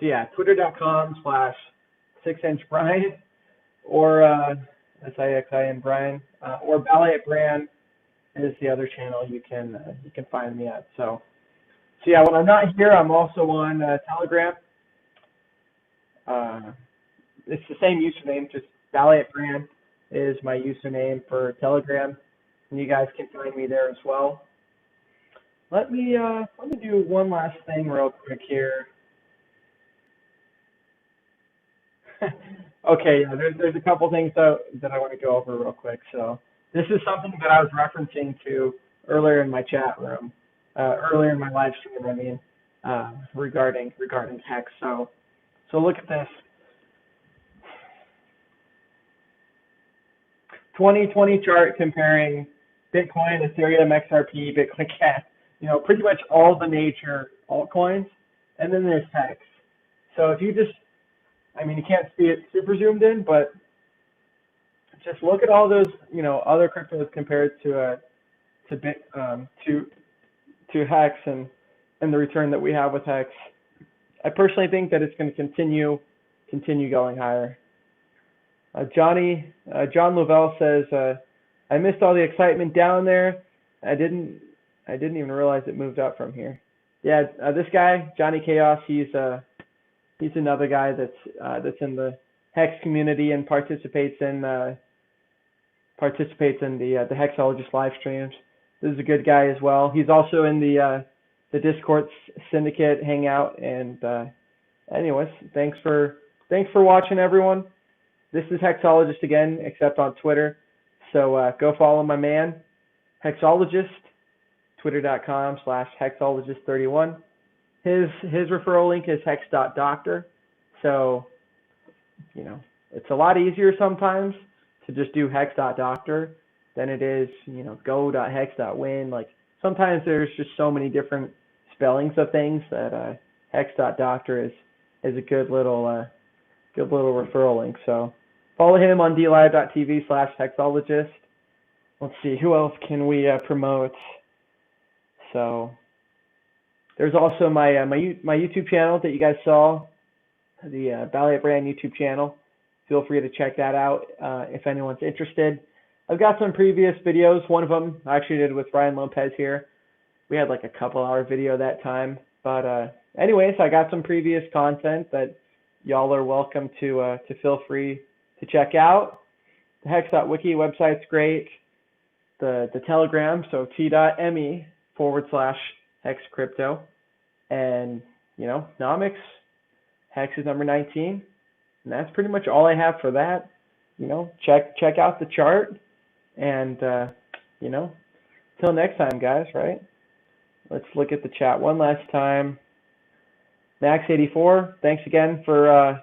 yeah, twitter.com/6inchbrian or SIXIN Brian or BallietBran is the other channel you can find me at. So yeah, when I'm not here, I'm also on Telegram. It's the same username, just BallietBran is my username for Telegram, and you guys can find me there as well. Let me do one last thing real quick here. Okay, yeah, there's a couple things that I want to go over real quick. So this is something that I was referencing to earlier in my chat room, earlier in my live stream. I mean, regarding HEX. So look at this. 2020 chart comparing Bitcoin, Ethereum, XRP, Bitcoin Cash, pretty much all the major altcoins, and then there's HEX. So if you just, you can't see it super zoomed in, but just look at all those, other cryptos compared to HEX and the return that we have with HEX. I personally think that it's going to continue going higher. John Lavelle says, I missed all the excitement down there. I didn't even realize it moved up from here. Yeah, this guy, Johnny Chaos, he's another guy that's in the HEX community and participates in the Hexologist live streams. This is a good guy as well. He's also in the Discord syndicate hangout. And anyways, thanks for watching, everyone. This is Hexologist again, except on Twitter. So go follow my man, Hexologist, twitter.com/Hexologist31. His referral link is hex.doctor. So, you know, it's a lot easier sometimes to just do hex.doctor than it is, you know, go.hex.win. Like sometimes there's just so many different spellings of things that hex.doctor is a good little referral link. So follow him on dlive.tv/hexologist. Let's see, who else can we promote? So there's also my YouTube channel that you guys saw, the BallietBran YouTube channel. Feel free to check that out if anyone's interested. I've got some previous videos. One of them I actually did with Ryan Lopez here. We had like a couple-hour video that time. But anyways, I got some previous content that y'all are welcome to feel free to check out. The hex.wiki website's great. The Telegram, so t.me/hexcrypto. And, you know, nomics, hex is number 19. And that's pretty much all I have for that. You know, check out the chart. And, you know, till next time, guys, right? Let's look at the chat one last time. Max84, thanks again for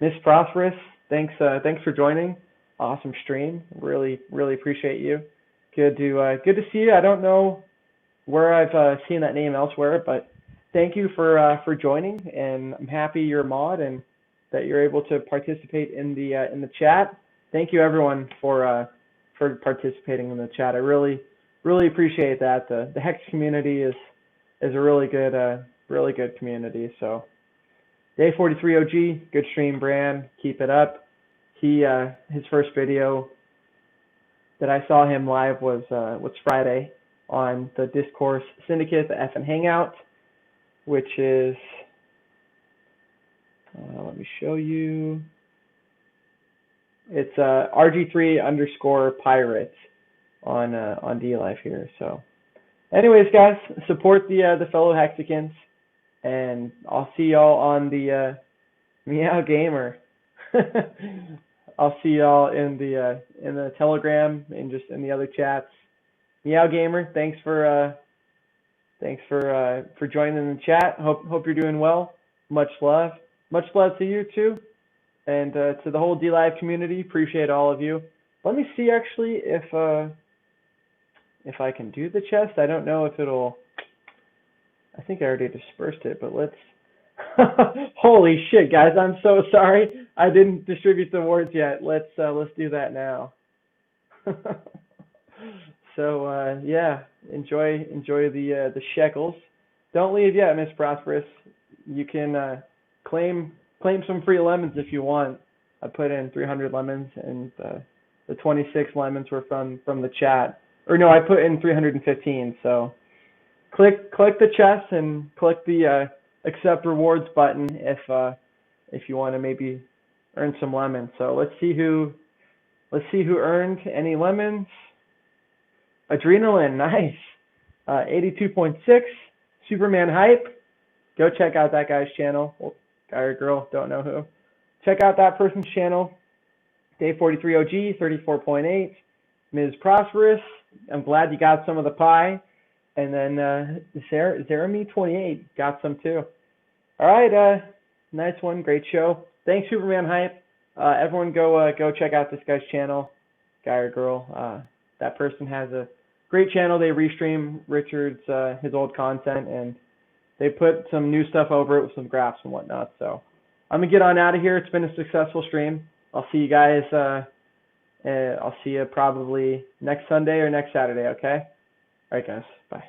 Miss Prosperous. Thanks for joining. Awesome stream. Really appreciate you. Good to see you. I don't know where I've seen that name elsewhere, but thank you for joining, and I'm happy you're a mod and that you're able to participate in the chat. Thank you everyone for participating in the chat. I really appreciate that. The Hex community is a really good community. So Day 43 OG, good stream, Bran. Keep it up. His first video that I saw him live was Friday on the Discourse Syndicate, the FN Hangout, which is let me show you. It's RG3_pirate on DLive here. So, anyways, guys, support the fellow Hexicans, and I'll see y'all on the Meow Gamer. I'll see y'all in the Telegram and just in the other chats. Meow Gamer, thanks for joining in the chat. Hope you're doing well. Much love to you too, and to the whole DLive community. Appreciate all of you. Let me see actually if I can do the chest. I don't know if it'll. I think I already dispersed it, but let's. Holy shit, guys! I'm so sorry. I didn't distribute the awards yet. Let's do that now. So yeah, enjoy the shekels. Don't leave yet, Miss Prosperous. You can claim some free lemons if you want. I put in 300 lemons, and the 26 lemons were from the chat. Or no, I put in 315. So click the chest and click the accept rewards button if you want to maybe earn some lemons. So let's see who earned any lemons. Adrenaline, nice. 82.6. Superman Hype. Go check out that guy's channel. Well, guy or girl, don't know who. Check out that person's channel. Day 43 OG, 34.8. Ms. Prosperous, I'm glad you got some of the pie. And then Jeremy 28 got some too. All right, nice one, great show. Thanks, Superman Hype. Everyone go check out this guy's channel, guy or girl. That person has a great channel. They restream Richard's his old content, and they put some new stuff over it with some graphs and whatnot. So I'm gonna get on out of here. It's been a successful stream. I'll see you guys. I'll see you probably next Sunday or next Saturday. Okay. All right, guys. Bye.